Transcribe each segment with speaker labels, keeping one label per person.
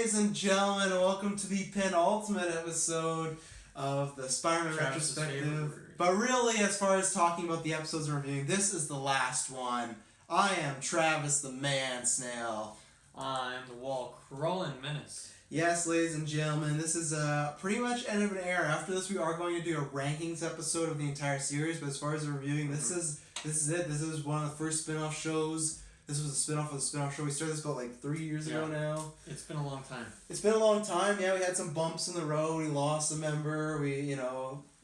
Speaker 1: ladies and gentlemen, and welcome to the penultimate episode of the Spider-Man Retrospective. But really, as far as talking about the episodes we're reviewing, this is the last one. I am Travis the Man Snail.
Speaker 2: I'm the wall-crawling menace.
Speaker 1: Yes, ladies and gentlemen, this is pretty much end of an era. After this, we are going to do a rankings episode of the entire series, but as far as reviewing, this is it. This is one of the first spin-off shows. This was a spin-off of the spin-off show. We started this about 3 years ago now.
Speaker 2: It's been a long time.
Speaker 1: It's been a long time. Yeah, we had some bumps in the road. We lost a member.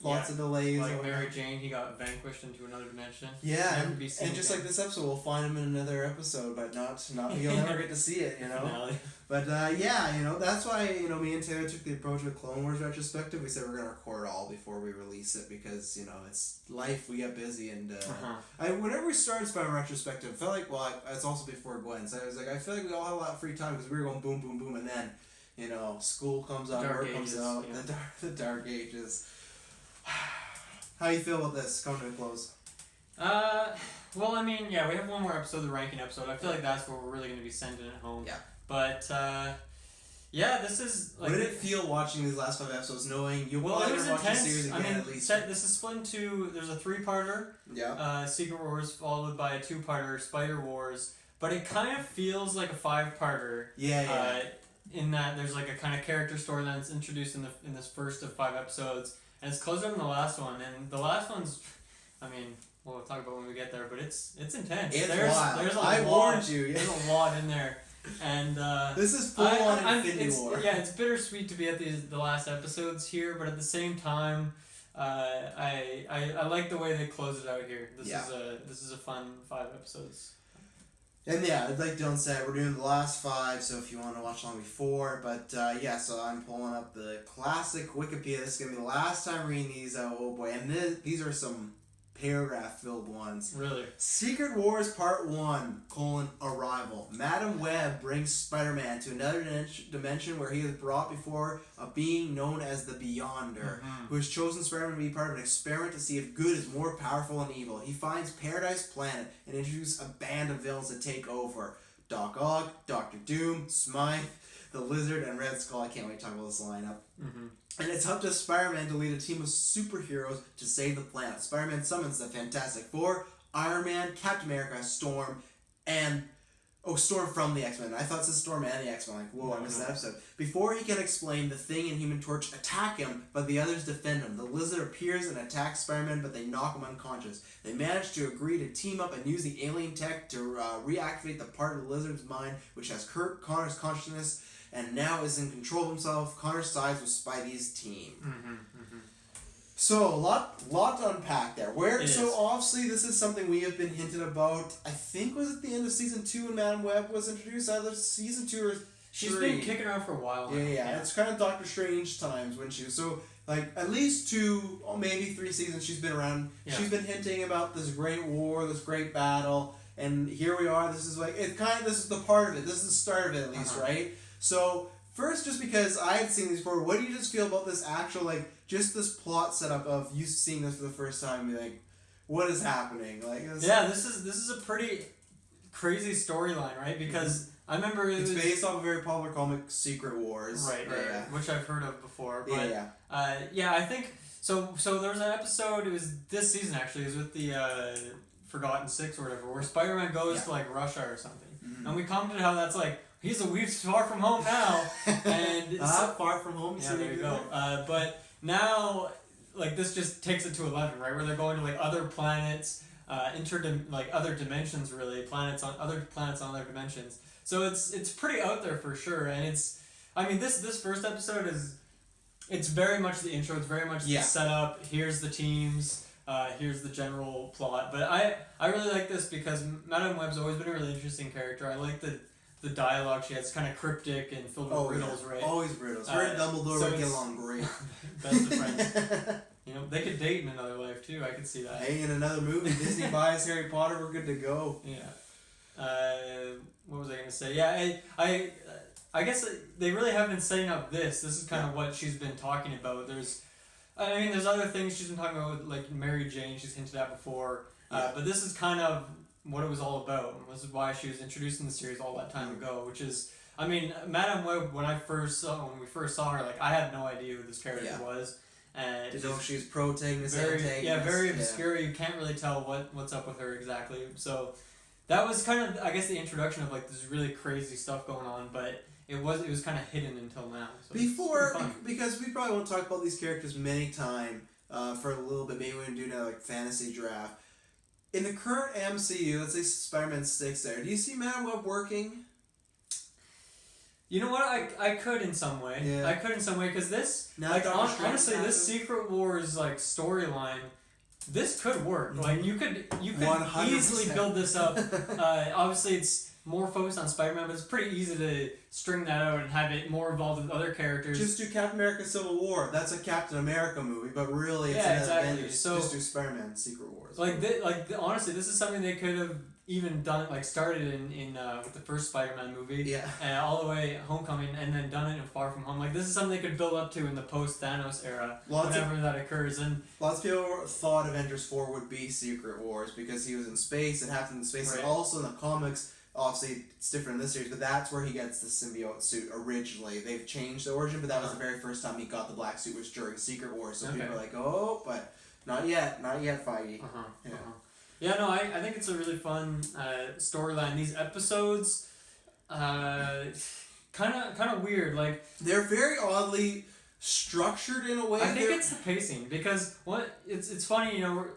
Speaker 1: Lots of delays.
Speaker 2: Like Mary Jane, he got vanquished into another dimension.
Speaker 1: Yeah, and just like this episode, we'll find him in another episode, but not you'll never get to see it,
Speaker 2: Finale.
Speaker 1: But that's why me and Taylor took the approach with Clone Wars Retrospective. We said we're gonna record it all before we release it because it's life. We get busy and whenever we started Spider-Man Retrospective, I felt like it's also before Gwen, so I was like I feel like we all had a lot of free time because we were going boom boom boom, and then school comes out, work comes out, the dark ages. How you feel about this coming to a close?
Speaker 2: Well, I mean, yeah, we have one more episode, the ranking episode. I feel like that's where we're really going to be sending it home.
Speaker 1: Yeah.
Speaker 2: But, this is...
Speaker 1: What did it feel watching these last 5 episodes, knowing you'll probably never watch the series again at least?
Speaker 2: This is split into... There's a 3-parter.
Speaker 1: Yeah.
Speaker 2: Secret Wars, followed by a 2-parter, Spider Wars. But it kind of feels like a 5-parter.
Speaker 1: Yeah.
Speaker 2: In that there's a kind of character story that's introduced in this first of 5 episodes. And it's closer than the last one, and the last one's, we'll talk about when we get there, but it's intense.
Speaker 1: There's wild. I warned you.
Speaker 2: There's a lot in there, and
Speaker 1: this is full on Infinity War.
Speaker 2: Yeah, it's bittersweet to be at the last episodes here, but at the same time, I like the way they close it out here. This is a fun 5 episodes.
Speaker 1: And like Dylan said, we're doing the last 5, so if you want to watch along before, but so I'm pulling up the classic Wikipedia. This is going to be the last time reading these, oh boy, and these are some paragraph-filled ones.
Speaker 2: Really?
Speaker 1: Secret Wars Part 1, Arrival. Madam Web brings Spider-Man to another dimension where he is brought before a being known as the Beyonder, who has chosen Spider-Man to be part of an experiment to see if good is more powerful than evil. He finds Paradise Planet and introduces a band of villains to take over. Doc Ock, Doctor Doom, Smythe, the Lizard, and Red Skull. I can't wait to talk about this lineup. And it's up to Spider-Man to lead a team of superheroes to save the planet. Spider-Man summons the Fantastic Four, Iron Man, Captain America, Storm, and... Storm from the X-Men. I thought it said Storm and the X-Men. I missed that episode. Before he can explain, the Thing and Human Torch attack him, but the others defend him. The Lizard appears and attacks Spider-Man, but they knock him unconscious. They manage to agree to team up and use the alien tech to reactivate the part of the Lizard's mind which has Connor's consciousness and now is in control of himself. Connor sides with Spidey's team. So, a lot to unpack there. Obviously, this is something we have been hinted about. I think was at the end of season 2 when Madam Web was introduced. Either season 2 or 3.
Speaker 2: She's been kicking around for a while now.
Speaker 1: Yeah. It's kind of Doctor Strange times when she was. So, at least 2 or maybe 3 seasons she's been around. Yeah. She's been hinting about this great war, this great battle, and here we are. This is this is the part of it. This is the start of it, at least, right? So, first, just because I had seen these before, what do you just feel about this actual, just this plot setup of you seeing this for the first time and be like, what is happening?
Speaker 2: This is a pretty crazy storyline, right? Because I remember
Speaker 1: it's based off a very popular comic, Secret Wars.
Speaker 2: Right, which I've heard of before. But, I think, so there was an episode, it was this season actually, it was with the Forgotten Six or whatever, where Spider-Man goes to Russia or something. And we commented how that's he's a week far from home now. And
Speaker 1: far from home.
Speaker 2: Yeah, there you go. But now, this just takes it to 11, right? Where they're going to other planets, other dimensions, really, other planets on other dimensions. So it's pretty out there for sure. And this first episode it's very much the intro. It's very much the setup. Here's the teams. Here's the general plot. But I really like this because Madame Web's always been a really interesting character. I like the dialogue she has. It's kind of cryptic and filled with riddles, right?
Speaker 1: Always riddles. Her and Dumbledore would get along great.
Speaker 2: Best of friends. They could date in another life too. I could see that.
Speaker 1: Hey, in another movie, Disney buys Harry Potter, we're good to go.
Speaker 2: Yeah. What was I gonna say? Yeah, I guess they really haven't been setting up this. This is kind of what she's been talking about. There's other things she's been talking about, like Mary Jane. She's hinted at before. But this is kind of what it was all about, and this is why she was introduced in the series all that time ago, which is I mean, Madame Web, when we first saw her, like, I had no idea who this character was. And
Speaker 1: to know she's protagonist,
Speaker 2: antagonist. Yeah, very obscure. You can't really tell what's up with her exactly. So that was kind of, I guess, the introduction of like this really crazy stuff going on, but it was kind of hidden until now. So
Speaker 1: because we probably won't talk about these characters many times for a little bit. Maybe we can do another like fantasy draft. In the current MCU, let's say Spider-Man 6 there, do you see Madame Web working?
Speaker 2: You know what? I could in some way.
Speaker 1: Yeah.
Speaker 2: I could in some way because this,
Speaker 1: now
Speaker 2: like, honestly, this Secret Wars like storyline, this could work.
Speaker 1: Mm-hmm.
Speaker 2: Like you could
Speaker 1: 100%.
Speaker 2: Easily build this up. Obviously, it's more focused on Spider-Man, but it's pretty easy to string that out and have it more involved with other characters.
Speaker 1: Just do Captain America: Civil War. That's a Captain America movie, but really, it's an Avengers. So just do Spider-Man: Secret Wars.
Speaker 2: Honestly, this is something they could have even done, like started in with the first Spider-Man movie, all the way Homecoming, and then done it in Far From Home. Like this is something they could build up to in the post Thanos era, whenever that occurs. And
Speaker 1: lots of people thought Avengers 4 would be Secret Wars because he was in space. It happened in space, and also in the comics. Obviously, it's different in this series, but that's where he gets the symbiote suit originally. They've changed the origin, but that was the very first time he got the black suit, was during Secret Wars. So people are like, oh, but not yet, Feige.
Speaker 2: Yeah, no, I think it's a really fun storyline. These episodes, kind of weird. Like
Speaker 1: they're very oddly structured in a way.
Speaker 2: I think it's the pacing because it's funny, you know, we're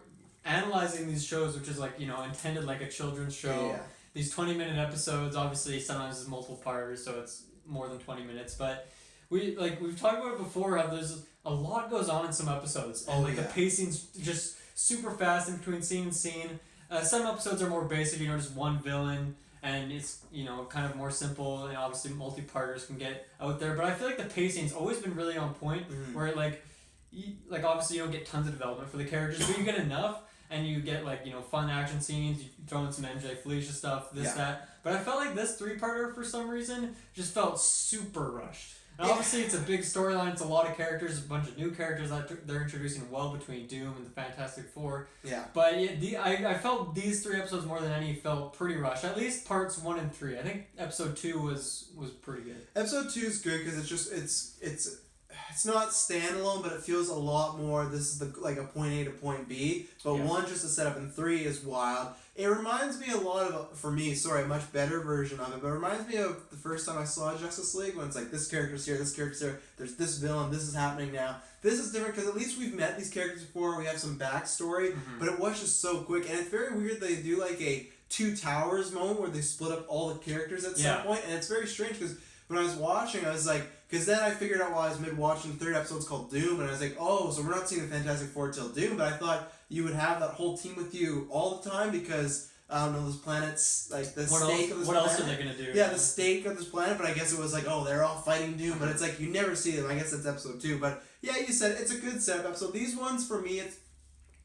Speaker 2: analyzing these shows, which is like, you know, intended like a children's show.
Speaker 1: Yeah.
Speaker 2: These 20-minute episodes, obviously, sometimes it's multiple parters, so it's more than 20 minutes. But we've talked about it before. How there's a lot goes on in some episodes, and the pacing's just super fast in between scene and scene. Some episodes are more basic, you know, just one villain, and it's, you know, kind of more simple. And obviously, multi-parters can get out there. But I feel like the pacing's always been really on point. Where obviously you don't get tons of development for the characters, but you get enough. And you get, like, you know, fun action scenes, you throw in some MJ Felicia stuff, that. But I felt like this 3-parter, for some reason, just felt super rushed. And obviously it's a big storyline, it's a lot of characters, a bunch of new characters that they're introducing well between Doom and the Fantastic Four. Yeah. But I felt these 3 episodes more than any felt pretty rushed. At least parts 1 and 3. I think episode 2 was pretty good.
Speaker 1: Episode 2 is good because it's not standalone, but it feels a lot more. This is like a point A to point B, but 1 just to set up, and 3 is wild. It reminds me a lot of, for me, a much better version of it, but it reminds me of the first time I saw Justice League, when it's like, this character's here, this character's here, there's this villain, this is happening now. This is different because at least we've met these characters before, we have some backstory, but it was just so quick, and it's very weird they do like a Two Towers moment where they split up all the characters at some point, and it's very strange because when I was watching, I was like, because then I figured out while I was mid-watching the 3rd episode, it's called Doom, and I was like, oh, so we're not seeing the Fantastic Four till Doom, but I thought you would have that whole team with you all the time because, I don't know, those planets, like the stake of this planet.
Speaker 2: What else are they going to do?
Speaker 1: Yeah, the stake of this planet, but I guess it was like, oh, they're all fighting Doom, but it's like, you never see them. I guess that's episode 2, but yeah, you said it's a good setup episode. These ones, for me,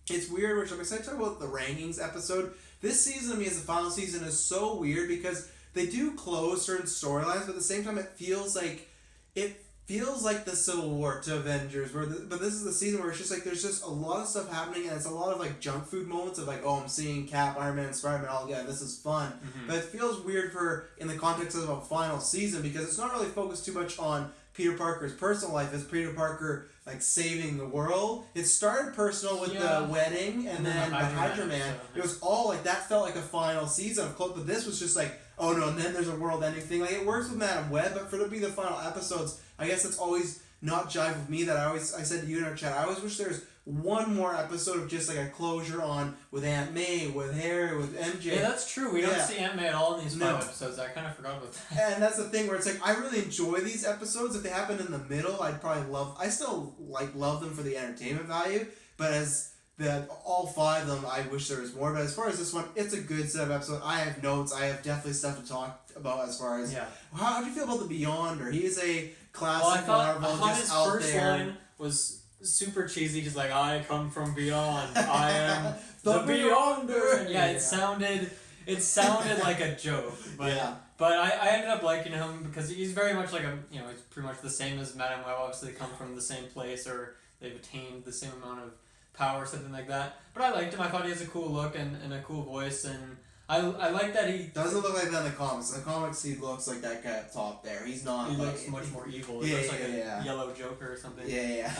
Speaker 1: it's weird, which I'm excited to talk about the rankings episode. This season, to me, as the final season, is so weird because they do close certain storylines, but at the same time, it feels like the Civil War to Avengers, but this is the season where it's just like there's just a lot of stuff happening, and it's a lot of like junk food moments of like, oh, I'm seeing Cap, Iron Man, and Spider-Man all together. This is fun, but it feels weird in the context of a final season because it's not really focused too much on Peter Parker's personal life as Peter Parker like saving the world. It started personal with the wedding, and then the Hydra Man. It was all like that felt like a final season of close, but this was just like, oh no, and then there's a world-ending thing. Like it works with Madame Web, but for it to be the final episodes, I guess it's always not jive with me. I said to you in our chat, I always wish there's one more episode of just like a closure with Aunt May, with Harry, with MJ.
Speaker 2: Yeah, that's true. We don't see Aunt May at all in these 5 episodes. I kind of forgot about that.
Speaker 1: And that's the thing where it's like, I really enjoy these episodes. If they happen in the middle, I still love them for the entertainment value, but all 5 of them, I wish there was more. But as far as this one, it's a good set of episodes. I have notes. I have definitely stuff to talk about as far as how do you feel about the Beyonder? He is a classic Marvel, just out there. His first line
Speaker 2: was super cheesy. He's like, I come from beyond. I am the Beyonder. Yeah, it sounded like a joke. But I ended up liking him because he's very much like he's pretty much the same as Madame Web. Obviously, they come from the same place or they've attained the same amount of power, something like that. But I liked him. I thought he has a cool look and a cool voice, and I like that he
Speaker 1: doesn't look like that in the comics. In the comics, he looks like that guy up top there. He's not.
Speaker 2: He
Speaker 1: like,
Speaker 2: looks much more evil. He looks like a yellow Joker or something.
Speaker 1: Yeah.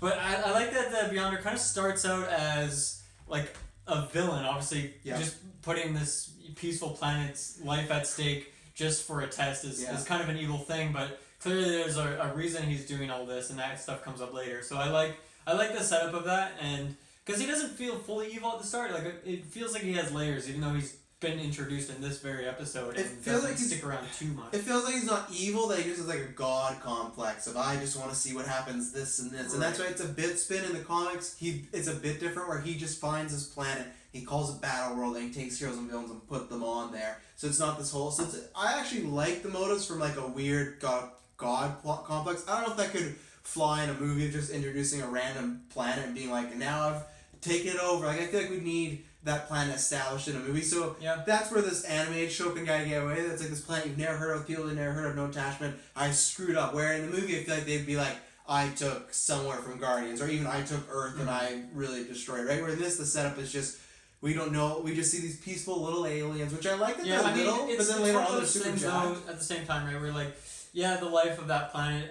Speaker 2: But I like that the Beyonder kind of starts out as like a villain, obviously just putting this peaceful planet's life at stake just for a test is kind of an evil thing, but clearly there's a reason he's doing all this, and that stuff comes up later. So I like the setup of that, and because he doesn't feel fully evil at the start, like it feels like he has layers, even though he's been introduced in this very episode and doesn't stick around too much.
Speaker 1: It feels like he's not evil, that he just has like a god complex of I just want to see what happens this and this. And that's why it's a bit spin in the comics. It's a bit different where he just finds his planet, he calls it Battle World, and he takes heroes and villains and put them on there. So it's not this whole I actually like the motives from like a weird god complex. I don't know if that could fly in a movie of just introducing a random planet and being like, now I've taken it over. Like I feel like we need that planet established in a movie. So that's where this animated show can get away. That's like this planet you've never heard of, people you've never heard of, no attachment. I screwed up. Where in the movie I feel like they'd be like, I took somewhere from Guardians, or even I took Earth and I really destroyed, right? Where in this, the setup is just, we don't know, we just see these peaceful little aliens, which I like that they're little, but then later on they're super jacked.
Speaker 2: At the same time, right, we're like, the life of that planet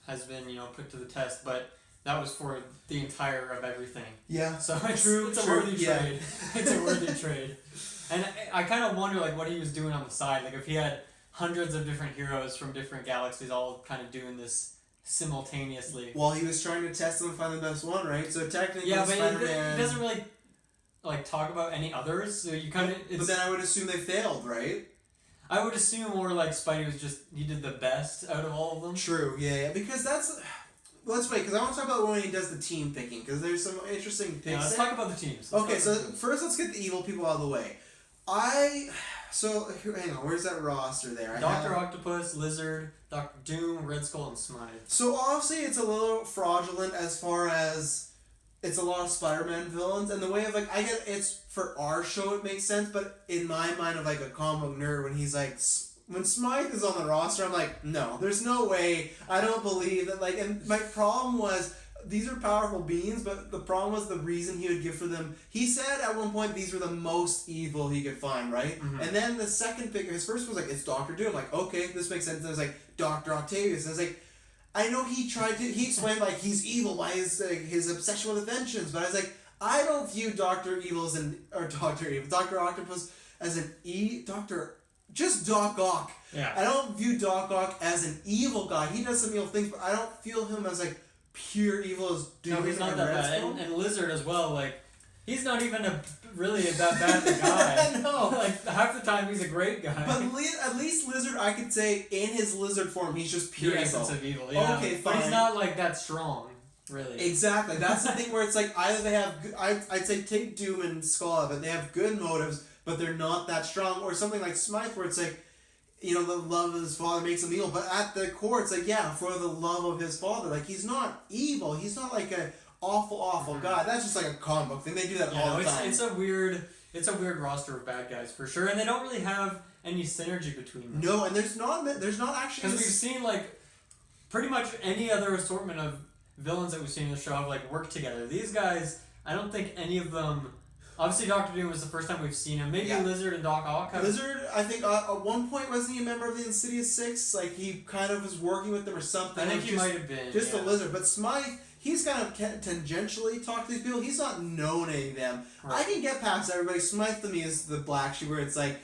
Speaker 2: has been, put to the test, but that was for the entire of everything.
Speaker 1: Yeah.
Speaker 2: So it's a worthy trade. It's a worthy trade. And I kind of wonder like what he was doing on the side. Like if he had hundreds of different heroes from different galaxies all kind of doing this simultaneously.
Speaker 1: Well, he was trying to test them and find the best one, right? So technically
Speaker 2: but
Speaker 1: Spider-Man...
Speaker 2: he doesn't really like talk about any others. So you kind of...
Speaker 1: But then I would assume they failed, right?
Speaker 2: I would assume more like Spidey was he did the best out of all of them.
Speaker 1: True, yeah. Because that's... Let's wait, because I want to talk about when he does the team picking, because there's some interesting things.
Speaker 2: Yeah, let's talk about the teams.
Speaker 1: Okay, so first let's get the evil people out of the way. Hang on, where's that roster there?
Speaker 2: Dr. Octopus, Lizard, Dr. Doom, Red Skull, and Smythe.
Speaker 1: So obviously it's a little fraudulent as far as it's a lot of Spider-Man villains, and the way of like, I get it's for our show it makes sense, but in my mind of like a comic book nerd, when he's like... When Smythe is on the roster, I'm like, no, there's no way. I don't believe that. Like, and my problem was, these are powerful beings, but the problem was the reason he would give for them. He said at one point these were the most evil he could find, right? Mm-hmm. And then the second pick, his first was like, it's Doctor Doom. I'm like, okay, this makes sense. And it was like Dr. Octavius. And I was like, I know he explained like he's evil by his obsession with inventions, but I was like, I don't view Dr. Octopus as an just Doc Ock.
Speaker 2: Yeah.
Speaker 1: I don't view Doc Ock as an evil guy. He does some evil things, but I don't feel him as like pure evil as Doom.
Speaker 2: No, he's not that bad. And Lizard as well. Like he's not even really that bad a guy.
Speaker 1: No.
Speaker 2: Like half the time he's a great guy.
Speaker 1: But at least Lizard, I could say in his lizard form, he's just pure evil.
Speaker 2: Essence of evil. Yeah.
Speaker 1: Okay, fine.
Speaker 2: But he's not like that strong. Really.
Speaker 1: Exactly. That's the thing where it's like either they have I'd say take Doom and Skull, but they have good motives, but they're not that strong, or something like Smythe where it's like, the love of his father makes him evil, but at the core it's like, for the love of his father. Like, he's not evil. He's not like a awful guy. That's just like a comic book thing. They do that all the time.
Speaker 2: It's a weird roster of bad guys for sure, and they don't really have any synergy between them.
Speaker 1: No, and there's not actually...
Speaker 2: Because we've seen like pretty much any other assortment of villains that we've seen in the show have like worked together. These guys, I don't think any of them... Obviously, Dr. Doom was the first time we've seen him. Maybe Lizard and Doc Ock.
Speaker 1: Lizard, I think, at one point, wasn't he a member of the Insidious Six? Like, he kind of was working with them or something.
Speaker 2: I think he might have been.
Speaker 1: Just a Lizard. But Smythe, he's kind of tangentially talked to these people. He's not known any of them. Right. I can get past everybody. Smythe, to me, is the black sheep where it's like,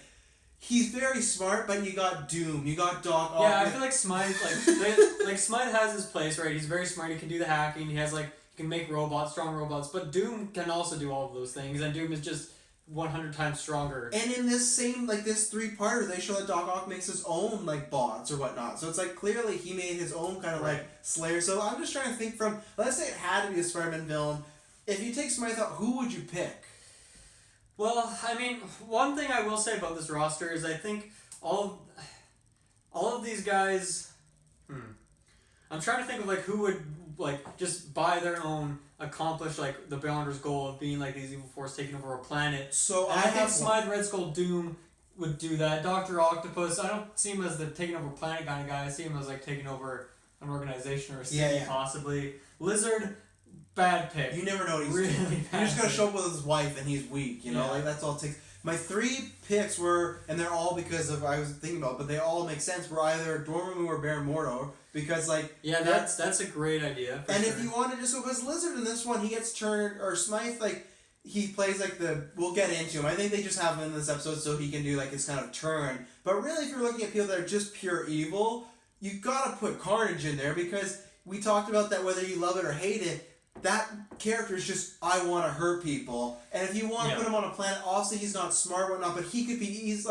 Speaker 1: he's very smart, but you got Doom, you got Doc Ock.
Speaker 2: Yeah, I feel like Smythe, like Smythe has his place, right? He's very smart. He can do the hacking. He has, like, can make robots, strong robots, but Doom can also do all of those things, and Doom is just 100 times stronger.
Speaker 1: And in this same, this three-parter, they show that Doc Ock makes his own, bots or whatnot. So it's like, clearly he made his own kind of, Slayer. So I'm just trying to think from, let's say it had to be a Spider-Man villain. If you take Smythe out, who would you pick?
Speaker 2: Well, I mean, one thing I will say about this roster is I think all of these guys... I'm trying to think of, who would... just by their own accomplish the Beyonder's goal of being these evil force taking over a planet.
Speaker 1: So
Speaker 2: I think Smythe, Red Skull, Doom would do that. Dr. Octopus, I don't see him as the taking over planet kind of guy. I see him as taking over an organization or a city possibly. Lizard, bad pick.
Speaker 1: You never know what he's
Speaker 2: really
Speaker 1: doing. You're just gonna show up with his wife and he's weak. That's all it takes. my 3 picks were, and they're all because of I was thinking about, but they all make sense. Were either Dormammu or Baron Mordo because like
Speaker 2: that's a great idea.
Speaker 1: And if you want to just go because Lizard in this one he gets turned or Smythe like he plays like we'll get into him. I think they just have him in this episode so he can do like his kind of turn. But really, if you're looking at people that are just pure evil, you gotta put Carnage in there because we talked about that whether you love it or hate it. That character is just, I want to hurt people. And if you want to put him on a planet, obviously he's not smart or whatnot, but he could be, he's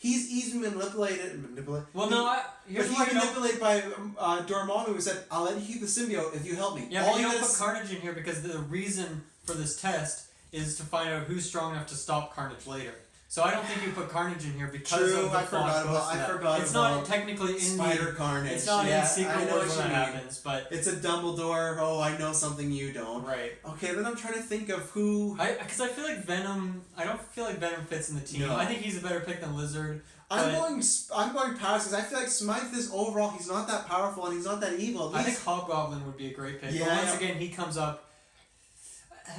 Speaker 1: easily manipulated.
Speaker 2: Well, no,
Speaker 1: he's manipulated by Dormammu who said, I'll let you keep the symbiote if you help me.
Speaker 2: Yeah, but you don't put Carnage in here because the reason for this test is to find out who's strong enough to stop Carnage later. So I don't think you put Carnage in here because of the
Speaker 1: I forgot
Speaker 2: it's
Speaker 1: about
Speaker 2: not technically in
Speaker 1: Spider-Carnage.
Speaker 2: It's not in Secret Wars when that happens, but
Speaker 1: it's a Dumbledore. Oh, I know something you don't.
Speaker 2: Right.
Speaker 1: Okay, then I'm trying to think of who.
Speaker 2: Because I feel like Venom. I don't feel like Venom fits in the team.
Speaker 1: No.
Speaker 2: I think he's a better pick than Lizard.
Speaker 1: I'm going past because I feel like Smythe is overall he's not that powerful and he's not that evil.
Speaker 2: I think Hobgoblin would be a great pick.
Speaker 1: Yeah,
Speaker 2: but once again, he comes up.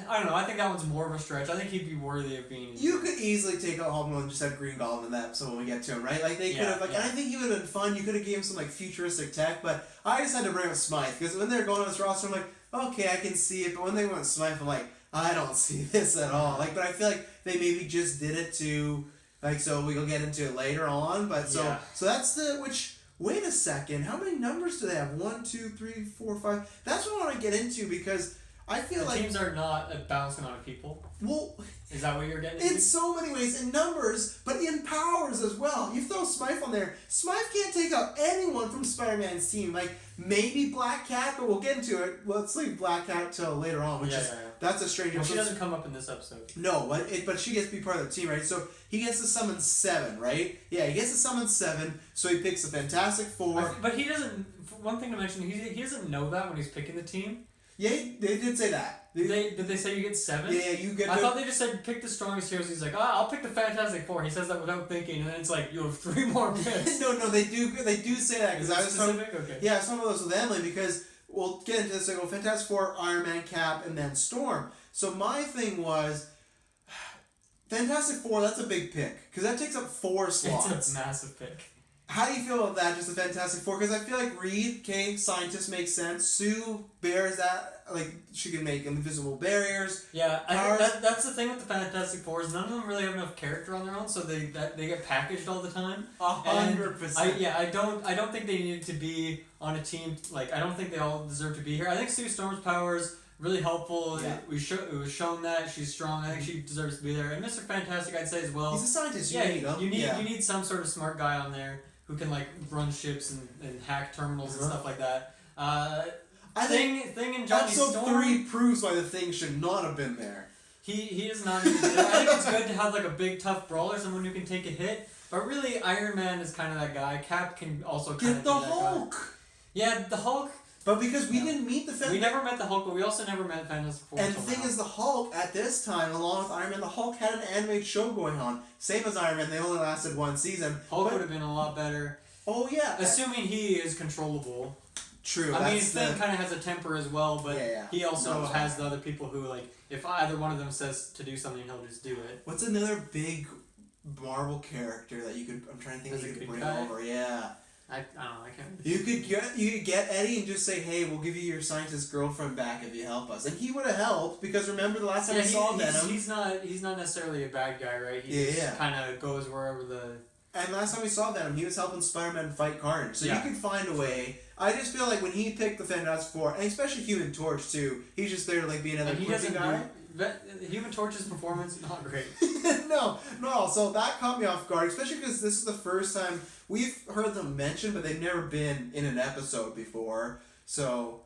Speaker 2: I don't know. I think that one's more of a stretch. I think he'd be worthy of being.
Speaker 1: You could easily take out Hobgoblin and just have Green Goblin in that episode when we get to him, right? Like they could have, and I think he would have been fun. You could have gave him some like futuristic tech, but I just had to bring up Smythe because when they're going on this roster, I'm like, okay, I can see it. But when they went Smythe, I'm like, I don't see this at all. Like, but I feel like they maybe just did it to like so we'll get into it later on. But so that's the which. Wait a second. How many numbers do they have? 1, 2, 3, 4, 5. That's what I want to get into because. I feel like
Speaker 2: teams are not a balanced amount of people.
Speaker 1: Well,
Speaker 2: is that what you're getting into?
Speaker 1: In so many ways, in numbers, but in powers as well. You throw Smythe on there. Smythe can't take out anyone from Spider-Man's team. Like maybe Black Cat, but we'll get into it. Let's leave Black Cat till later on, which that's a strange.
Speaker 2: Well, she doesn't come up in this episode.
Speaker 1: No, but she gets to be part of the team, right? So he gets to summon 7, right? Yeah, he gets to summon 7. So he picks the Fantastic Four.
Speaker 2: But he doesn't. One thing to mention, he doesn't know that when he's picking the team.
Speaker 1: Yeah, they did say that.
Speaker 2: Did they say you get 7?
Speaker 1: Yeah, you get.
Speaker 2: I thought they just said pick the strongest heroes. He's like, I'll pick the Fantastic Four. He says that without thinking, and then it's like you have 3 more picks.
Speaker 1: no, they do say that because I was
Speaker 2: specific. Okay.
Speaker 1: Yeah, some of those with Emily because we'll get into this. I go Fantastic Four, Iron Man, Cap, and then Storm. So my thing was Fantastic Four. That's a big pick because that takes up 4 slots.
Speaker 2: It's a massive pick.
Speaker 1: How do you feel about that, just the Fantastic Four? Because I feel like Reed, scientist makes sense. Sue bears that, like, she can make invisible barriers.
Speaker 2: Yeah, that's the thing with the Fantastic Four is none of them really have enough character on their own, so they get packaged all the time.
Speaker 1: 100%.
Speaker 2: I don't think they needed to be on a team, like, I don't think they all deserve to be here. I think Sue Storm's powers really helpful.
Speaker 1: Yeah.
Speaker 2: It was shown that she's strong. I think she deserves to be there. And Mr. Fantastic, I'd say as well.
Speaker 1: He's a scientist.
Speaker 2: You need some sort of smart guy on there who can like run ships and hack terminals and stuff like that. Thing and Johnny
Speaker 1: Storm.
Speaker 2: Episode
Speaker 1: 3 proves why the Thing should not have been there.
Speaker 2: He is not. I think it's good to have like a big tough brawler, someone who can take a hit. But really, Iron Man is kind of that guy. Cap can also kind of
Speaker 1: get the Hulk.
Speaker 2: Guy. Yeah, the Hulk.
Speaker 1: But because we didn't meet the Fantastic...
Speaker 2: We never met the Hulk, but we also never met Fantastic Four.
Speaker 1: And the thing is, the Hulk, at this time, along with Iron Man, the Hulk had an animated show going on. Same as Iron Man, they only lasted 1 season.
Speaker 2: Hulk would have been a lot better.
Speaker 1: Oh, yeah.
Speaker 2: Assuming he is controllable.
Speaker 1: True.
Speaker 2: I mean, Thing kind of has a temper as well, but he also has the other people who, like, if either one of them says to do something, he'll just do it.
Speaker 1: What's another big Marvel character that you could... I'm trying to think you could bring over. Yeah.
Speaker 2: I don't know. I can't.
Speaker 1: You could get Eddie and just say, "Hey, we'll give you your scientist girlfriend back if you help us," and he would have helped because remember the last time we saw Venom.
Speaker 2: He's not necessarily a bad guy, right? He just kind of goes wherever the.
Speaker 1: And last time we saw Venom, he was helping Spider-Man fight Carnage. So you could find a way. I just feel like when he picked the Fantastic Four, and especially Human Torch too, he's just there to like be another quippy guy.
Speaker 2: Human Torch's performance not great.
Speaker 1: no. So that caught me off guard, especially because this is the first time we've heard them mentioned, but they've never been in an episode before. So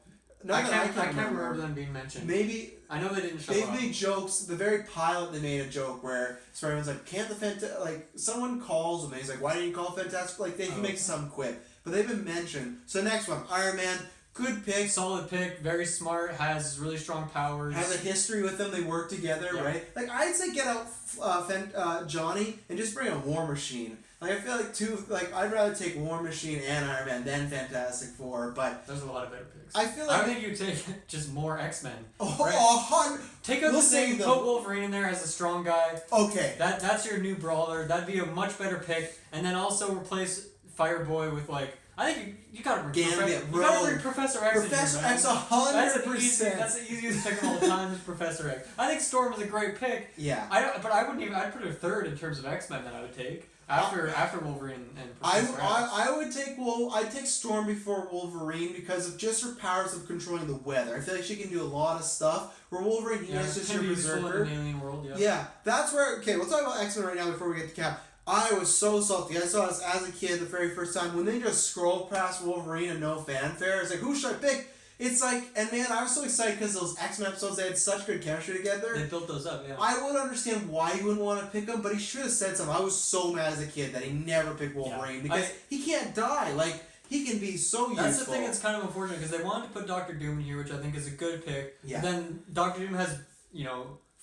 Speaker 2: I can't remember them being mentioned.
Speaker 1: Maybe
Speaker 2: I know they didn't show
Speaker 1: They've
Speaker 2: up.
Speaker 1: made jokes. The very pilot, they made a joke where Spider-Man's like, "Can't the like someone calls him and he's like, why didn't you call Fantastic?" Like he makes some quip, but they've been mentioned. So next one, Iron Man. Good pick.
Speaker 2: Solid pick. Very smart. Has really strong powers.
Speaker 1: Has a history with them. They work together, right? Like, I'd say get out Johnny and just bring a War Machine. Like I feel like I'd rather take War Machine and Iron Man than Fantastic Four, but
Speaker 2: there's a lot of better picks.
Speaker 1: I feel like
Speaker 2: I think you take just more X-Men.
Speaker 1: Oh,
Speaker 2: take out the thing, put Wolverine in there as a strong guy.
Speaker 1: Okay.
Speaker 2: That's your new brawler. That'd be a much better pick. And then also replace Fireboy with like I think you gotta bring Professor X.
Speaker 1: Professor
Speaker 2: in here,
Speaker 1: X 100%.
Speaker 2: That's the easiest pick of all time is Professor X. I think Storm is a great pick.
Speaker 1: Yeah.
Speaker 2: But I wouldn't even. I'd put her third in terms of X-Men that I would take after Wolverine and Professor X.
Speaker 1: I'd take Storm before Wolverine because of just her powers of controlling the weather. I feel like she can do a lot of stuff. Where Wolverine, is just your berserker.
Speaker 2: In an alien world,
Speaker 1: yeah, that's where. Okay, we'll talk about X-Men right now before we get to Cap. I was so salty. I saw this as a kid the very first time when they just scrolled past Wolverine and no fanfare. It's like, who should I pick? It's like, and man, I was so excited because those X-Men episodes, they had such good chemistry together.
Speaker 2: They built those up, yeah.
Speaker 1: I would understand why he wouldn't want to pick him, but he should have said something. I was so mad as a kid that he never picked Wolverine because he can't die. Like, he can be so useful.
Speaker 2: That's the thing that's kind of unfortunate because they wanted to put Doctor Doom in here, which I think is a good pick. Yeah. But then Doctor Doom has,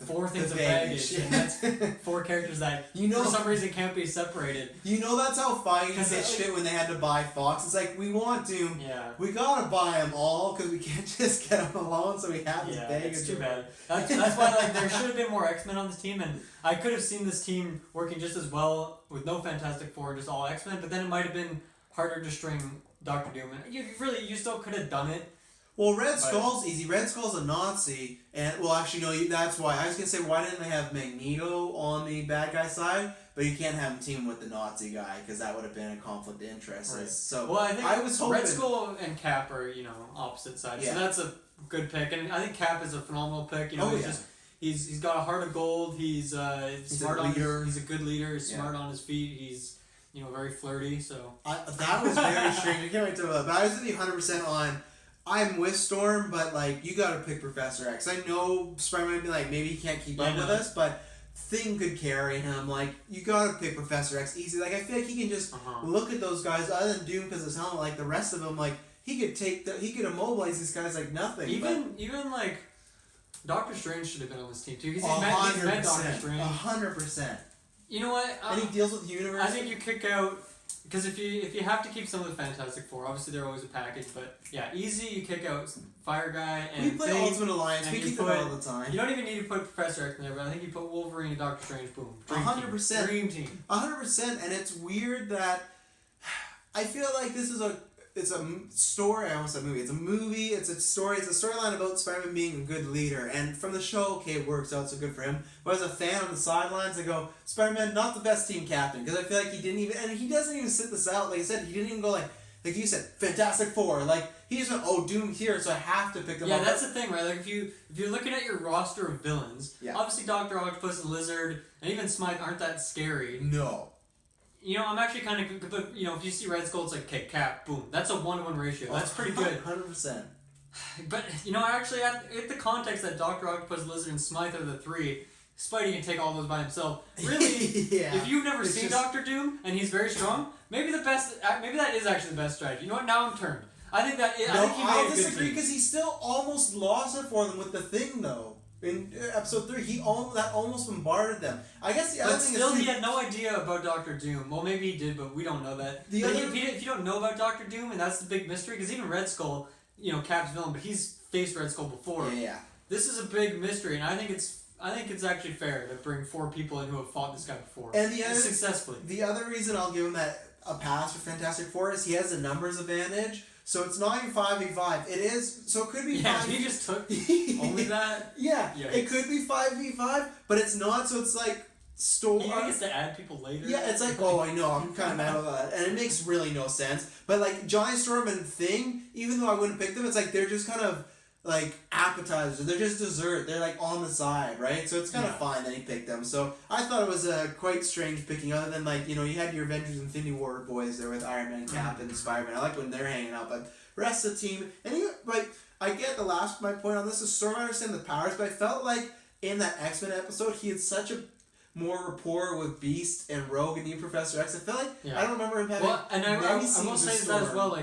Speaker 2: 4 things of baggage, and that's 4 characters that for some reason can't be separated.
Speaker 1: That's how Feige pitched it when they had to buy Fox. It's like, we want Doom, we gotta buy them all because we can't just get them alone, so we have this baggage.
Speaker 2: It's too bad. That's why there should have been more X-Men on this team, and I could have seen this team working just as well with no Fantastic Four, just all X-Men, but then it might have been harder to string Doctor Doom in. You still could have done it.
Speaker 1: Well, Red Skull's easy. Red Skull's a Nazi, and that's why. I was gonna say, why didn't they have Magneto on the bad guy side? But you can't have him team with the Nazi guy because that would have been a conflict of interest. Right. So
Speaker 2: I was hoping Red Skull and Cap are opposite sides, so that's a good pick, and I think Cap is a phenomenal pick. He's got a heart of gold. He's smart on. He's a good leader. He's smart on his feet. He's very flirty. So
Speaker 1: that was very strange. I can't wait to. But I was with you 100% on. I'm with Storm, but you gotta pick Professor X. I know Spider-Man would be like, maybe he can't keep up with us, but Thing could carry him. You gotta pick Professor X easy. I feel like he can just look at those guys, other than Doom because his helmet, like the rest of them, he could immobilize these guys like nothing.
Speaker 2: Even Doctor Strange should have been on this team too, because he's met Doctor Strange.
Speaker 1: 100%.
Speaker 2: You know what?
Speaker 1: And he deals with the universe.
Speaker 2: I think you kick out. Because if you have to keep some of the Fantastic Four, obviously they're always a package, but easy, you kick out Fire Guy and
Speaker 1: we play Ultimate Alliance, we keep them all the time.
Speaker 2: You don't even need to put Professor X in there, but I think you put Wolverine and Doctor Strange, boom.
Speaker 1: 100%.
Speaker 2: Dream team.
Speaker 1: 100%, and it's weird that I feel like this is it's a story, I almost said movie, it's a movie, it's a storyline about Spider-Man being a good leader, and from the show, okay, it works out, so good for him, but as a fan on the sidelines, I go, Spider-Man, not the best team captain, because I feel like he doesn't even sit this out, like I said, he didn't even go like you said, Fantastic Four, he just went, Doom's here, so I have to pick them up.
Speaker 2: Yeah, that's the thing, right, if you're looking at your roster of villains, obviously Dr. Octopus and Lizard, and even Smythe aren't that scary.
Speaker 1: No.
Speaker 2: I'm actually kind of, but if you see Red Skull, it's like, okay, Cap, boom. That's a 1-to-1 ratio. That's pretty good.
Speaker 1: 100%.
Speaker 2: But, actually, at the context that Dr. Octopus, Lizard, and Smythe are the 3, Spidey can take all those by himself. Really, if you've never seen Doctor Doom, and he's very strong, maybe that is actually the best strategy. You know what, now I'm turned. I think that,
Speaker 1: I'll disagree, because he still almost lost it for them with the Thing, though. In episode 3, that almost bombarded them. I guess the other thing is... But still,
Speaker 2: he had no idea about Doctor Doom. Well, maybe he did, but we don't know that. If you don't know about Doctor Doom, and that's the big mystery, because even Red Skull, Cap's villain, but he's faced Red Skull before.
Speaker 1: Yeah.
Speaker 2: This is a big mystery, and I think it's actually fair to bring 4 people in who have fought this guy before.
Speaker 1: And
Speaker 2: successfully.
Speaker 1: The other reason I'll give him a pass for Fantastic Four is he has a numbers advantage. So it's not even 5v5. It is, so it could be 5v5.
Speaker 2: He just took only that?
Speaker 1: Yeah, it could be 5v5, but it's not, so it's like...
Speaker 2: He gets to add people later.
Speaker 1: Yeah, it's like, I know, I'm kind of mad about that. And it makes really no sense. But Johnny Storm and Thing, even though I wouldn't pick them, it's they're just kind of appetizers. They're just dessert. They're on the side, right? So it's kind of fine that he picked them. So I thought it was a quite strange picking, other than you had your Avengers Infinity War boys there with Iron Man, Cap, and Spider-Man. I like when they're hanging out, but the rest of the team, and I get my point on this is Storm, I understand the powers, but I felt like in that X-Men episode he had such a more rapport with Beast and Rogue and even Professor X. I feel I don't remember him having
Speaker 2: I will say that as well,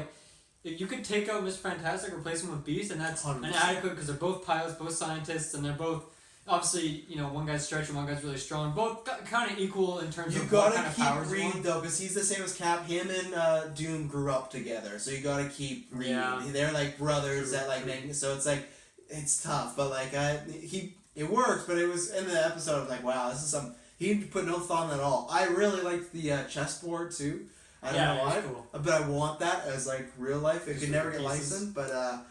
Speaker 2: if you could take out Mr. Fantastic, replace him with Beast, and that's an adequate, because they're both pilots, both scientists, and they're both, obviously, one guy's stretching, one guy's really strong. Both kind of equal in terms
Speaker 1: You
Speaker 2: of what
Speaker 1: gotta
Speaker 2: kind of powers
Speaker 1: keep
Speaker 2: they
Speaker 1: Reed
Speaker 2: want.
Speaker 1: though, because he's the same as Cap. Him and Doom grew up together, so you gotta keep Reed.
Speaker 2: Yeah.
Speaker 1: They're like brothers
Speaker 2: True,
Speaker 1: that like
Speaker 2: true.
Speaker 1: make. So it's like it's tough, but like it works. But it was in the episode. I was like, wow, this is some. He put no thought in it at all. I really liked the chessboard too. I don't know why,
Speaker 2: cool.
Speaker 1: but I want that as like real life. It
Speaker 2: Just
Speaker 1: could never
Speaker 2: with
Speaker 1: get
Speaker 2: pieces.
Speaker 1: licensed, but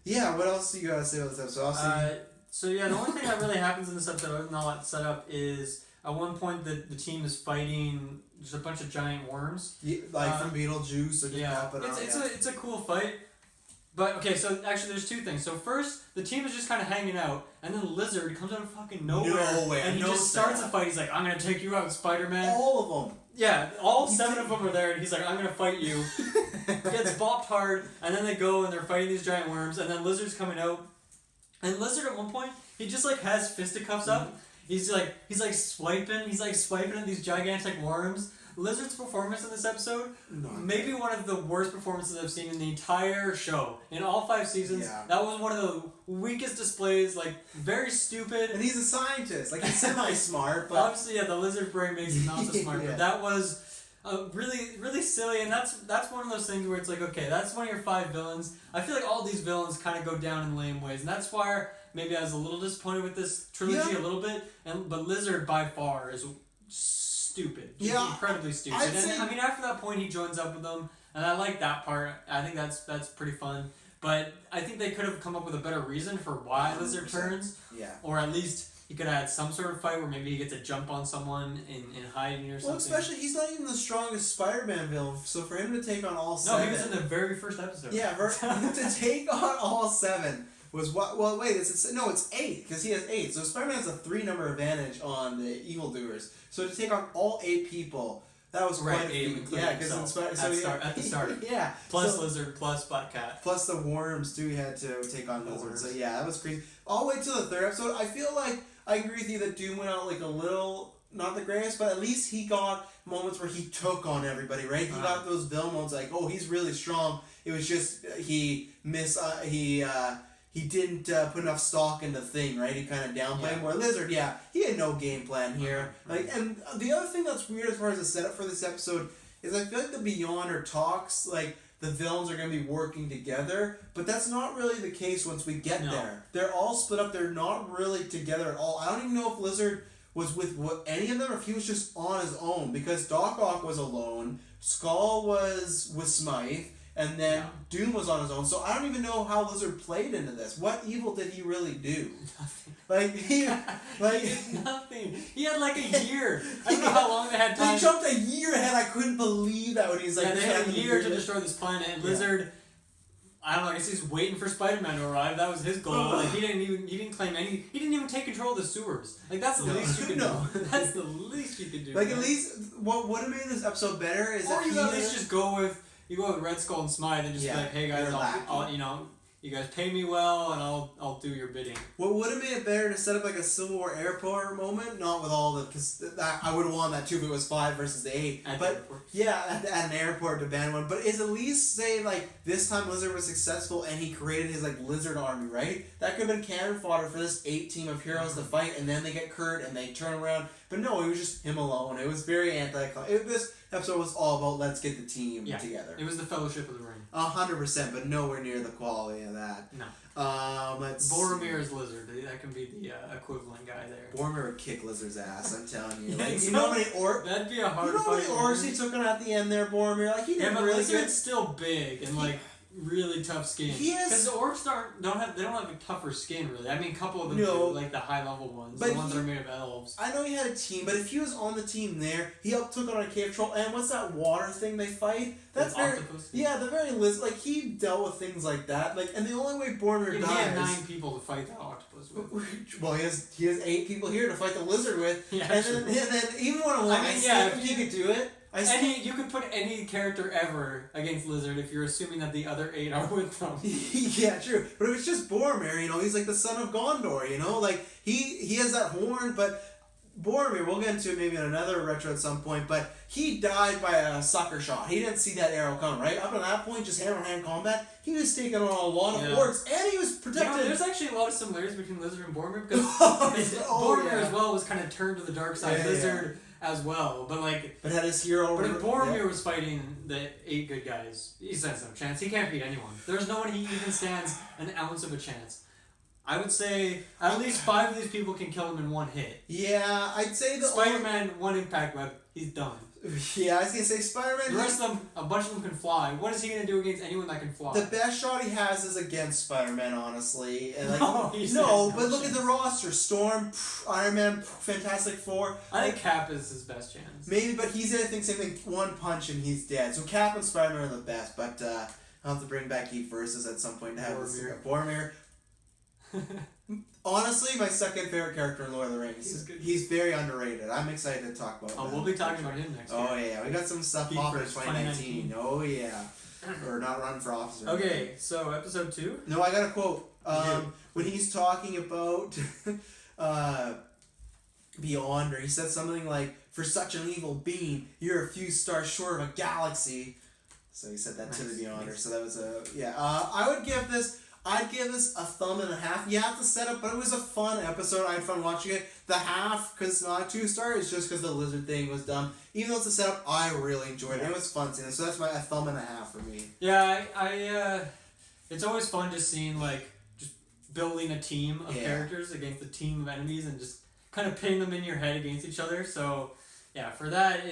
Speaker 1: yeah. What else do you gotta say about this episode?
Speaker 2: So yeah, the only thing that really happens in this episode, other than all that setup, is at one point the team is fighting just a bunch of giant worms.
Speaker 1: From Beetlejuice or
Speaker 2: Yeah, it's a cool fight. But okay, so actually there's two things. So first, the team is just kind of hanging out, and then Lizard comes out of fucking nowhere and he just starts a fight. He's like, "I'm gonna take you out, Spider-Man."
Speaker 1: All of them.
Speaker 2: Yeah, all 7 of them are there, and he's like, "I'm gonna fight you." Gets bopped hard, and then they go and they're fighting these giant worms, and then Lizard's coming out. And Lizard at one point, he just like has fisticuffs up. He's like swiping at these gigantic worms. Lizard's performance in this episode, maybe one of the worst performances I've seen in the entire show. In all 5 seasons, that was one of the weakest displays, like very stupid.
Speaker 1: And he's a scientist, like he's semi-smart, but
Speaker 2: obviously, the lizard brain makes him not so smart.
Speaker 1: Yeah.
Speaker 2: But that was really, really silly, and that's one of those things where it's like, okay, that's one of your 5 villains. I feel like all these villains kind of go down in lame ways, and that's why maybe I was a little disappointed with this trilogy a little bit. But Lizard by far is stupid, incredibly stupid. I mean, after that point, he joins up with them, and I like that part. I think that's pretty fun. But I think they could have come up with a better reason for why 100%. Lizard turns.
Speaker 1: Yeah.
Speaker 2: Or at least he could have had some sort of fight where maybe he gets a jump on someone in hiding or something.
Speaker 1: Well, especially he's not even the strongest Spider-Man villain, so for him to take on all 7...
Speaker 2: No, he was in the very first episode.
Speaker 1: Yeah, to take on all 7 was what... Well, wait, it's 8, because he has 8. So Spider-Man has a 3-number advantage on the evildoers. So to take on all 8 people... That was quite a feat. Yeah, because
Speaker 2: at the start.
Speaker 1: Yeah.
Speaker 2: Plus Lizard, plus Black Cat.
Speaker 1: Plus the worms too. He had to take on Lizard.
Speaker 2: Worms.
Speaker 1: So yeah, that was crazy. All the way to the 3rd episode. I feel like I agree with you that Doom went out like a little not the greatest, but at least he got moments where he took on everybody. Right? He got those villain moments like, oh, he's really strong. It was just he didn't put enough stock in the thing, right? He kind of downplayed him. Where Lizard, he had no game plan here. Like, and the other thing that's weird as far as the setup for this episode is I feel like the Beyonder talks like the villains are going to be working together, but that's not really the case once we get there. They're all split up. They're not really together at all. I don't even know if Lizard was with any of them or if he was just on his own, because Doc Ock was alone, Skull was with Smythe, and then Doom was on his own, so I don't even know how Lizard played into this. What evil did he really do?
Speaker 2: Nothing. He did nothing. He had like a year. I don't know how long they had time.
Speaker 1: They jumped a year ahead. I couldn't believe that when he's like...
Speaker 2: they had a year to destroy this planet, and Lizard... I don't know, I guess he's waiting for Spider-Man to arrive. That was his goal. Like, he didn't even take control of the sewers. Like, that's the least you could do. That's the least you could do.
Speaker 1: Like, at least, what would have made this episode better is
Speaker 2: or
Speaker 1: if
Speaker 2: you at least just go with Red Skull and Smythe and just be like, hey guys, I'll you guys pay me well and I'll do your bidding.
Speaker 1: What would have made it better to set up like a Civil War airport moment? Not with all the... Because I would have wanted that too if it was 5 versus the 8. At an airport to ban one. But is at least say like this time Lizard was successful and he created his like Lizard army, right? That could have been cannon fodder for this 8 team of heroes to fight, and then they get Kurt and they turn around. But no, it was just him alone. It was very This episode was all about let's get the team together.
Speaker 2: It was the Fellowship of the Ring.
Speaker 1: 100%, but nowhere near the quality of that.
Speaker 2: No.
Speaker 1: Boromir's
Speaker 2: Lizard. That can be the equivalent guy there.
Speaker 1: Boromir would kick Lizard's ass, I'm telling you.
Speaker 2: You
Speaker 1: know how many
Speaker 2: that'd be a hard
Speaker 1: fight. You know how many orbs he took on at the end there, Boromir? Like, he didn't really
Speaker 2: Lizard's still big and like really tough skin. Because the orcs don't have a tougher skin really. I mean, a couple of them do, like the high level ones, but the ones that are made of elves.
Speaker 1: I know he had a team, but if he was on the team there, he took on a cave troll. And what's that water thing they fight? That's very
Speaker 2: octopus.
Speaker 1: Yeah, the very like he dealt with things like that. Like, and the only way Boromir dies.
Speaker 2: He had 9 people to fight the octopus with.
Speaker 1: Well, he has 8 people here to fight the lizard with.
Speaker 2: Yeah,
Speaker 1: and then even when if he could do it.
Speaker 2: You could put any character ever against Lizard if you're assuming that the other 8 are with them.
Speaker 1: Yeah, true. But if it's just Boromir, he's like the son of Gondor, like he has that horn, but Boromir, we'll get into it maybe in another retro at some point, but he died by a sucker shot. He didn't see that arrow come, right? Up to that point, just hand-on-hand combat, he was taking on a lot of orcs, and he was protected.
Speaker 2: There's actually a lot of similarities between Lizard and Boromir, because Boromir as well was kind of turned to the dark side. Lizard as well, but
Speaker 1: had his hero.
Speaker 2: But if Boromir was fighting the 8 good guys, he stands no chance. He can't beat anyone. There's no one he even stands an ounce of a chance. I would say at least 5 of these people can kill him in one hit.
Speaker 1: Yeah, I'd say the
Speaker 2: Spider-Man, 1 impact web, he's done.
Speaker 1: Yeah, I was gonna say Spider-Man.
Speaker 2: The rest of them, a bunch of them can fly. What is he gonna do against anyone that can fly?
Speaker 1: The best shot he has is against Spider-Man, honestly. And but look at the roster: Storm, Iron Man, Fantastic Four.
Speaker 2: I think Cap is his best chance.
Speaker 1: Maybe, but he's I think same thing. One punch and he's dead. So Cap and Spider-Man are the best. But I'll have to bring back GeekVerse at some point to have Boromir. Honestly, my second favorite character in Lord of the Rings. He's very underrated. I'm excited to talk about him.
Speaker 2: We'll be talking about him next year.
Speaker 1: Oh yeah, we got some stuff popping in 2019. Oh yeah. Or not run for officer.
Speaker 2: Okay, so episode 2?
Speaker 1: No, I got a quote. When he's talking about Beyonder, he said something like, "For such an evil being, you're a few stars short of a galaxy." So he said that to the Beyonder. So that was I'd give this a thumb and a half. You have to set up, but it was a fun episode. I had fun watching it. The half, because it's not 2 stars, just because the lizard thing was dumb. Even though it's a setup, I really enjoyed it. It was fun seeing it. So that's a thumb and a half for me.
Speaker 2: Yeah, I it's always fun just seeing, just building a team of characters against a team of enemies and just kind of pitting them in your head against each other. So, yeah, for that,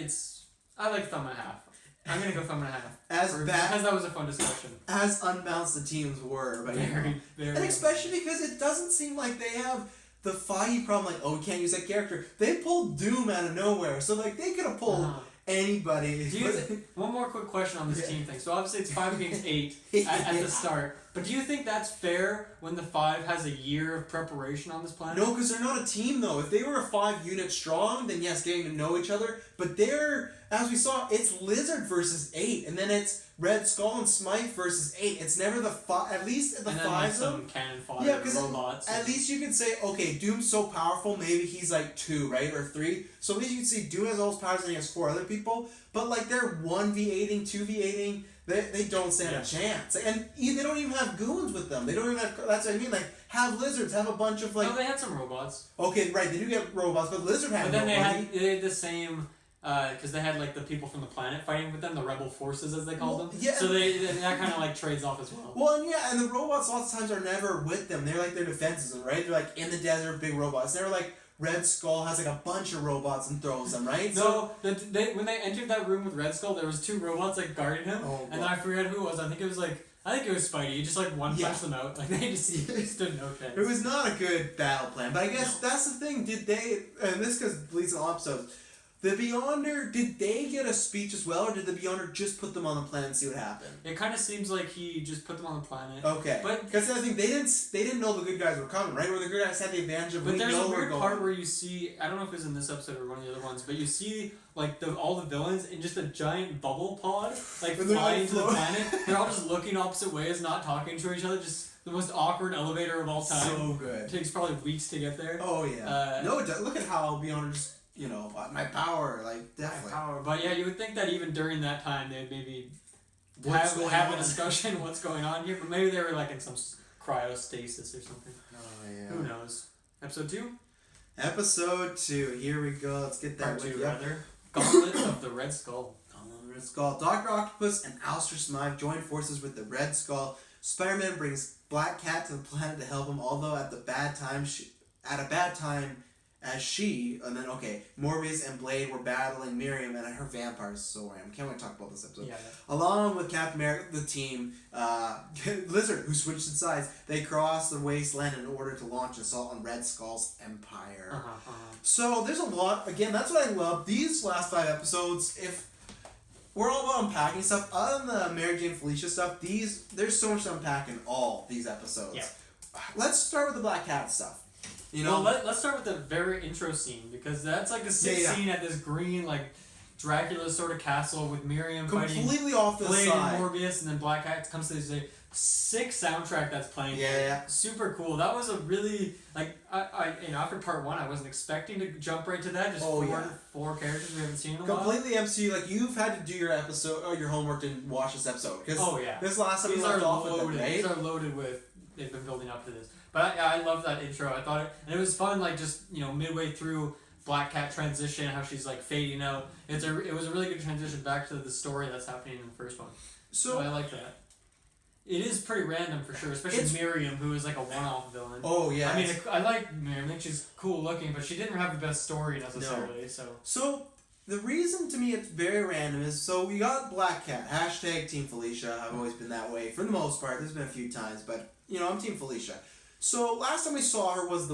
Speaker 2: I like thumb and a half. I'm gonna go thumb and a half. Because that was a fun discussion.
Speaker 1: As unbalanced the teams were, but
Speaker 2: very,
Speaker 1: and especially because it doesn't seem like they have the Feige problem. Like, we can't use that character. They pulled Doom out of nowhere, so they could have pulled anybody.
Speaker 2: One more quick question on this team thing. So obviously it's 5 against 8 at the start. But do you think that's fair when the 5 has a year of preparation on this planet?
Speaker 1: No, because they're not a team though. If they were a 5 unit strong, then yes, getting to know each other. But as we saw, it's Lizard versus 8, and then it's Red Skull and Smite versus 8. It's never the 5. At least the 5 of them.
Speaker 2: Cannon fodder, robots.
Speaker 1: At least you could say, okay, Doom's so powerful, maybe he's 2, right, or 3. So at least you can see Doom has all his powers and he has 4 other people. But they're 1v8ing, 2v8ing. They don't stand a chance. And they don't even have goons with them. They don't even have... That's what I mean. Have lizards. Have a bunch of,
Speaker 2: No, they had some robots.
Speaker 1: Okay, right. They do get robots, but Lizard had
Speaker 2: But then they had the same... Because they had the people from the planet fighting with them, the rebel forces as they called them. Yeah. So that kind of trades off as well.
Speaker 1: Well, and the robots lots of times are never with them. They're their defenses, right? They're in the desert, big robots. They're Red Skull has a bunch of robots and throws them, right?
Speaker 2: No, when they entered that room with Red Skull, there was 2 robots guarding him, and then I forget who it was. I think it was Spidey. He just one punched them out. They just stood no chance.
Speaker 1: It was not a good battle plan, but I guess that's the thing. Did they? And this bleeds in all episodes. The Beyonder, did they get a speech as well, or did the Beyonder just put them on the planet and see what happened?
Speaker 2: It kind of seems like he just put them on the planet.
Speaker 1: Okay.
Speaker 2: But
Speaker 1: because the other thing, they didn't know the good guys were coming, right? Or the good guys had the advantage of.
Speaker 2: But there's a weird part where you see, I don't know if it was in this episode or one of the other ones, but you see all the villains in just a giant bubble pod, flying to the planet. They're all just looking opposite ways, not talking to each other. Just the most awkward elevator of all time.
Speaker 1: So good.
Speaker 2: It takes probably weeks to get there.
Speaker 1: Oh yeah. Look at how Beyonder just. My power, definitely.
Speaker 2: My power. But yeah, you would think that even during that time, they'd maybe have a discussion what's going on here, but maybe they were in some cryostasis or something.
Speaker 1: Oh yeah.
Speaker 2: Who knows? Episode 2?
Speaker 1: Episode 2. Here we go. Let's get that
Speaker 2: Part 2, rather. Gauntlet of the Red Skull.
Speaker 1: Gauntlet of the Red Skull. Dr. Octopus and Alistair Smythe join forces with the Red Skull. Spider-Man brings Black Cat to the planet to help him, although at a bad time as and then Morbius and Blade were battling Miriam and her vampires. So random. Can't wait to talk about this episode.
Speaker 2: Yeah.
Speaker 1: Along with Captain America, the team, Lizard, who switched sides, they cross the wasteland in order to launch an assault on Red Skull's empire. So there's a lot. Again, that's what I love. These last 5 episodes, if we're all about unpacking stuff, other than the Mary Jane Felicia stuff, there's so much to unpack in all these episodes.
Speaker 2: Yeah.
Speaker 1: Let's start with the Black Cat stuff.
Speaker 2: Well, let's start with the very intro scene, because that's the 6th scene at this green, Dracula sort of castle with Miriam fighting
Speaker 1: completely off the
Speaker 2: Blade
Speaker 1: side.
Speaker 2: and Morbius, and then Black Cat comes to this sick soundtrack that's playing.
Speaker 1: Yeah.
Speaker 2: Super cool. That was a really after part 1, I wasn't expecting to jump right to that. Just four characters we haven't seen in a while.
Speaker 1: Completely MCU. Like you've had to do your episode or your homework to watch this episode because this last time
Speaker 2: these
Speaker 1: we left
Speaker 2: are
Speaker 1: off with
Speaker 2: loaded.
Speaker 1: them, right?
Speaker 2: These are loaded with. They've been building up to this, but I love that intro. I thought and it was fun. Like just midway through Black Cat transition, how she's like fading out. It was a really good transition back to the story that's happening in the first one. So I like that. It is pretty random for sure, especially Miriam, who is like a one-off villain.
Speaker 1: Oh yeah.
Speaker 2: I mean, I like Miriam. I think she's cool looking, but she didn't have the best story necessarily.
Speaker 1: No. So the reason to me it's very random is we got Black Cat # Team Felicia. I've always been that way for the most part. There's been a few times, but I'm Team Felicia. So last time we saw her was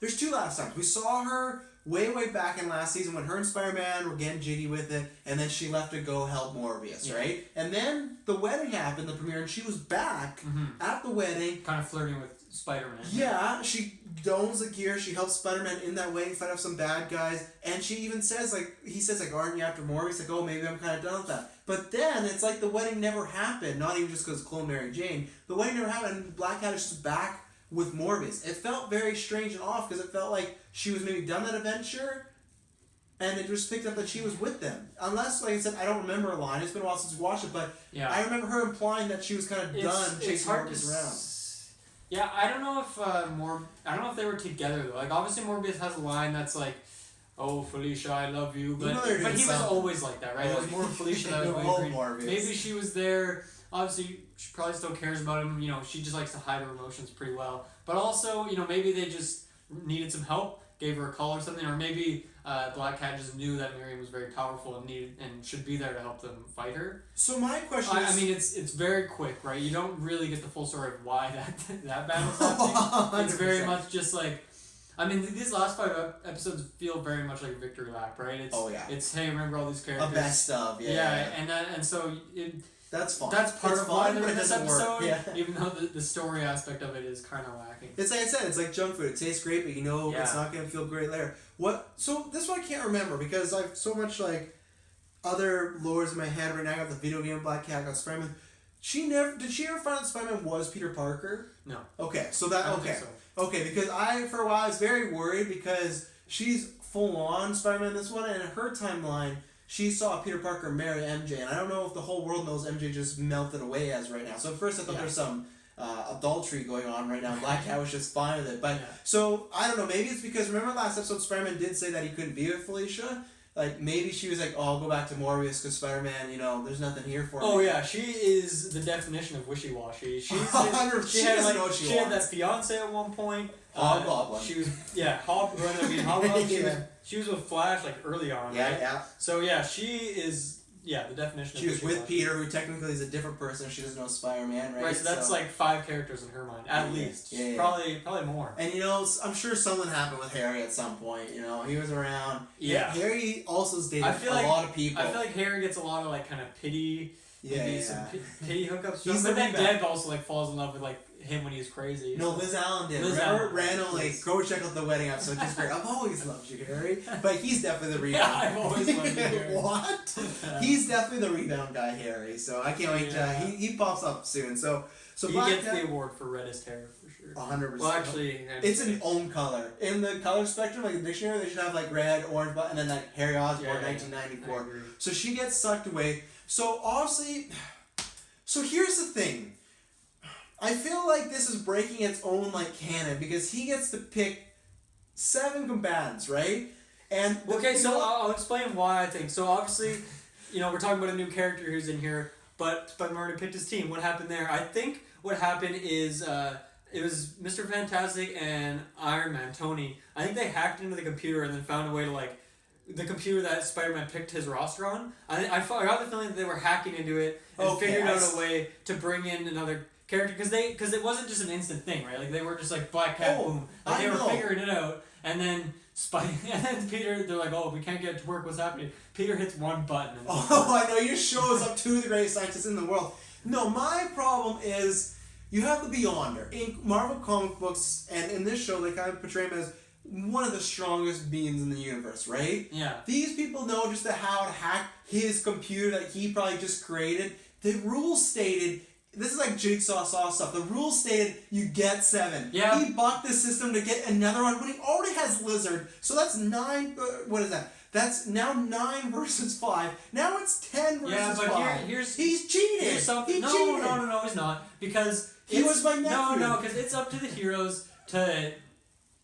Speaker 1: there's 2 last times. We saw her way back in last season when her and Spider-Man were getting jiggy with it, and then she left to go help Morbius, right? And then the wedding happened, the premiere, and she was back at the wedding.
Speaker 2: Kind of flirting with Spider-Man.
Speaker 1: Yeah, she dons the gear, she helps Spider-Man in that wedding, fight off some bad guys, and she even says, he says, aren't you after Morbius? Like, oh, maybe I'm kind of done with that. But then, it's like the wedding never happened, not even just because clone Mary Jane. The wedding never happened, and Black Cat is just back with Morbius. It felt very strange and off because it felt like she was maybe done that adventure and it just picked up that she was with them. Unless, like I said, I don't remember a line. It's been a while since we watched it, but I remember her implying that she was kind of done chasing Morbius around.
Speaker 2: Yeah, I don't know if they were together though. Like obviously Morbius has a line that's like, "Oh Felicia, I love you," but he was always like that, right? It was more Felicia that was wavering. Maybe she was there. Obviously, she probably still cares about him. She just likes to hide her emotions pretty well. But also, maybe they just needed some help, gave her a call or something, or maybe Black Cat just knew that Miriam was very powerful and should be there to help them fight her.
Speaker 1: So my question is...
Speaker 2: I mean, it's very quick, right? You don't really get the full story of why that battle's happening. It's very much just like... I mean, these last 5 episodes feel very much like a victory lap, right? It's, hey, remember all these characters.
Speaker 1: A best of,
Speaker 2: and so...
Speaker 1: That's fun.
Speaker 2: That's part of why they're in this
Speaker 1: episode,
Speaker 2: even though the story aspect of it is kind of lacking.
Speaker 1: It's like I said, it's like junk food. It tastes great, but it's not going to feel great later. So this one I can't remember because I've so much like other lores in my head right now. I got the video game Black Cat, I got Spider-Man. Did she ever find out Spider-Man was Peter Parker?
Speaker 2: No.
Speaker 1: Okay, so that,
Speaker 2: I don't think so.
Speaker 1: Okay, because for a while I was very worried because she's full on Spider-Man in this one, and in her timeline, she saw Peter Parker marry MJ, and I don't know if the whole world knows MJ just melted away as right now. So at first I thought there's some adultery going on right now. Black Cat was just fine with it. But so I don't know, maybe it's because remember last episode Spider-Man did say that he couldn't be with Felicia? Like maybe she was like, oh, I'll go back to Morbius because Spider-Man, there's nothing here for me.
Speaker 2: Oh yeah, she is the definition of wishy-washy. She had that fiance at one point.
Speaker 1: Hobgoblin.
Speaker 2: She was Hobgoblin. She was with Flash like early on.
Speaker 1: Yeah,
Speaker 2: right?
Speaker 1: yeah.
Speaker 2: So yeah, she is the definition.
Speaker 1: She was with Peter, who technically is a different person. She doesn't know Spider-Man, right?
Speaker 2: Right. So that's like 5 characters in her mind, at least.
Speaker 1: Yeah.
Speaker 2: Probably more.
Speaker 1: And I'm sure something happened with Harry at some point. He was around.
Speaker 2: Yeah.
Speaker 1: Harry also's dated a lot of people.
Speaker 2: I feel like Harry gets a lot of like kind of pity. Some pity hookups.
Speaker 1: But
Speaker 2: then Deb also like falls in love with like him when he's crazy.
Speaker 1: No, Liz Allen did. Randomly, go check out the wedding episode. Just great. I've always loved you, Harry. But he's definitely the rebound.
Speaker 2: I've always loved you, Harry.
Speaker 1: What? He's definitely the rebound guy, Harry. So I can't wait. He pops up soon. So
Speaker 2: he gets the award for reddest hair for sure.
Speaker 1: 100%.
Speaker 2: Well, actually,
Speaker 1: it's an own color in the color spectrum. Like the dictionary, they should have like red, orange, and then like Harry Osborn, 1994. So she gets sucked away. So obviously, here's the thing. I feel like this is breaking its own like canon because he gets to pick 7 combatants, right? And
Speaker 2: I'll explain why I think. So obviously, we're talking about a new character who's in here, but Spider-Man already picked his team. What happened there? I think what happened is it was Mr. Fantastic and Iron Man, Tony. I think they hacked into the computer and then found a way to like the computer that Spider-Man picked his roster on. I got the feeling that they were hacking into it and figured out a way to bring in another character because it wasn't just an instant thing, right? Like they were just like Black Cat, boom. Like they were figuring it out, and then Peter, they're like, oh, we can't get it to work. What's happening? Peter hits one button.
Speaker 1: I know. He just shows up to the greatest scientists in the world. No, my problem is you have the Beyonder in Marvel comic books, and in this show they kind of portray him as one of the strongest beings in the universe, right?
Speaker 2: Yeah.
Speaker 1: These people know just how to hack his computer that he probably just created. The rules stated, this is like Jigsaw Saw stuff, the rules stated you get 7.
Speaker 2: Yeah.
Speaker 1: He bought this system to get another one when he already has Lizard, so that's 9, what is that? That's now 9 versus 5. Now it's 10 versus 5.
Speaker 2: Yeah, but
Speaker 1: he's cheated.
Speaker 2: Here's something.
Speaker 1: He
Speaker 2: No,
Speaker 1: cheated.
Speaker 2: no, he's not. Because
Speaker 1: He was my nephew.
Speaker 2: No, because it's up to the heroes to,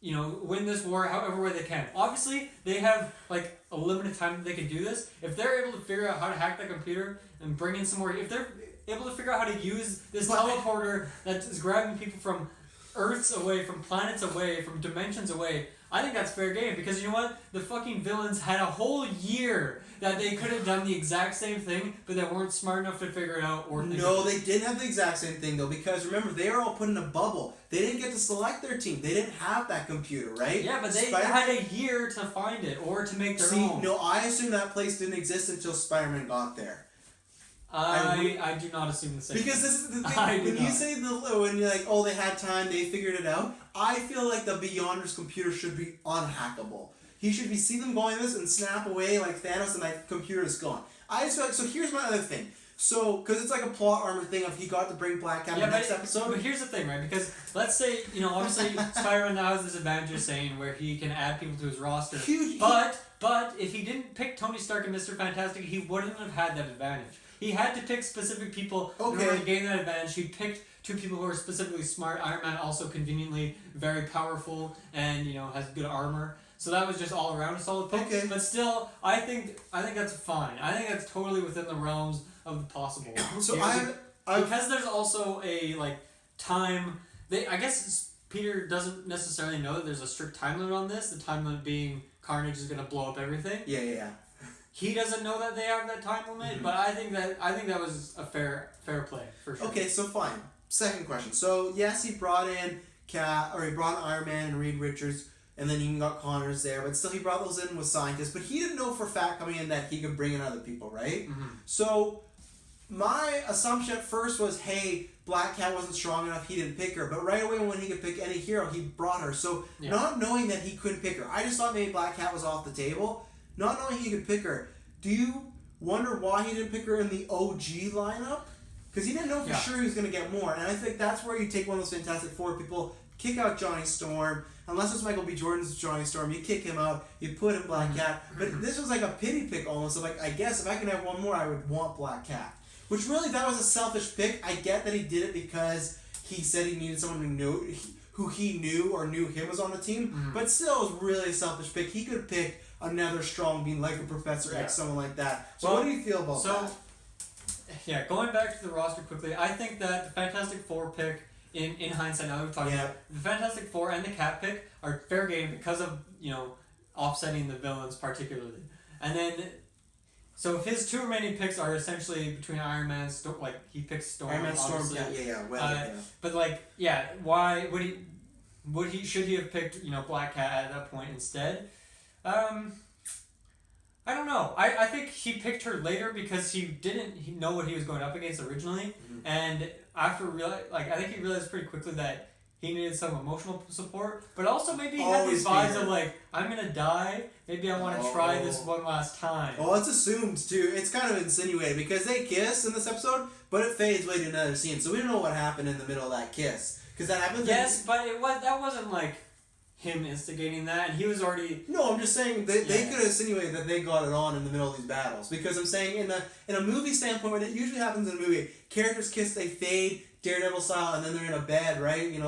Speaker 2: win this war however way they can. Obviously, they have like a limited time that they can do this. If they're able to figure out how to hack that computer and bring in some more, if they're able to figure out how to use this teleporter that is grabbing people from Earths away, from planets away, from dimensions away, I think that's fair game, because you know what? The fucking villains had a whole year that they could have done the exact same thing, but they weren't smart enough to figure it out or think
Speaker 1: No, they didn't have the exact same thing, though, because remember, they were all put in a bubble. They didn't get to select their team. They didn't have that computer, right?
Speaker 2: Yeah, but they had a year to find it or to make their own.
Speaker 1: No, I assume that place didn't exist until Spider-Man got there.
Speaker 2: I do not assume the same.
Speaker 1: Because this is the thing. When you say when you're like, oh, they had time, they figured it out. I feel like the Beyonder's computer should be unhackable. He should be see them going this and snap away like Thanos, and that computer is gone. I just feel like, so here's my other thing. So, because it's like a plot armor thing of he got to bring Black Cat in the next episode.
Speaker 2: But here's the thing, right? Because let's say, obviously Spider-Man now has this advantage of saying where he can add people to his roster.
Speaker 1: Huge.
Speaker 2: But if he didn't pick Tony Stark and Mr. Fantastic, he wouldn't have had that advantage. He had to pick specific people in order to gain that advantage. He picked 2 people who are specifically smart. Iron Man also conveniently very powerful and has good armor. So that was just all around a solid pick.
Speaker 1: Okay.
Speaker 2: But still, I think that's fine. I think that's totally within the realms of the possible.
Speaker 1: So
Speaker 2: because there's also a time. I guess Peter doesn't necessarily know that there's a strict time limit on this. The time limit being Carnage is going to blow up everything.
Speaker 1: Yeah.
Speaker 2: He doesn't know that they have that time limit, but I think that was a fair play for sure.
Speaker 1: Okay, so fine. Second question. So yes, he brought in Iron Man and Reed Richards, and then he got Connors there, but still he brought those in with scientists. But he didn't know for a fact coming in that he could bring in other people, right?
Speaker 2: Mm-hmm.
Speaker 1: So my assumption at first was, hey, Black Cat wasn't strong enough, he didn't pick her. But right away when he could pick any hero, he brought her. So not knowing that he couldn't pick her, I just thought maybe Black Cat was off the table. Not knowing he could pick her, do you wonder why he didn't pick her in the OG lineup? Because he didn't know for sure he was going to get more. And I think that's where you take one of those Fantastic Four people, kick out Johnny Storm. Unless it's Michael B. Jordan's Johnny Storm, you kick him out, you put in Black Cat. But this was like a pity pick almost. Of like, I guess if I can have one more, I would want Black Cat. Which really, that was a selfish pick. I get that he did it because he said he needed someone who he knew or knew him was on the team. Mm-hmm. But still, it was really a selfish pick. He could pick another strong being like a Professor X, someone like that. So what do you feel about that?
Speaker 2: Yeah, going back to the roster quickly, I think that the Fantastic Four pick, in hindsight, now we've talked about the Fantastic Four and the Cat pick are fair game because of, offsetting the villains particularly. And then, so his 2 remaining picks are essentially between Iron Man, he picks Storm.
Speaker 1: Iron Man, Storm,
Speaker 2: But why should he have picked, Black Cat at that point instead? I don't know. I think he picked her later because he didn't know what he was going up against originally, and after I think he realized pretty quickly that he needed some emotional support, but also maybe he had these vibes of I'm gonna die. Maybe I want to try this one last time.
Speaker 1: Well, it's assumed too. It's kind of insinuated because they kiss in this episode, but it fades way to another scene, so we don't know what happened in the middle of that kiss because that happened.
Speaker 2: Yes, but that wasn't him instigating that, and he was already.
Speaker 1: No, I'm just saying they could have insinuated that they got it on in the middle of these battles because I'm saying in a movie standpoint, when it usually happens in a movie, characters kiss, they fade Daredevil style, and then they're in a bed, right? Ben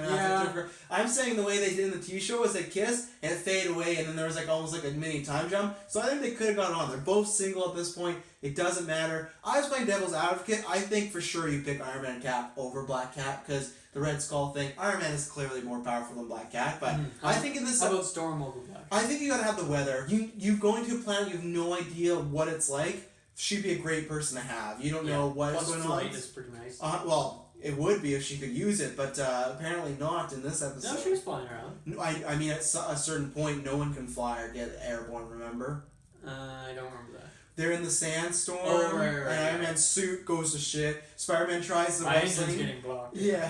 Speaker 1: Affleck. I'm saying the way they did in the TV show was they kiss and it fade away, and then there was almost like a mini time jump. So I think they could have got it on. They're both single at this point. It doesn't matter. I was playing devil's advocate. I think for sure you pick Iron Man and Cap over Black Cat because the Red Skull thing. Iron Man is clearly more powerful than Black Cat, but I think in this.
Speaker 2: How about Storm over Black?
Speaker 1: I think you gotta have the weather. You going to a planet, you have no idea what it's like. She'd be a great person to have. You don't know what is going on.
Speaker 2: Flight is pretty nice.
Speaker 1: Well, it would be if she could use it, but apparently not in this episode.
Speaker 2: No, she was flying around.
Speaker 1: I mean, at a certain point, no one can fly or get airborne. Remember?
Speaker 2: I don't remember that.
Speaker 1: they're in the sandstorm,
Speaker 2: Oh, right,
Speaker 1: and Iron Man's suit goes to shit. Spider-Man tries the web
Speaker 2: Iron's
Speaker 1: sling.
Speaker 2: getting blocked.
Speaker 1: Yeah.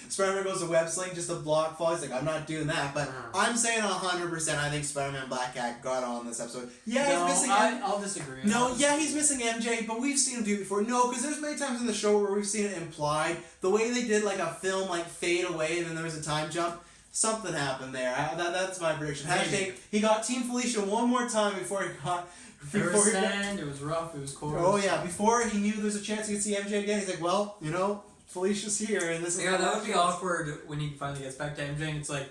Speaker 1: Spider-Man goes to web sling just to block fall. He's like, I'm not doing that. But I'm saying 100% I think Spider-Man Black Cat got on this episode. Yeah, he's missing
Speaker 2: I'll disagree.
Speaker 1: he's missing MJ, but we've seen him do it before. No, because there's many times in the show where we've seen it implied. The way they did like a film like fade away and then there was a time jump. Something happened there. That's my prediction. Hashtag, he got Team Felicia one more time before he got...
Speaker 2: There was sand, it was rough, it was cold.
Speaker 1: Oh yeah, before he knew there was a chance he could see MJ again, he's like, well, you know, Felicia's here, and this is...
Speaker 2: Yeah, that would be awkward when he finally gets back to MJ, and it's like,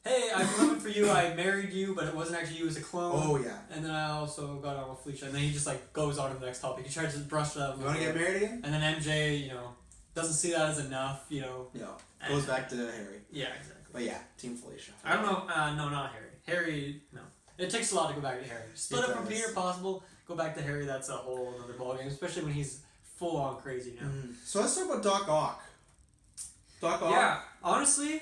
Speaker 2: hey, I'm coming for you, I married you, but it wasn't actually you, it was a clone.
Speaker 1: Oh yeah.
Speaker 2: And then I also got on with Felicia, and then he just like goes on to the next topic. He tries to brush it up.
Speaker 1: You want to get married again?
Speaker 2: And then MJ, you know, doesn't see that as enough, you know.
Speaker 1: Yeah, goes back to Harry.
Speaker 2: Yeah, exactly.
Speaker 1: But yeah, Team Felicia.
Speaker 2: I don't know, no, not Harry. Harry, no. It takes a lot to go back to Harry. Split up from Peter, possible. Go back to Harry, that's a whole other ballgame, especially when he's full on crazy now.
Speaker 1: So let's talk about Doc Ock. Doc Ock?
Speaker 2: Yeah, honestly,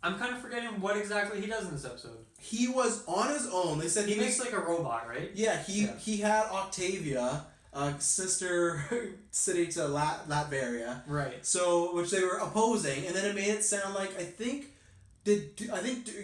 Speaker 2: I'm kind of forgetting what exactly he does in this episode.
Speaker 1: He was on his own. They said
Speaker 2: he makes like a robot, right?
Speaker 1: Yeah, he had Octavia, sister city to Latveria.
Speaker 2: Right.
Speaker 1: So, which they were opposing, and then it made it sound like, I think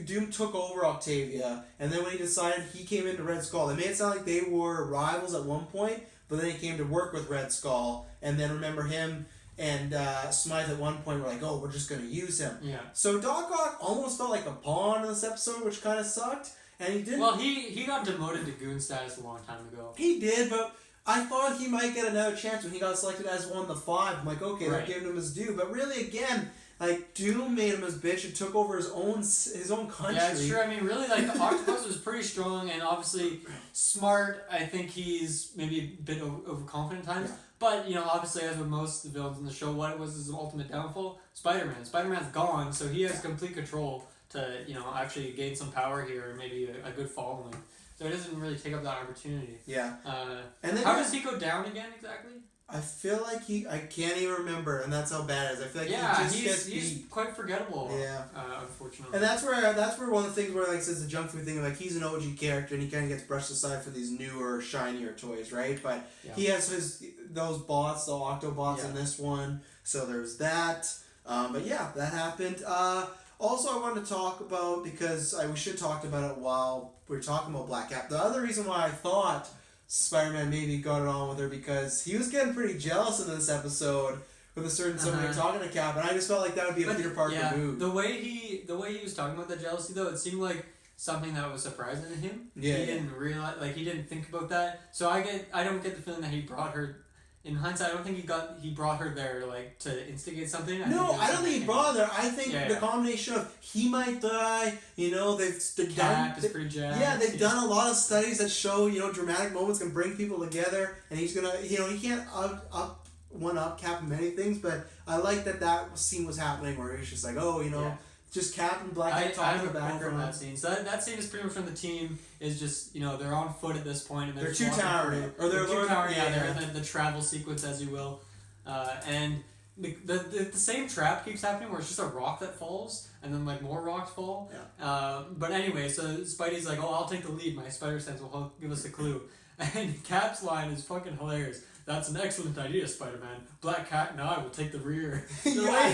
Speaker 1: Doom took over Octavia, and then when he decided he came into Red Skull, it made it sound like they were rivals at one point, but then he came to work with Red Skull, and then remember him and Smythe at one point were like, oh, we're just going to use him.
Speaker 2: Yeah.
Speaker 1: So Doc Ock almost felt like a pawn in this episode, which kind of sucked, and he didn't...
Speaker 2: Well, he got demoted to goon status a long time ago.
Speaker 1: He did, but I thought he might get another chance when he got selected as one of the 5. I'm like, okay, they're giving him his due, but really, again... Like, Doom made him his bitch and took over his own country.
Speaker 2: Yeah, it's true. I mean, really, like, the Octopus was pretty strong and obviously smart. I think he's maybe a bit overconfident at times. Yeah. But, you know, obviously, as with most of the villains in the show, what was his ultimate downfall? Spider-Man. Spider-Man's gone, so he has complete control to, you know, actually gain some power here and maybe a good following. So he doesn't really take up that opportunity.
Speaker 1: Yeah.
Speaker 2: And then how does he go down again, exactly?
Speaker 1: I feel like I can't even remember, and that's how bad it is. I feel like
Speaker 2: he's quite forgettable.
Speaker 1: Yeah,
Speaker 2: unfortunately.
Speaker 1: And that's where one of the things where like says the junk food thing, like he's an OG character and he kind of gets brushed aside for these newer, shinier toys, right? But he has those bots, the Octobots in this one, so there's that. But yeah, that happened. Also, I wanted to talk about because we should talk about it while we're talking about Black Cat. The other reason why I thought Spider-Man maybe got it on with her because he was getting pretty jealous in this episode with a certain somebody talking to Cap, and I just felt like that would be a Peter Parker move.
Speaker 2: The way he was talking about the jealousy though, it seemed like something that was surprising to him.
Speaker 1: Yeah,
Speaker 2: he didn't realize, like he didn't think about that. So I don't get the feeling that he brought her. In hindsight, I don't think he brought her there like to instigate something.
Speaker 1: I don't think he brought her there. I think the combination of he might die, you know, they've
Speaker 2: Cap is pretty jazzed.
Speaker 1: Yeah, they've done a lot of studies that show, you know, dramatic moments can bring people together, and he's gonna, you know, he can't up Cap in many things, but I like that scene was happening where he's just like, oh, you know. Just Cap and Black Cat talking in the background.
Speaker 2: That scene. So that scene is pretty much from the team. Is just, you know, they're on foot at this point, and
Speaker 1: they're too towering, or they're too towering.
Speaker 2: Yeah, they're in the travel sequence, as you will, and the same trap keeps happening where it's just a rock that falls, and then like more rocks fall.
Speaker 1: Yeah.
Speaker 2: But anyway, so Spidey's like, oh, I'll take the lead. My spider sense will give us a clue, and Cap's line is fucking hilarious. That's an excellent idea, Spider-Man. Black Cat and I will take the rear. The way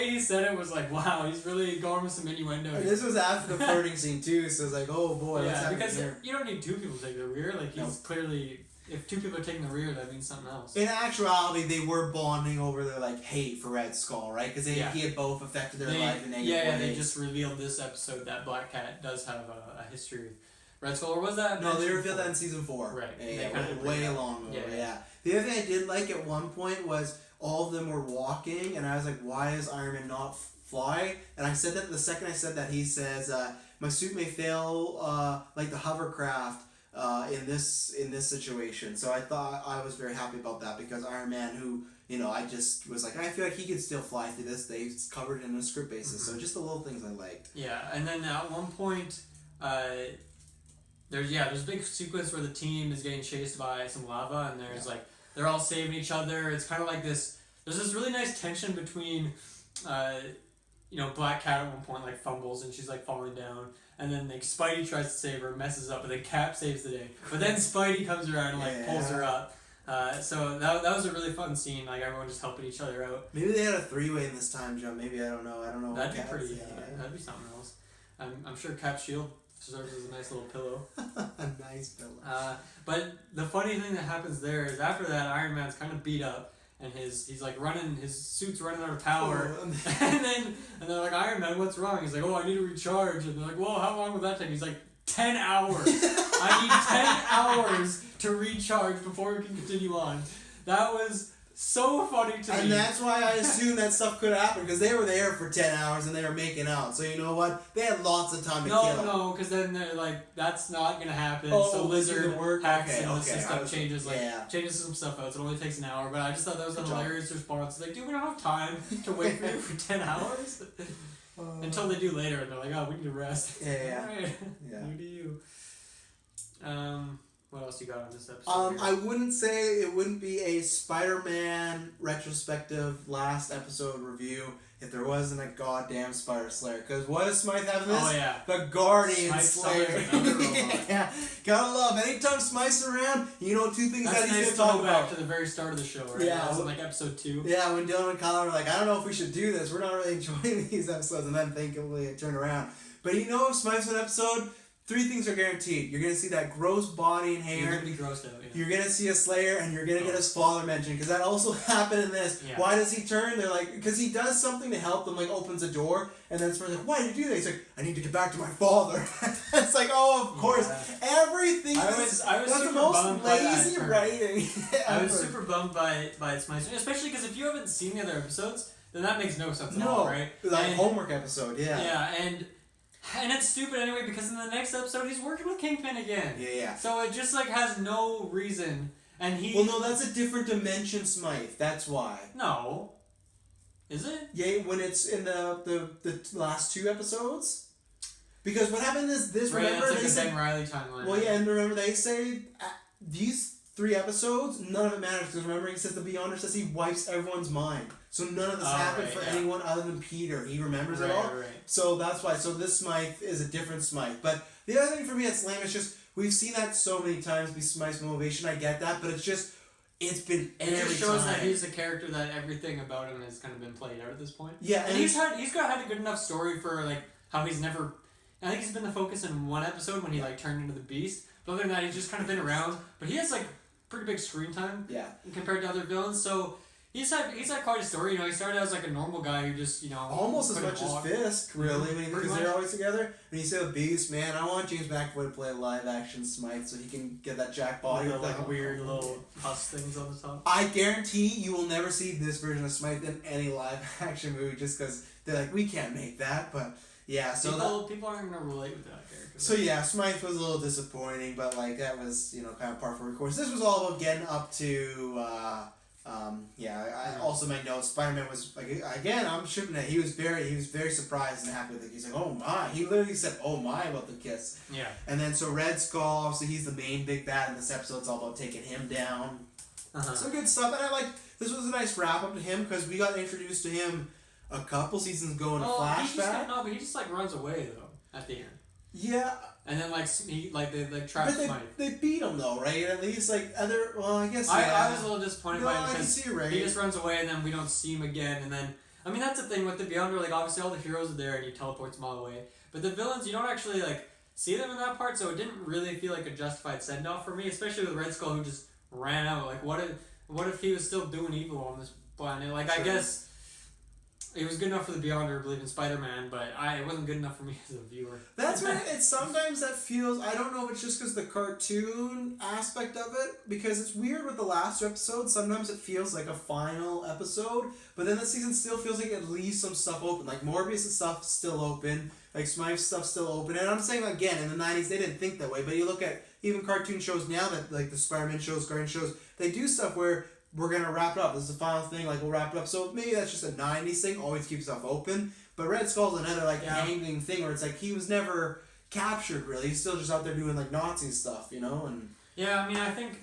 Speaker 2: he said it was like, wow, he's really going with some innuendo.
Speaker 1: And this was after the flirting scene too, so it's like, oh boy, what's happening
Speaker 2: because
Speaker 1: here?
Speaker 2: You don't need 2 people to take the rear. Like he's clearly, if 2 people are taking the rear, that means something else.
Speaker 1: In actuality, they were bonding over their like hate for Red Skull, right? Because he had both affected their life in negative ways.
Speaker 2: They just revealed this episode that Black Cat does have a history with Red Skull, or was that?
Speaker 1: No, they revealed that in season 4.
Speaker 2: Right.
Speaker 1: Yeah, way long ago. Yeah. The other thing I did like at one point was all of them were walking, and I was like, why is Iron Man not fly? And I said that the second I said that, he says, my suit may fail like the hovercraft in this situation. So I thought I was very happy about that because Iron Man, who, you know, I just was like, I feel like he could still fly through this. They've covered it in a script basis. So just the little things I liked.
Speaker 2: Yeah, and then at one point, there's a big sequence where the team is getting chased by some lava, and there's like they're all saving each other. It's kind of like this. There's this really nice tension between, Black Cat at one point like fumbles and she's like falling down, and then like Spidey tries to save her, messes up, and then Cap saves the day. But then Spidey comes around and like pulls her up. So that was a really fun scene. Like everyone just helping each other out.
Speaker 1: Maybe they had a 3-way in this time jump. Maybe I don't know.
Speaker 2: That'd be pretty. That'd be something else. I'm sure Cap's shield serves as a nice little pillow.
Speaker 1: A nice pillow.
Speaker 2: But the funny thing that happens there is after that, Iron Man's kind of beat up, and he's like running, his suit's running out of power, and they're like, Iron Man, what's wrong? He's like, I need to recharge, and they're like, well, how long would that take? He's like, 10 hours. I need 10 hours to recharge before we can continue on. That was so funny to me.
Speaker 1: And that's why I assumed that stuff could happen, because they were there for 10 hours and they were making out. So you know what? They had lots of time to kill.
Speaker 2: No, because then they're like, that's not going to happen.
Speaker 1: Oh,
Speaker 2: so Lizard hacks
Speaker 1: okay,
Speaker 2: and the system changes some stuff out. So it only takes an hour. But I just thought that was a hilarious response. Like, dude, we don't have time to wait for you for 10 hours? Until they do later, and they're like, oh, we need to rest.
Speaker 1: Yeah.
Speaker 2: All right.
Speaker 1: Yeah.
Speaker 2: You do you. What else you got on this episode?
Speaker 1: I wouldn't say it wouldn't be a Spider-Man retrospective last episode review if there wasn't a goddamn Spider Slayer. Because what does Smythe have in this?
Speaker 2: Oh, yeah.
Speaker 1: The Guardian
Speaker 2: Smythe
Speaker 1: Slayer.
Speaker 2: another robot.
Speaker 1: Yeah. Gotta love. Anytime Smythe's around, two things
Speaker 2: That's
Speaker 1: that he's
Speaker 2: nice
Speaker 1: going to talk
Speaker 2: go back
Speaker 1: about.
Speaker 2: to the very start of the show, right?
Speaker 1: Yeah.
Speaker 2: That was in like episode 2.
Speaker 1: Yeah, when Dylan and Kyle were like, I don't know if we should do this. We're not really enjoying these episodes. And then thankfully it turned around. But if Smythe's an episode, 3 things are guaranteed. You're going to see that gross body and hair.
Speaker 2: You're going to be grossed out, yeah.
Speaker 1: You're going to see a Slayer, and you're going to get his father mentioned, because that also happened in this.
Speaker 2: Yeah.
Speaker 1: Why does he turn? They're like, because he does something to help them, like opens a door, and then Spider's like, why did you do that? He's like, I need to get back to my father. It's like, of course.
Speaker 2: Yeah.
Speaker 1: Everything
Speaker 2: I was
Speaker 1: that's
Speaker 2: super
Speaker 1: the most
Speaker 2: bummed by
Speaker 1: lazy
Speaker 2: that
Speaker 1: writing
Speaker 2: I was super bummed by its Smythe, especially because if you haven't seen the other episodes, then that makes no sense at all, right?
Speaker 1: Like a homework episode, yeah.
Speaker 2: Yeah, and it's stupid anyway, because in the next episode he's working with Kingpin again.
Speaker 1: Yeah.
Speaker 2: So it just like has no reason, and he.
Speaker 1: Well, no, that's a different dimension, Smythe. That's why.
Speaker 2: No. Is it?
Speaker 1: Yeah, when it's in the last 2 episodes. Because what happened is this.
Speaker 2: Right,
Speaker 1: remember
Speaker 2: that's like
Speaker 1: they
Speaker 2: the
Speaker 1: said.
Speaker 2: Ben Reilly timeline.
Speaker 1: Well, yeah, and remember they say these 3 episodes, none of it matters, because remember he says the Beyonder says he wipes everyone's mind. So none of this happened for anyone other than Peter. He remembers it all.
Speaker 2: Right.
Speaker 1: So that's why. So this Smythe is a different Smythe. But the other thing for me that's lame is just, we've seen that so many times be Smythe's motivation. I get that, but it's been
Speaker 2: It
Speaker 1: every
Speaker 2: just shows
Speaker 1: time.
Speaker 2: that he's a character that everything about him has kind of been played out at this point.
Speaker 1: Yeah,
Speaker 2: and he's had a good enough story for like how he's never. I think he's been the focus in one episode when he like turned into the Beast. But other than that, he's just kind of been around. But he has like pretty big screen time.
Speaker 1: Yeah.
Speaker 2: Compared to other villains, so. He's had quite a story. He started as like a normal guy who just
Speaker 1: almost as much as Fisk, really, because they're always together. And he said, "Beast, man, I want James McAvoy to play a live action Smythe so he can get that Jack body with
Speaker 2: like weird little pus things on the top."
Speaker 1: I guarantee you will never see this version of Smythe in any live action movie, just because they're like, we can't make that. But yeah, so
Speaker 2: people aren't gonna relate with that character.
Speaker 1: So yeah, Smythe was a little disappointing, but like that was kind of par for the course. This was all about getting up to. I also my notes. Spider-Man was like, again. I'm shipping it. He was very surprised and happy with it. He's like, oh my. He literally said, oh my, about the kiss.
Speaker 2: Yeah.
Speaker 1: And then so Red Skull. Obviously, he's the main big bad in this episode. It's all about taking him down. Some good stuff. And I like this was a nice wrap up to him, because we got introduced to him a couple seasons ago in a flashback.
Speaker 2: But he just like runs away though at the end.
Speaker 1: Yeah.
Speaker 2: And then they trap Smythe.
Speaker 1: They beat him though, right? At least I guess.
Speaker 2: I was a little disappointed by him,
Speaker 1: I can
Speaker 2: because
Speaker 1: see you, right?
Speaker 2: he just runs away and then we don't see him again. And then I mean that's the thing with the Beyonder. Like obviously all the heroes are there and he teleports them all away, but the villains you don't actually like see them in that part. So it didn't really feel like a justified send off for me, especially with Red Skull who just ran out. Like what if he was still doing evil on this planet? Like I guess. It was good enough for the Beyonder to believe in Spider-Man, but it wasn't good enough for me as a viewer.
Speaker 1: That's where it's sometimes that feels. I don't know if it's just because the cartoon aspect of it, because it's weird with the last episode. Sometimes it feels like a final episode, but then the season still feels like it leaves some stuff open. Like Morbius' stuff still open, like Smythe's stuff still open. And I'm saying again, in the 90s they didn't think that way, but you look at even cartoon shows now that like the Spider-Man shows, Guardian shows, they do stuff where. We're going to wrap it up. This is the final thing. Like, we'll wrap it up. So maybe that's just a 90s thing. Always keep stuff open. But Red Skull's another, hanging thing where it's like he was never captured, really. He's still just out there doing, Nazi stuff, And
Speaker 2: Yeah, I mean, I think...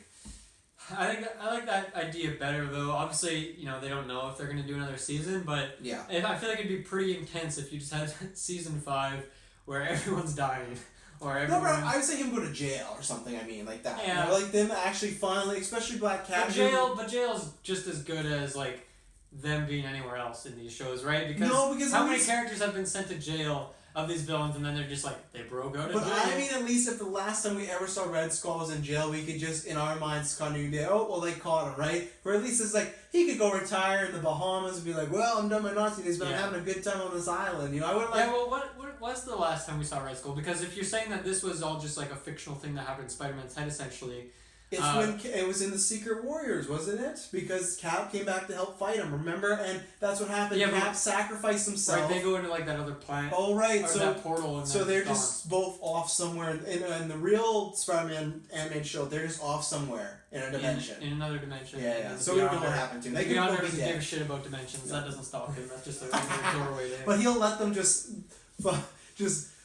Speaker 2: I like that idea better though. Obviously, they don't know if they're gonna do another season, but
Speaker 1: Yeah.
Speaker 2: I feel like it'd be pretty intense if you just had season 5 where everyone's dying or everyone.
Speaker 1: No, but I would say him go to jail or something. I mean, like that.
Speaker 2: Yeah.
Speaker 1: Like them actually finally, especially Black Cat.
Speaker 2: But jail's just as good as like them being anywhere else in these shows, right? Because how many characters have been sent to jail of these villains, and then they're just like they broke out of jail.
Speaker 1: But I mean, at least if the last time we ever saw Red Skull was in jail, we could just in our minds kind of be, oh well, they caught him, right? Or at least it's like he could go retire in the Bahamas and be like, well, I'm done my Nazi days, but I'm having a good time on this island. I wouldn't like.
Speaker 2: Yeah, well, what was the last time we saw Red Skull? Because if you're saying that this was all just like a fictional thing that happened in Spider-Man's head, essentially.
Speaker 1: It's when it was in the Secret Warriors, wasn't it? Because Cap came back to help fight him, remember? And that's what happened. Yeah, Cap sacrificed himself.
Speaker 2: Right, they go into like that other planet.
Speaker 1: Oh, right.
Speaker 2: So that portal. And
Speaker 1: so they're just both off somewhere. In the real Spider-Man animated show, they're just off somewhere in a dimension.
Speaker 2: In another dimension.
Speaker 1: Yeah. So we don't know what happened to them.
Speaker 2: The Beyonder doesn't give a shit about dimensions. Yeah. That doesn't stop him. That's just a doorway there.
Speaker 1: But he'll let them just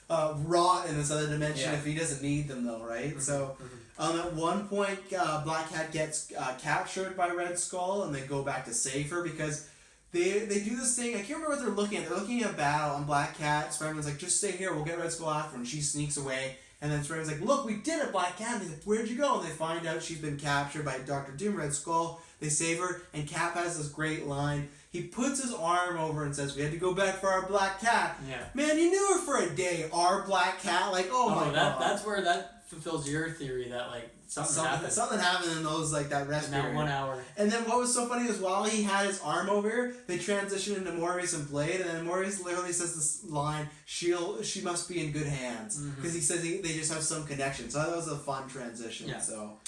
Speaker 1: rot in this other dimension if he doesn't need them, though, right? Mm-hmm. So. At one point, Black Cat gets captured by Red Skull, and they go back to save her because they do this thing. I can't remember what they're looking at. They're looking at a battle, and Black Cat, Spider-Man's like, just stay here, we'll get Red Skull after, and she sneaks away. And then Spider-Man's like, look, we did it, Black Cat. And he's like, where'd you go? And they find out she's been captured by Dr. Doom, Red Skull. They save her, and Cap has this great line. He puts his arm over and says, we had to go back for our Black Cat.
Speaker 2: Yeah.
Speaker 1: Man, you knew her for a day, our Black Cat. Like, my God.
Speaker 2: That's where that fulfills your theory that like something
Speaker 1: happened in those like that rest period.
Speaker 2: In that 1 hour.
Speaker 1: And then what was so funny is while he had his arm over here, they transitioned into Morbius and Blade, and then Morbius literally says this line, she must be in good hands, because he says they just have some connection. So that was a fun transition. Yeah. So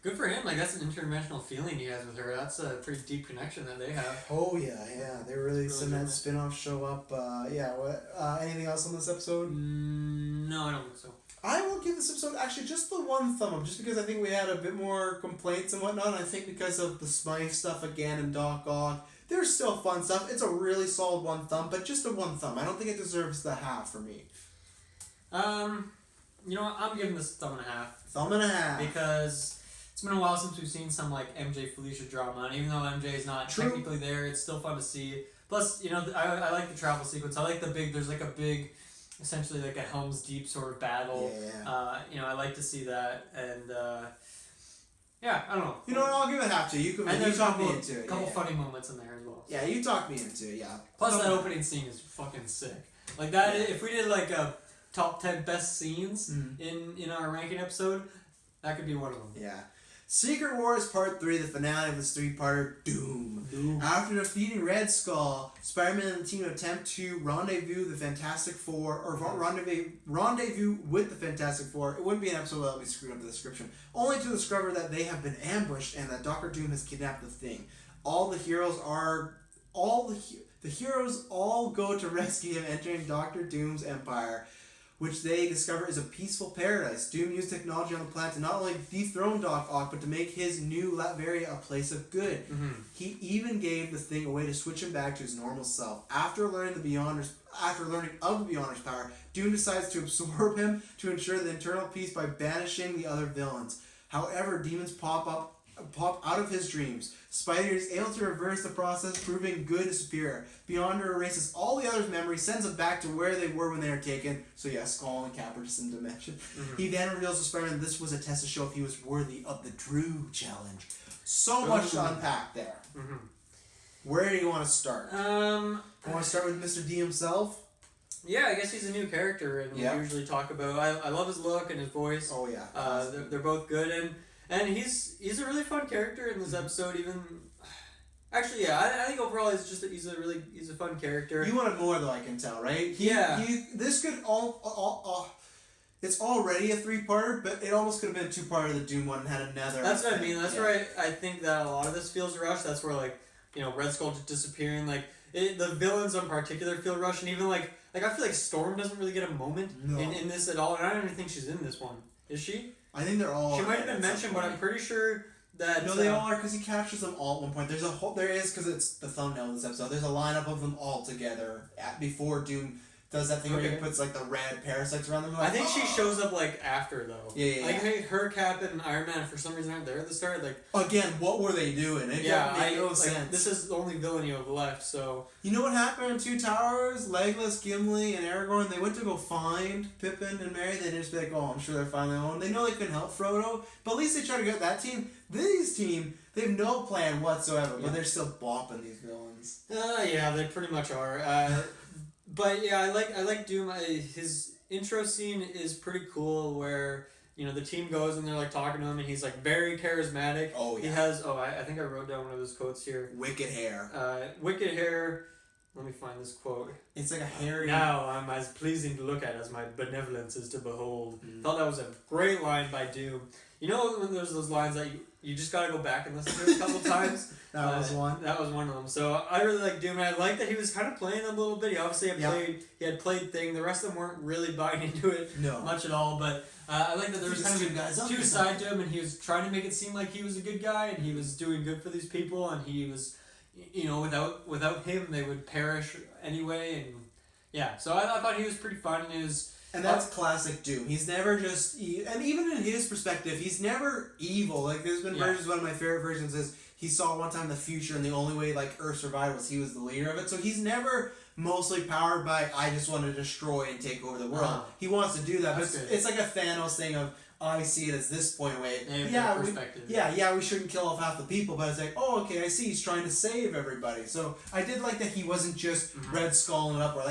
Speaker 2: good for him. Like that's an interdimensional feeling he has with her. That's a pretty deep connection that they have.
Speaker 1: Oh yeah. They really send that spin-off show up. Anything else on this episode?
Speaker 2: No, I don't think so.
Speaker 1: I will give this episode actually just the one thumb up, just because I think we had a bit more complaints and whatnot. And I think because of the Smythe stuff again and Doc Ock, there's still fun stuff. It's a really solid one thumb, but just a one thumb. I don't think it deserves the half for me.
Speaker 2: You know what? I'm giving this a thumb and a half.
Speaker 1: Thumb and a half.
Speaker 2: Because it's been a while since we've seen some like MJ Felicia drama, and even though MJ is not technically there, it's still fun to see. Plus, I like the travel sequence. I like there's like a big, essentially like a Helm's Deep sort of battle.
Speaker 1: Yeah.
Speaker 2: I like to see that, and I don't know.
Speaker 1: You know what? I'll give it half to you. And you talked me into it.
Speaker 2: A couple funny moments in there as well.
Speaker 1: Yeah, you talked me into it. Yeah.
Speaker 2: Plus, that opening scene is fucking sick. Like that, if we did like a top 10 best scenes in our ranking episode, that could be one of them.
Speaker 1: Yeah. Secret Wars Part 3, the finale of this three-parter, Doom. After defeating Red Skull, Spider-Man and the team attempt to rendezvous the Fantastic Four, or rendezvous with the Fantastic Four. It wouldn't be an episode without me screwing up the description. Only to discover that they have been ambushed and that Dr. Doom has kidnapped the Thing. The heroes all go to rescue him, entering Dr. Doom's empire, which they discover is a peaceful paradise. Doom used technology on the planet to not only dethrone Doc Ock, but to make his new Latveria a place of good. He even gave the Thing a way to switch him back to his normal self. After learning of the Beyonder's power, Doom decides to absorb him to ensure the internal peace by banishing the other villains. However, demons pop out of his dreams. Spider is able to reverse the process, proving good is superior. Beyonder erases all the others' memories, sends them back to where they were when they were taken. So yeah, Skull and Cap are just in dimension. He then reveals to Spider-Man this was a test to show if he was worthy of the Drew challenge. So much to unpack there. Where do you want to start? You want to start with Mr. D himself?
Speaker 2: Yeah, I guess he's a new character, and we usually talk about. I love his look and his voice.
Speaker 1: Oh yeah.
Speaker 2: They're both good, and he's a really fun character in this episode. Even actually, I think overall he's a fun character.
Speaker 1: You wanted more though, I can tell, right? This could it's already a three-parter, but it almost could have been a two-parter. The Doom one had another.
Speaker 2: That's what I mean. That's where I think that a lot of this feels rushed. That's where Red Skull just disappearing, the villains in particular feel rushed, and even I feel like Storm doesn't really get a moment in this at all, and I don't even think she's in this one. Is she?
Speaker 1: I think they're all.
Speaker 2: She might have been mentioned, but I'm pretty sure that.
Speaker 1: No, they all are because he captures them all at one point. There is because it's the thumbnail of this episode. There's a lineup of them all together before Doom does that thing where he puts like the red parasites around them. Like,
Speaker 2: I think she shows up like after though.
Speaker 1: Yeah.
Speaker 2: Like her Cap and Iron Man for some reason aren't there at the start. Like
Speaker 1: again, what were they doing? It made no sense.
Speaker 2: This is the only villain you have left. So
Speaker 1: you know what happened in Two Towers? Legolas, Gimli, and Aragorn. They went to go find Pippin and Merry. They didn't just be like, oh, I'm sure they're fine on their own. They know they couldn't help Frodo, but at least they tried to get that team. This team, they have no plan whatsoever, but they're still bopping these villains.
Speaker 2: Yeah, they pretty much are. But yeah, I like Doom. His intro scene is pretty cool, where the team goes and they're like talking to him, and he's like very charismatic.
Speaker 1: Oh yeah.
Speaker 2: He has I think I wrote down one of his quotes here.
Speaker 1: Wicked hair.
Speaker 2: Wicked hair. Let me find this quote.
Speaker 1: It's like a hairy.
Speaker 2: Now I'm as pleasing to look at as my benevolence is to behold. Thought that was a great line by Doom. You know when there's those lines that you just gotta go back and listen to it a couple times.
Speaker 1: That was one.
Speaker 2: That was one of them. So I really like Doom, and I like that he was kind of playing them a little bit. He obviously had played Thing. The rest of them weren't really buying into it much at all. But I like that there was kind of two sides to him, and he was trying to make it seem like he was a good guy, and he was doing good for these people, and he was, without him they would perish anyway, and yeah. So I thought he was pretty fun, and he was.
Speaker 1: And that's classic Doom. He's never just... And even in his perspective, he's never evil. Like, there's been versions, one of my favorite versions is he saw one time in the future, and the only way, like, Earth survived was he was the leader of it. So he's never mostly powered by, I just want to destroy and take over the world. He wants to do that, but it's like a Thanos thing of, I see it as this point away. We shouldn't kill off half the people, but it's like, oh, okay, I see he's trying to save everybody. So I did like that he wasn't just Red Skulling up or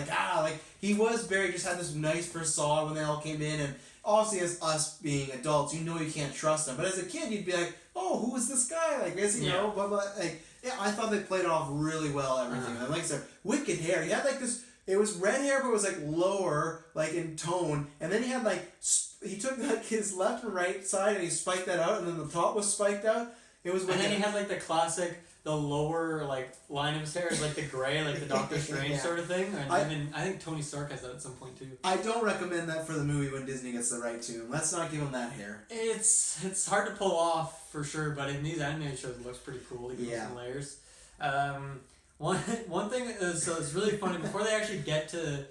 Speaker 1: he was very, just had this nice facade when they all came in, and obviously as us being adults, you can't trust him. But as a kid, you'd be like, oh, who is this guy? Like, is he I thought they played it off really well, everything. And like I said, wicked hair. He had like this, it was red hair, but it was like lower, like in tone, and then he had like, he took like his left and right side and he spiked that out, and then the top was spiked out. It was. And
Speaker 2: then he had like the classic, the lower like line of his hair is like the gray, like the Doctor Strange sort of thing. And I think Tony Stark has that at some point too.
Speaker 1: I don't recommend that for the movie when Disney gets the right to him. Let's not give him that hair.
Speaker 2: It's hard to pull off for sure, but in these animated shows it looks pretty cool. He gives some layers. One thing is, so it's really funny, before they actually get to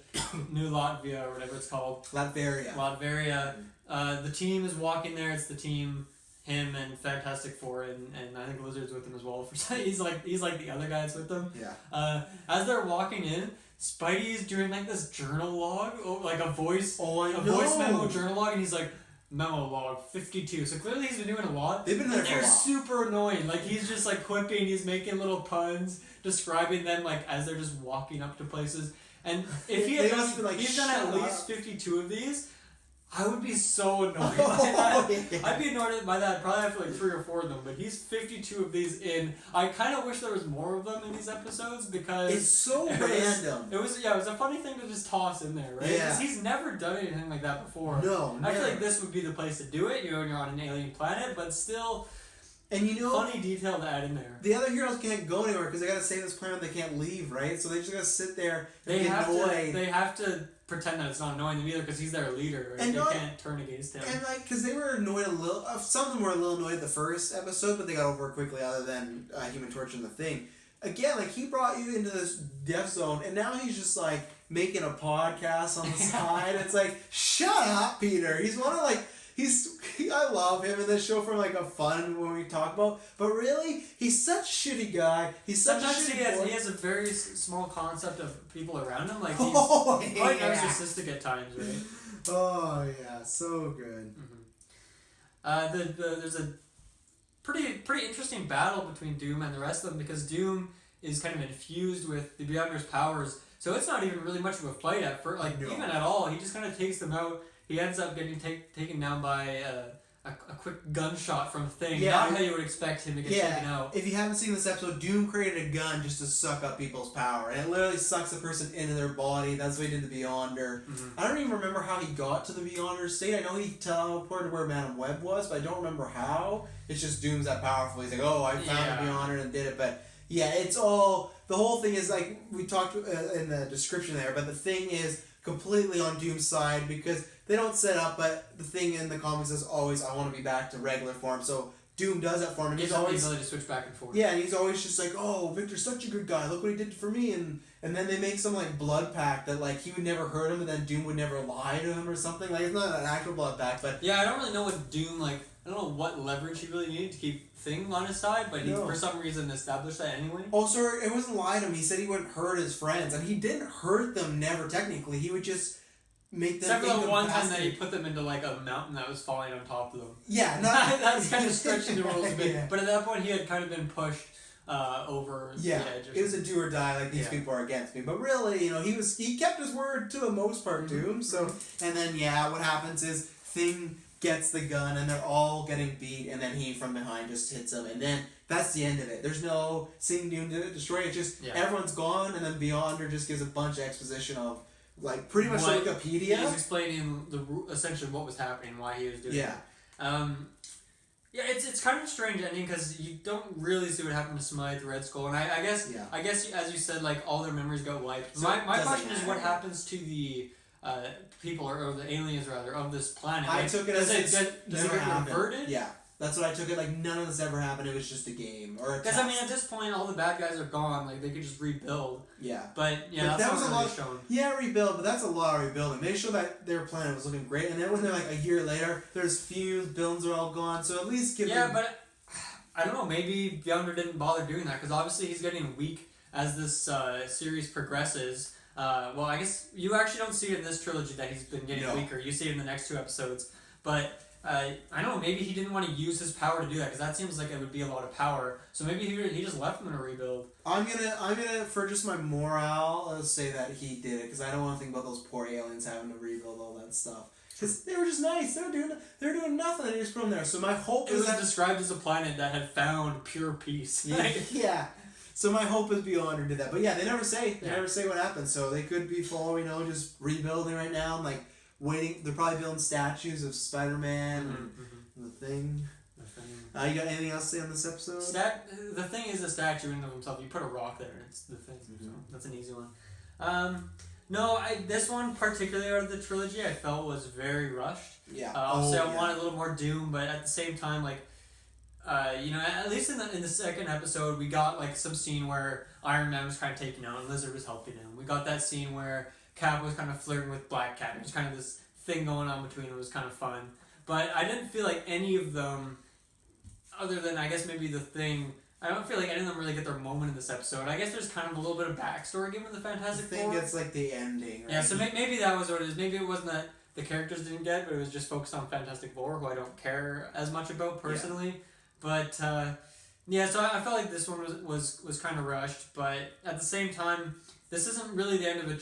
Speaker 2: New Latvia or whatever it's called. Latveria. The team is walking there. It's the team, him and Fantastic Four, and I think Lizard's with him as well. He's like the other guys with them.
Speaker 1: Yeah.
Speaker 2: As they're walking in, Spidey's doing like this journal log, like a voice memo journal log, and he's like, memo log 52. So clearly he's been doing a lot.
Speaker 1: They've been there for a while.
Speaker 2: They're super annoying. Like he's just like quipping, he's making little puns, describing them like as they're just walking up to places. And if he had he's done at least 52 of these, I would be so annoyed by that. I'd be annoyed by that probably after like 3 or 4 of them, but he's 52 of these in. I kind of wish there was more of them in these episodes because
Speaker 1: it's so random.
Speaker 2: It was a funny thing to just toss in there, right? Because he's never done anything like that before.
Speaker 1: No,
Speaker 2: I feel like this would be the place to do it. You're on an alien planet, but still.
Speaker 1: And
Speaker 2: funny detail to add in there.
Speaker 1: The other heroes can't go anywhere because they gotta save this planet. They can't leave, right? So they just gotta sit there.
Speaker 2: They have to pretend that it's not annoying them either because he's their leader, right? And they can't turn against him.
Speaker 1: And because they were annoyed a little. Some of them were a little annoyed at the first episode, but they got over it quickly. Other than Human Torch and the Thing. Again, like he brought you into this death zone, and now he's just like making a podcast on the side. It's like, shut up, Peter. He's one of like. I love him in this show for like a fun when we talk about, but really he's such a shitty guy. He's such
Speaker 2: Sometimes
Speaker 1: a shitty
Speaker 2: he has a very small concept of people around him. Like he's quite narcissistic at times, right?
Speaker 1: Oh yeah, so good.
Speaker 2: There's a pretty interesting battle between Doom and the rest of them because Doom is kind of infused with the Beyonder's powers, so it's not even really much of a fight at first, even at all. He just kind of takes them out. He ends up getting taken down by a quick gunshot from Thing. Yeah, not how you would expect him to get taken out.
Speaker 1: If you haven't seen this episode, Doom created a gun just to suck up people's power. And it literally sucks the person into their body. That's what he did to the Beyonder. I don't even remember how he got to the Beyonder state. I know he teleported where Madam Web was, but I don't remember how. It's just Doom's that powerful. He's like, oh, I found the Beyonder and did it. But yeah, it's all... The whole thing is like, we talked in the description there, but the Thing is completely on Doom's side because... They don't set up, but the Thing in the comics is always, I want to be back to regular form. So Doom does that for him. And
Speaker 2: He's always the ability to switch back and forth.
Speaker 1: Yeah, and he's always just like, oh, Victor's such a good guy. Look what he did for me. And then they make some like blood pact that like he would never hurt him, and then Doom would never lie to him or something. Like it's not an actual blood pact, but
Speaker 2: yeah, I don't really know what Doom like. I don't know what leverage he really needed to keep Thing on his side, but he for some reason established that anyway.
Speaker 1: Oh, sorry, it wasn't lie to him. He said he wouldn't hurt his friends, and he didn't hurt them. Never technically, he would just make them.
Speaker 2: Except for the one time that he put them into like a mountain that was falling on top of them.
Speaker 1: Yeah,
Speaker 2: that's kind of stretching the rules a bit.
Speaker 1: Yeah.
Speaker 2: But at that point, he had kind of been pushed over the edge.
Speaker 1: It was a do or die. Like these people are against me, but really, you know, he kept his word to the most part, Doom. So, and then what happens is Thing gets the gun, and they're all getting beat, and then he from behind just hits him, and then that's the end of it. There's no seeing Doom destroy it. Just everyone's gone, and then Beyonder just gives a bunch of exposition of like pretty much Wikipedia.
Speaker 2: He was explaining essentially what was happening, why he was doing it. Yeah, it's kind of a strange ending because you don't really see what happened to Smythe, Red Skull, and I guess as you said, like all their memories got wiped. So my question is, what happens to the people or the aliens rather of this planet?
Speaker 1: I took it as
Speaker 2: does it get reverted?
Speaker 1: Yeah, that's what I took it. Like none of this ever happened. It was just a game or a test.
Speaker 2: Because I mean, at this point, all the bad guys are gone. Like they could just rebuild.
Speaker 1: Yeah,
Speaker 2: but that was a lot shown.
Speaker 1: Yeah, rebuild, but that's a lot of rebuilding. They showed that their planet was looking great, and then when they're like a year later, there's fumes, buildings are all gone. So at least give them.
Speaker 2: But I don't know. Maybe Beyonder didn't bother doing that because obviously he's getting weak as this series progresses. Well, I guess you actually don't see it in this trilogy that he's been getting weaker. You see it in the next 2 episodes. But I don't know, maybe he didn't want to use his power to do that because that seems like it would be a lot of power. So maybe he just left him in a rebuild.
Speaker 1: I'm gonna for just my morale say that he did it because I don't want to think about those poor aliens having to rebuild all that stuff. Because they were just nice. They were doing nothing. They just put them there. So my hope is that
Speaker 2: described as a planet that had found pure peace.
Speaker 1: Yeah. So my hope is Beyonder did that, but they never say. They never say what happened. So they could be full, just rebuilding right now, and like waiting. They're probably building statues of Spider-Man and the Thing. You got anything else to say on this episode?
Speaker 2: The Thing is a statue in and of himself. You put a rock there, and it's the Thing. So that's an easy one. No, this one particularly out of the trilogy, I felt was very rushed.
Speaker 1: Yeah.
Speaker 2: Obviously, I wanted a little more Doom, but at the same time, like. At least in the second episode, we got like some scene where Iron Man was kind of taking out and Lizard was helping him. We got that scene where Cap was kind of flirting with Black Cat. It was kind of this thing going on between them. It was kind of fun. But I didn't feel like any of them, other than I guess maybe the Thing, I don't feel like any of them really get their moment in this episode. I guess there's kind of a little bit of backstory given the Fantastic Four.
Speaker 1: The Thing gets like the ending, right?
Speaker 2: Yeah, so maybe that was what it is. Maybe it wasn't that the characters didn't get, but it was just focused on Fantastic Four, who I don't care as much about personally. Yeah. But, so I felt like this one was kind of rushed, but at the same time, this isn't really the end of it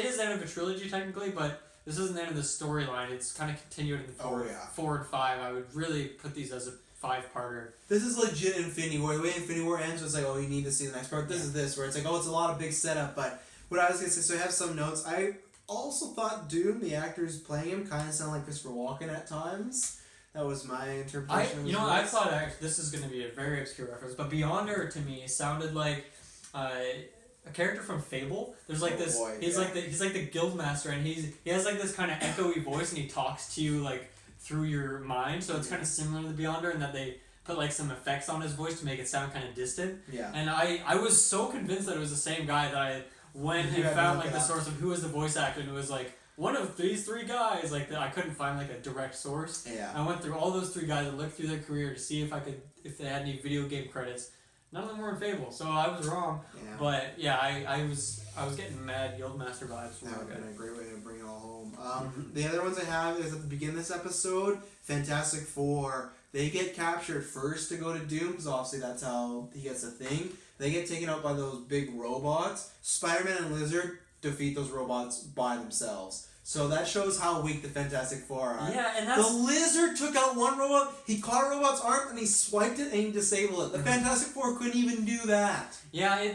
Speaker 2: is the end of a trilogy technically, but this isn't the end of the storyline. It's kind of continued in the 4 and 5. I would really put these as a 5-parter.
Speaker 1: This is legit Infinity War. The way Infinity War ends was like, you need to see the next part. This is this, where it's like, it's a lot of big setup, but what I was going to say, so I have some notes. I also thought Doom, the actors playing him, kind of sound like Christopher Walken at times. That was my interpretation.
Speaker 2: I thought this is going to be a very obscure reference, but Beyonder to me sounded like a character from Fable. There's like he's like the guildmaster, and he has like this kind of echoey voice, and he talks to you like through your mind. So it's kind of similar to Beyonder in that they put like some effects on his voice to make it sound kind of distant.
Speaker 1: Yeah.
Speaker 2: And I was so convinced that it was the same guy that I went and found like the source of who was the voice actor, and it was like. One of these 3 guys, I couldn't find like a direct source.
Speaker 1: Yeah.
Speaker 2: I went through all those 3 guys and looked through their career to see if they had any video game credits. None of them were in Fable, so I was wrong.
Speaker 1: Yeah.
Speaker 2: But yeah, I was getting mad Guildmaster vibes.
Speaker 1: That would have been a great way to bring it all home. The other ones I have is at the beginning of this episode, Fantastic Four. They get captured first to go to Doom, because obviously that's how he gets a Thing. They get taken out by those big robots. Spider-Man and Lizard defeat those robots by themselves. So that shows how weak the Fantastic Four are.
Speaker 2: Yeah, and that's...
Speaker 1: The Lizard took out one robot, he caught a robot's arm, and he swiped it and he disabled it. The Fantastic Four couldn't even do that.
Speaker 2: Yeah,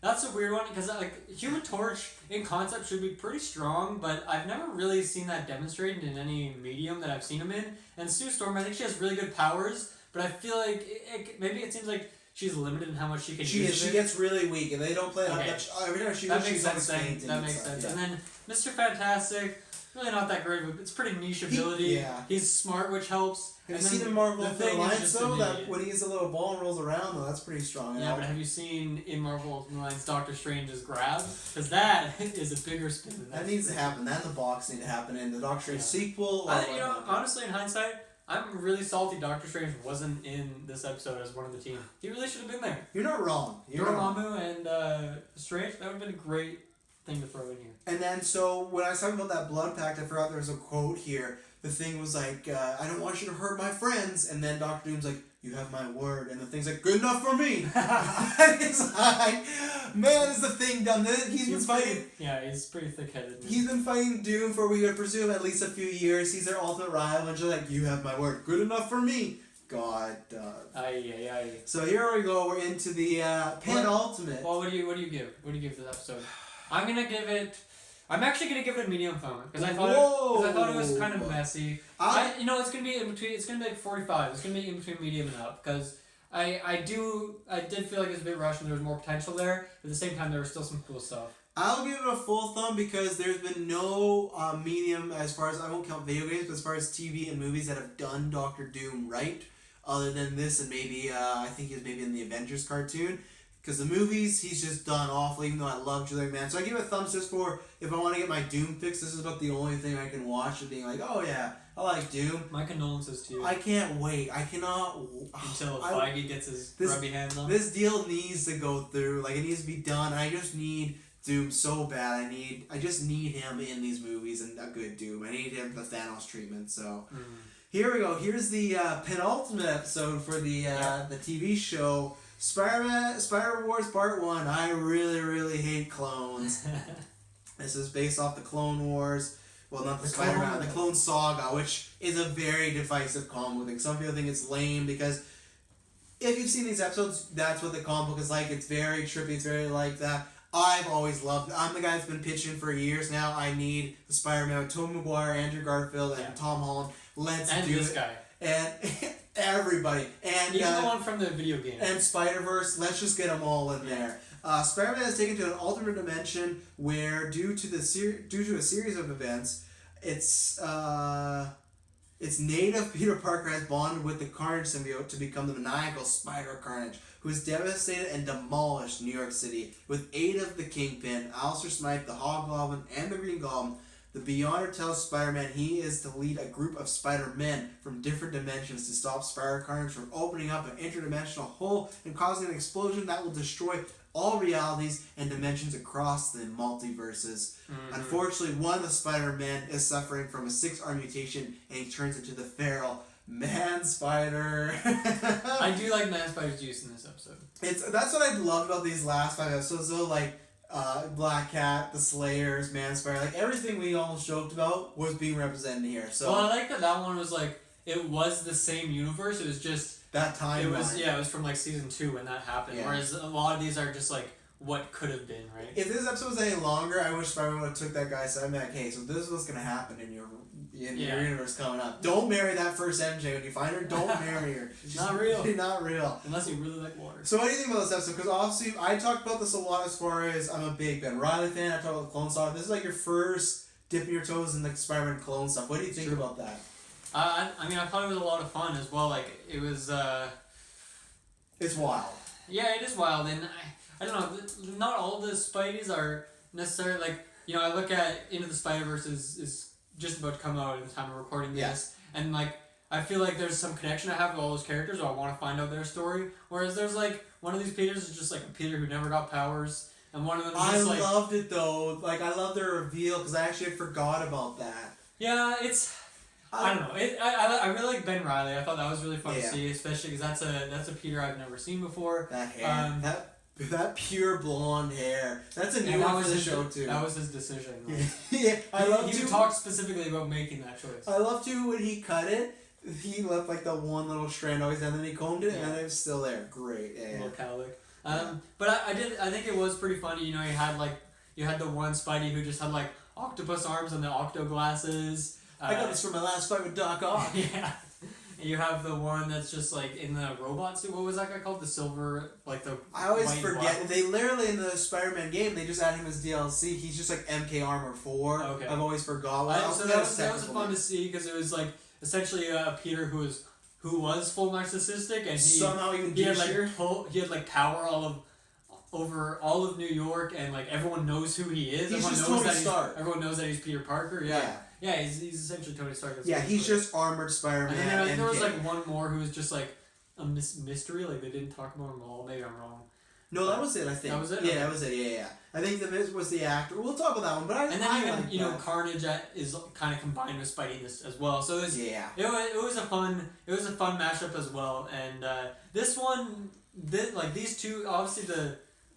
Speaker 2: that's a weird one, because Human Torch in concept should be pretty strong, but I've never really seen that demonstrated in any medium that I've seen him in. And Sue Storm, I think she has really good powers, but I feel like maybe it seems like she's limited in how much she can use.
Speaker 1: She gets really weak, and they don't play that much. Every time she
Speaker 2: that makes sense. That makes sense. And then Mr. Fantastic, really not that great. But it's pretty niche ability. He's smart, which helps.
Speaker 1: Have you seen in Marvel Alliance though that when he gets a little ball and rolls around though, that's pretty strong.
Speaker 2: Yeah, but have you seen in Marvel Alliance Doctor Strange's grab? Because that is a bigger spin than that.
Speaker 1: That needs to happen. That and the box need to happen in the Doctor Strange sequel.
Speaker 2: Honestly, in hindsight, I'm really salty Doctor Strange wasn't in this episode as one of the team. He really should have been there.
Speaker 1: You're not wrong.
Speaker 2: Dormammu and Strange, that would have been a great thing to throw in here.
Speaker 1: And then, so when I was talking about that blood pact, I forgot there was a quote here. The thing was like, I don't want you to hurt my friends. And then Doctor Doom's like, you have my word. And the thing's like, good enough for me. It's like, man, is the Thing done? He's been fighting.
Speaker 2: He's pretty thick-headed.
Speaker 1: He's been fighting Doom for, we would presume, at least a few years. He's their ultimate rival. And she's like, you have my word. Good enough for me. God. So here we go. We're into the penultimate.
Speaker 2: Well, what do you give? What do you give this episode? I'm actually gonna give it a medium thumb because I thought it was kind of messy. It's gonna be in between. It's gonna be like 45. It's gonna be in between medium and up because I did feel like it was a bit rushed and there was more potential there. But at the same time, there was still some cool stuff.
Speaker 1: I'll give it a full thumb because there's been no medium as far as, I won't count video games, but as far as TV and movies that have done Doctor Doom right, other than this and maybe I think he was maybe in the Avengers cartoon. Because the movies, he's just done awful, even though I love Julie McMahon. So I give it a thumbs just for, if I want to get my Doom fix, this is about the only thing I can watch and being like, oh yeah, I like Doom.
Speaker 2: My condolences to you.
Speaker 1: I can't wait. I cannot...
Speaker 2: Until Feige gets his grubby hands on.
Speaker 1: This deal needs to go through. Like, it needs to be done. I just need Doom so bad. I just need him in these movies and a good Doom. I need him, the Thanos treatment, so... Here we go. Here's the penultimate episode for the TV show. Spider-Wars Part 1. I really, really hate clones. This is based off the Clone Wars. Well, not the Spider-Man, the Clone Saga, which is a very divisive comic book thing. Some people think it's lame because if you've seen these episodes, that's what the comic book is like. It's very trippy. It's very like that. I've always loved it. I'm the guy that's been pitching for years now. I need the Spider-Man with Tobey Maguire, Andrew Garfield, and Tom Holland. Let's do it.
Speaker 2: And this guy.
Speaker 1: And everybody. And
Speaker 2: even the one from the video game.
Speaker 1: And Spider-Verse. Let's just get them all in there. Spider-Man is taken to an alternate dimension where, due to a series of events, its native Peter Parker has bonded with the Carnage symbiote to become the maniacal Spider-Carnage, who has devastated and demolished New York City. With aid of the Kingpin, Alistair Smythe, the Hobgoblin, and the Green Goblin, the Beyonder tells Spider-Man he is to lead a group of Spider-Men from different dimensions to stop Spider-Carnage from opening up an interdimensional hole and causing an explosion that will destroy all realities and dimensions across the multiverses. Unfortunately, one of the Spider-Men is suffering from a 6-arm mutation and he turns into the feral Man-Spider.
Speaker 2: I do like Man-Spider's use in this episode.
Speaker 1: That's what I love about these last 5 episodes though, like Black Cat, the Slayers, Man-Spider, like everything we almost joked about was being represented here. So
Speaker 2: well, I like that one was like, it was the same universe, it was just
Speaker 1: that time.
Speaker 2: It was from like season 2 when that happened. Yeah. Whereas a lot of these are just like what could have been, right?
Speaker 1: If this episode was any longer, I wish Spider-Man would have took that guy's side. I'm like, hey, so this is what's gonna happen in your universe coming up. Don't marry that first MJ when you find her. Don't marry her.
Speaker 2: She's not real.
Speaker 1: Not real.
Speaker 2: Unless you really like water.
Speaker 1: So what do you think about this episode? Because obviously I talked about this a lot as far as I'm a big Ben Reilly fan. I talked about the Clone Saga. This is like your first dipping your toes in the Spider-Man clone stuff. What do you think about that?
Speaker 2: I mean, I thought it was a lot of fun as well. Like, it was...
Speaker 1: It's wild.
Speaker 2: Yeah, it is wild. And I don't know, not all the Spideys are necessarily, like, I look at Into the Spider-Verse is just about to come out at the time of recording this. And, like, I feel like there's some connection I have with all those characters, or I want to find out their story. Whereas there's, like, one of these Peters is just, like, a Peter who never got powers. And one of them is just, like... I
Speaker 1: loved it, though. Like, I love their reveal, because I actually forgot about that.
Speaker 2: Yeah, it's... I don't know. I really like Ben Reilly. I thought that was really fun to see, especially because that's a Peter I've never seen before.
Speaker 1: That hair, that pure blonde hair. That's a new one for the show too.
Speaker 2: That was his decision. Like,
Speaker 1: yeah, I love
Speaker 2: to talk specifically about making that choice.
Speaker 1: I love to when he cut it. He left like the one little strand always, and then he combed it, and then it was still there. Great,
Speaker 2: a little cowlick. But I think it was pretty funny. You had the one Spidey who just had like octopus arms and the octo glasses.
Speaker 1: I got this from my last fight with Doc Ock.
Speaker 2: Yeah. And you have the one that's just like in the robot suit. What was that guy called? The silver, like the.
Speaker 1: I always
Speaker 2: white
Speaker 1: forget.
Speaker 2: black.
Speaker 1: They literally in the Spider-Man game, they just add him as DLC. He's just like MK Armor 4.
Speaker 2: Okay.
Speaker 1: I've always forgot.
Speaker 2: So that was fun to see because it was like essentially Peter who was full narcissistic and
Speaker 1: somehow even
Speaker 2: he had like power over all of New York and like everyone knows who he is.
Speaker 1: He's
Speaker 2: everyone
Speaker 1: just
Speaker 2: knows
Speaker 1: Tony
Speaker 2: that
Speaker 1: Stark.
Speaker 2: Everyone knows that he's Peter Parker. Yeah, he's essentially Tony Stark.
Speaker 1: Yeah, he's just armored Spider-Man.
Speaker 2: And then there was like one more who was just like a mystery. Like they didn't talk about him all. Maybe I'm wrong.
Speaker 1: No, that was it. I think
Speaker 2: that was it.
Speaker 1: Yeah, that was it. Yeah. I think the Miz was the actor. We'll talk about that one, but I
Speaker 2: then even Carnage is kind of combined with Spidey as well. So it was a fun mashup as well. And this one, these two, obviously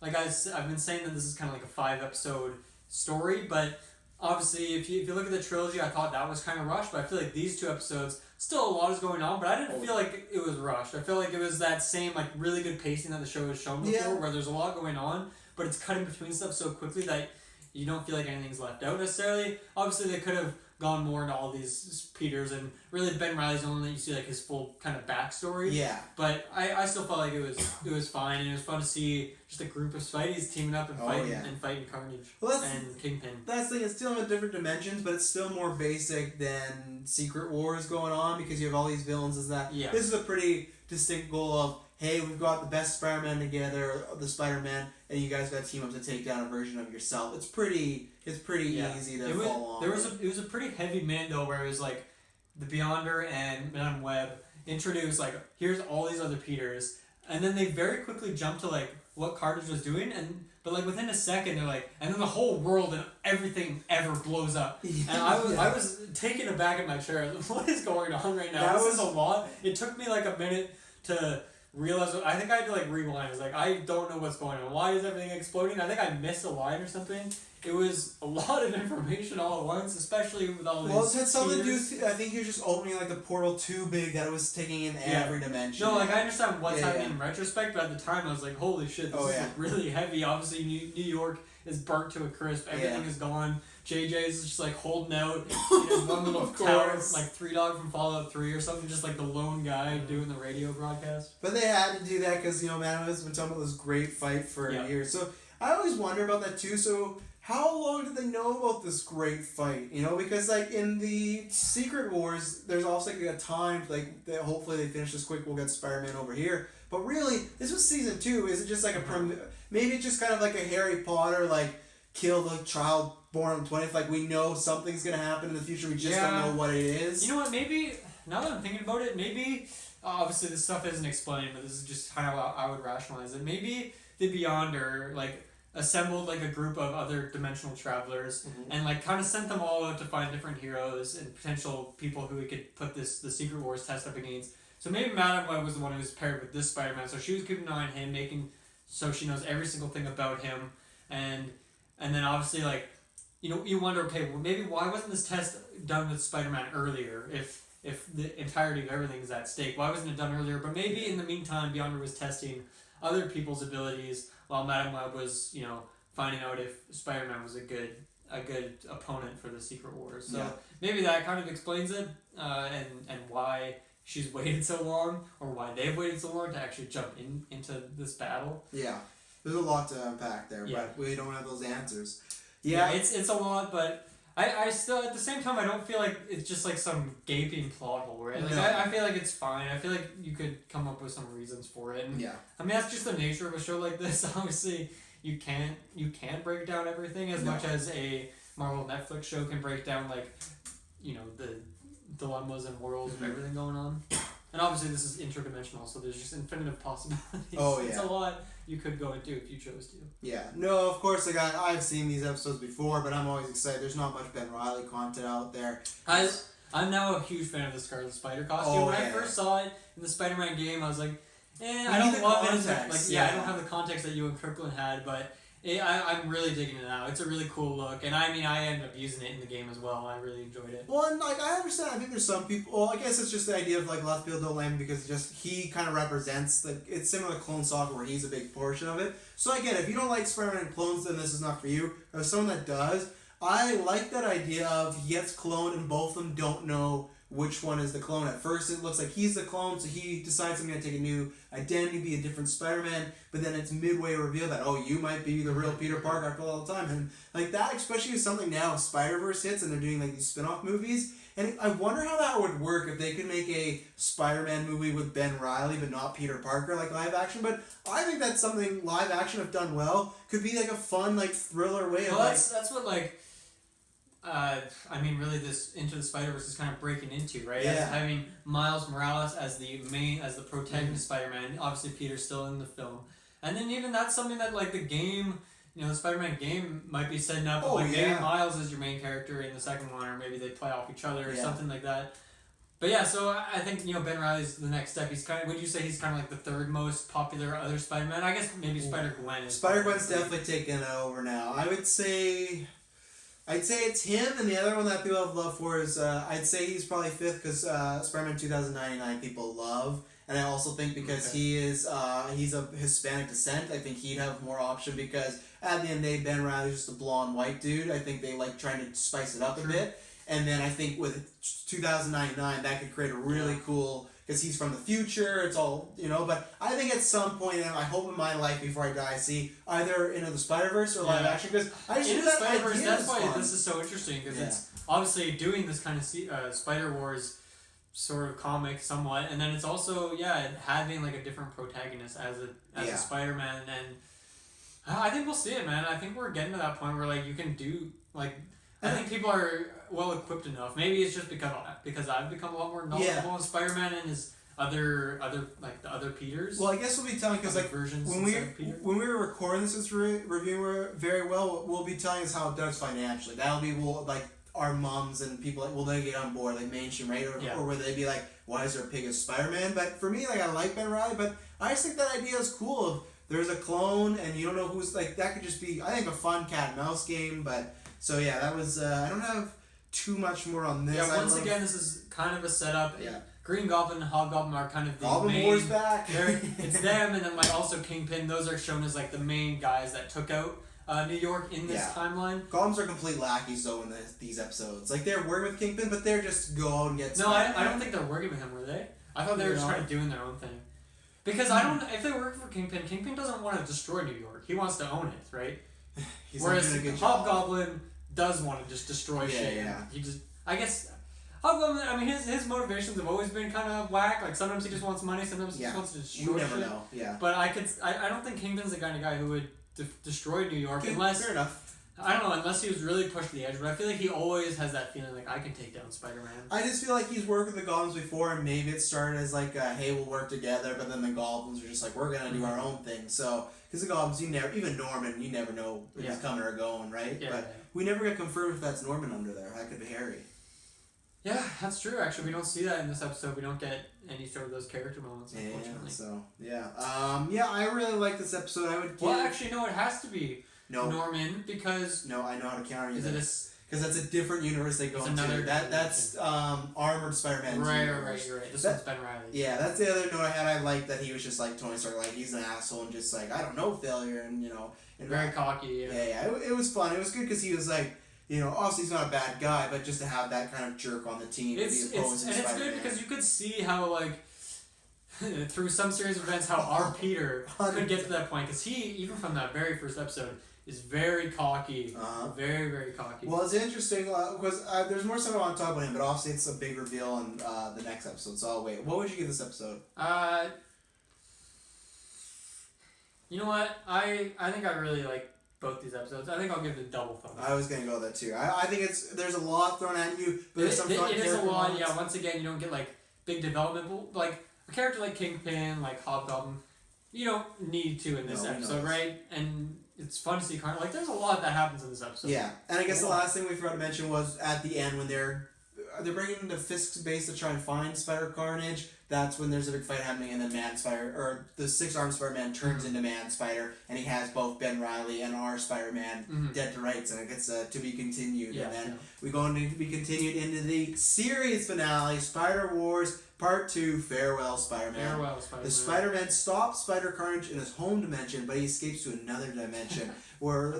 Speaker 2: I've been saying that this is kind of like a 5-episode story, but obviously if you look at the trilogy, I thought that was kind of rushed. But I feel like these 2 episodes, still a lot is going on, but I didn't feel like it was rushed. I feel like it was that same like really good pacing that the show has shown before, where there's a lot going on, but it's cutting between stuff so quickly that you don't feel like anything's left out necessarily. Obviously, they could have gone more into all these Peters, and really Ben Reilly's the only that you see like his full kind of backstory.
Speaker 1: Yeah.
Speaker 2: But I still felt like it was fine, and it was fun to see just a group of Spideys teaming up and fighting Carnage and Kingpin.
Speaker 1: That's the thing. It's still in different dimensions, but it's still more basic than Secret Wars going on because you have all these villains. This is a pretty distinct goal of, hey, we've got the best Spider-Man together, the Spider-Man, and you guys got to team up to take down a version of yourself. It's pretty easy to follow on.
Speaker 2: It was a pretty heavy man though, where it was like the Beyonder and Madame Web introduced like, here's all these other Peters, and then they very quickly jumped to like what Carnage was doing, but like within a second they're like, and then the whole world and everything ever blows up. And I was taken aback in my chair. I was like, what is going on right now? This is a lot. It took me like a minute to realize. I think I had to like rewind. I was like, I don't know what's going on. Why is everything exploding? I think I missed a line or something. It was a lot of information all at once, especially with all these.
Speaker 1: Well, it had something to do with, I think he was just opening like the portal too big that it was taking in every dimension.
Speaker 2: No, like I understand what's happening in retrospect, but at the time I was like, holy shit, this is really heavy. Obviously, New York is burnt to a crisp. Everything is gone. JJ is just like holding out in his one little tower, like 3 Dog from Fallout 3 or something, just like the lone guy doing the radio broadcast.
Speaker 1: But they had to do that because, Man has been talking about this great fight for years. So I always wonder about that too. So how long did they know about this great fight? Because like in the Secret Wars, there's also like a time like that hopefully they finish this quick. We'll get Spider-Man over here. But really, this was season 2. Is it just like maybe it's just kind of like a Harry Potter like kill the child born on the 20th? Like we know something's gonna happen in the future. We just don't know what it is.
Speaker 2: You know what? Maybe now that I'm thinking about it, maybe obviously this stuff isn't explained, but this is just kind of how I would rationalize it. Maybe the Beyonder like assembled like a group of other dimensional travelers and like kind of sent them all out to find different heroes and potential people who we could put the Secret Wars test up against. So maybe Madame Web was the one who was paired with this Spider-Man, so she was keeping an eye on him, making so she knows every single thing about him, and then obviously like you wonder, okay, well maybe why wasn't this test done with Spider-Man earlier if the entirety of everything is at stake? Why wasn't it done earlier? But maybe in the meantime Beyonder was testing other people's abilities while Madame Web was, finding out if Spider-Man was a good opponent for the Secret Wars. So maybe that kind of explains it, and why she's waited so long, or why they've waited so long to actually jump into this battle.
Speaker 1: Yeah, there's a lot to unpack there, but we don't have those answers.
Speaker 2: Yeah, it's a lot, but I still, at the same time, I don't feel like it's just like some gaping plot hole, right? Like, I feel like it's fine. I feel like you could come up with some reasons for it. And, I mean, that's just the nature of a show like this. Obviously, you can't break down everything as much as a Marvel Netflix show can break down, like, the dilemmas and worlds of everything going on. And obviously this is interdimensional, so there's just infinite possibilities. It's a lot you could go into if you chose to.
Speaker 1: Yeah. No, of course, like I've seen these episodes before, but I'm always excited. There's not much Ben Reilly content out there.
Speaker 2: I'm now a huge fan of the Scarlet Spider costume. When I first saw it in the Spider-Man game, I was like, I don't love it. I don't have the context that you and Kirkland had, but I'm really digging it now. It's a really cool look, and I mean, I ended up using it in the game as well. I really enjoyed it.
Speaker 1: Well, and I understand. I think there's some people. Well, I guess it's just the idea of like left field don't land because he kind of represents it's similar to Clone Saga where he's a big portion of it. So I get it. If you don't like Spider-Man clones, then this is not for you. Or someone that does, I like that idea of he gets cloned and both of them don't know which one is the clone. At first it looks like he's the clone, so he decides I'm going to take a new identity, be a different Spider-Man, but then it's midway revealed that, oh, you might be the real Peter Parker I feel all the time. And like that, especially with something now, Spider-Verse hits and they're doing like these spin-off movies, and I wonder how that would work if they could make a Spider-Man movie with Ben Reilly but not Peter Parker, like live action. But I think that's something live action, if done well, could be like a fun like thriller way of
Speaker 2: well, that's what like I mean, really, this Into the Spider-Verse is kind of breaking into, right?
Speaker 1: Yeah.
Speaker 2: As having Miles Morales as the protagonist Spider-Man. Obviously, Peter's still in the film, and then even that's something that like the game, the Spider-Man game might be setting up.
Speaker 1: Oh,
Speaker 2: like
Speaker 1: yeah.
Speaker 2: maybe Miles is your main character in the second one, or maybe they play off each other or
Speaker 1: Yeah.
Speaker 2: something like that. But yeah, so I think Ben Reilly's the next step. He's kind of, would you say he's kind of like the third most popular other Spider-Man? I guess maybe Spider-Gwen is.
Speaker 1: Spider-Gwen's definitely taken over now. I'd say it's him, and the other one that people have love for is I'd say he's probably fifth because Spider-Man 2099 people love, and I also think because he's of Hispanic descent, I think he'd have more option because at the end of the day Ben Reilly's just a blonde white dude. I think they like trying to spice it up a bit. And then I think with 2099, that could create a really cool, because he's from the future, it's all, but I think at some point, and I hope in my life before I die, I see either Into the Spider-Verse or live action, because I just
Speaker 2: Into
Speaker 1: think
Speaker 2: the
Speaker 1: that
Speaker 2: Spider-Verse,
Speaker 1: idea
Speaker 2: that's
Speaker 1: is
Speaker 2: why
Speaker 1: fun.
Speaker 2: this is so interesting, because it's obviously doing this kind of Spider-Wars sort of comic somewhat, and then it's also, having like a different protagonist as a Spider-Man, and I think we'll see it, man. I think we're getting to that point where like you can do, like, I think people are well equipped enough. Maybe it's just because I've become a lot more knowledgeable on Spider-Man and his other like the other Peters.
Speaker 1: Well, I guess we'll be telling, because like
Speaker 2: versions
Speaker 1: when we were recording this review very well, we'll be telling us how it does financially. That'll be like our mums and people like, will they get on board like mainstream, right? Or will they be like, why is there a pig as Spider-Man? But for me, like I like Ben Reilly, but I just think that idea is cool. Of there's a clone and you don't know who's like, that could just be, I think, a fun cat and mouse game. But so yeah, that was I don't have too much more on this.
Speaker 2: Yeah, once again, this is kind of a setup.
Speaker 1: Yeah.
Speaker 2: Green Goblin and Hobgoblin are kind of the
Speaker 1: Goblin
Speaker 2: main.
Speaker 1: War's back.
Speaker 2: It's them, and then like also Kingpin. Those are shown as like the main guys that took out New York in this timeline.
Speaker 1: Goblins are complete lackeys though in these episodes. Like they're working with Kingpin, but they're just go out and get.
Speaker 2: No, I don't think they're working with him. Were they? I thought they were just kind of doing their own thing. Because I don't. If they work for Kingpin, Kingpin doesn't want to destroy New York. He wants to own it, right? Whereas Hobgoblin does want to just destroy shit. Yeah. He just, I guess, Hobgoblin, I mean, his motivations have always been kind of whack. Like, sometimes he just wants money, sometimes he just wants to destroy shit.
Speaker 1: You never know,
Speaker 2: But I don't think Kingpin's the kind of guy who would destroy New York unless...
Speaker 1: Fair enough.
Speaker 2: I don't know, unless he was really pushed to the edge, but I feel like he always has that feeling like, I can take down Spider-Man.
Speaker 1: I just feel like he's worked with the Goblins before, and maybe it started as like, hey, we'll work together, but then the Goblins are just like, we're going to do our own thing. So, because the Goblins, even Norman, you never know if he's coming or going, right?
Speaker 2: Yeah,
Speaker 1: but we never get confirmed if that's Norman under there. That could be Harry.
Speaker 2: Yeah, that's true, actually. We don't see that in this episode. We don't get any sort of those character moments, unfortunately.
Speaker 1: I really like this episode. I would give...
Speaker 2: Well, actually, no, it has to be Norman, because...
Speaker 1: No, I know how to counter you.
Speaker 2: Is it
Speaker 1: because that's a different universe they go into. That's Armored Spider-Man.
Speaker 2: Right, you're right. This one's Ben Reilly.
Speaker 1: Yeah, that's the other note I had. I liked that he was just like Tony Stark, like he's an asshole and just like, I don't know failure, and and
Speaker 2: very cocky.
Speaker 1: Yeah. It was fun. It was good because he was like, obviously he's not a bad guy, but just to have that kind of jerk on the team.
Speaker 2: It's good because you could see how like through some series of events how our Peter could get to that point, because he, even from that very first episode, is very cocky. Very, very cocky.
Speaker 1: Well, it's interesting because there's more stuff I want to talk about him, but obviously it's a big reveal in the next episode, so I'll wait. What would you give this episode?
Speaker 2: You know what? I think I really like both these episodes. I think I'll give it a double thumbs.
Speaker 1: I was going to go there too. I think there's a lot thrown at you, but there's some fun
Speaker 2: It is a lot,
Speaker 1: moments.
Speaker 2: yeah. Once again, you don't get like big development. Like a character like Kingpin, like Hobgoblin, you don't need to in this episode, right? And it's fun to see kind of like there's a lot that happens in this episode.
Speaker 1: Yeah, and I guess the last thing we forgot to mention was at the end when they're bringing the Fisk's base to try and find Spider-Carnage. That's when there's a big fight happening, and then the six-armed Spider-Man turns into Man-Spider, and he has both Ben Reilly and our Spider-Man dead to rights, and it gets to be continued.
Speaker 2: Yeah,
Speaker 1: and then we go into be continued into the series finale, Spider-Wars Part 2, Farewell Spider-Man.
Speaker 2: Farewell Spider-Man.
Speaker 1: The Spider-Man stops Spider-Carnage in his home dimension, but he escapes to another dimension where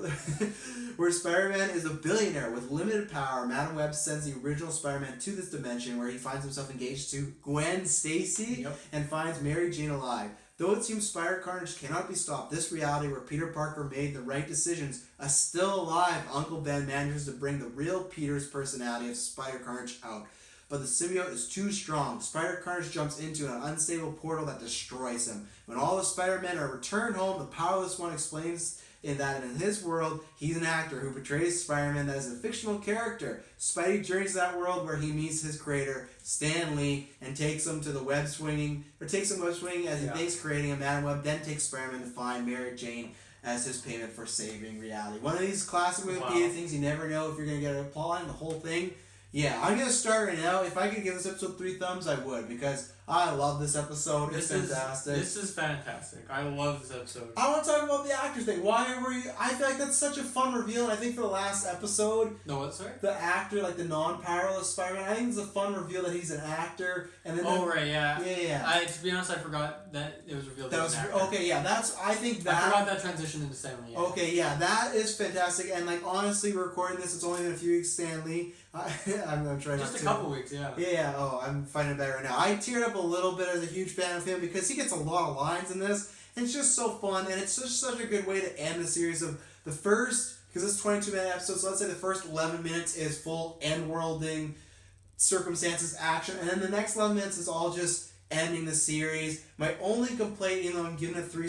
Speaker 1: where Spider-Man is a billionaire with limited power. Madam Web sends the original Spider-Man to this dimension where he finds himself engaged to Gwen Stacy and finds Mary Jane alive. Though it seems Spider-Carnage cannot be stopped, this reality where Peter Parker made the right decisions, a still alive Uncle Ben manages to bring the real Peter's personality of Spider-Carnage out. But the symbiote is too strong. Spider-Carnage jumps into an unstable portal that destroys him. When all the Spider-Men are returned home, the powerless one explains that in his world, he's an actor who portrays Spider-Man that is a fictional character. Spidey journeys to that world where he meets his creator, Stan Lee, and takes him web swinging as he thinks creating a Madam Web, then takes Spider-Man to find Mary Jane as his payment for saving reality. One of these classic Wikipedia things you never know if you're going to get a plot and the whole thing. Yeah, I'm going to start right now. If I could give this episode 3 thumbs, I would, because I love this episode. It's fantastic.
Speaker 2: This is fantastic. I love this episode.
Speaker 1: I want to talk about the actors thing. Why were you... I feel like that's such a fun reveal, and I think for the last episode...
Speaker 2: No, what, sorry?
Speaker 1: The actor, like the non-powerless Spider-Man, I think it's a fun reveal that he's an actor. And then
Speaker 2: right, yeah.
Speaker 1: Yeah.
Speaker 2: To be honest, I forgot that it was revealed
Speaker 1: that
Speaker 2: he was an actor.
Speaker 1: Okay, yeah, I
Speaker 2: forgot that transition into Stan Lee. Yeah.
Speaker 1: Okay, yeah, that is fantastic, and like honestly, we're recording this, it's only been a few weeks, Stan Lee. I'm going to try
Speaker 2: Just a couple weeks, yeah.
Speaker 1: Yeah, I'm finding it better right now. I teared up a little bit as a huge fan of him because he gets a lot of lines in this, and it's just so fun, and it's just such a good way to end the series of the first, because it's 22-minute episode, so let's say the first 11 minutes is full end-worlding circumstances, action, and then the next 11 minutes is all just ending the series. My only complaint, even though I'm giving it 3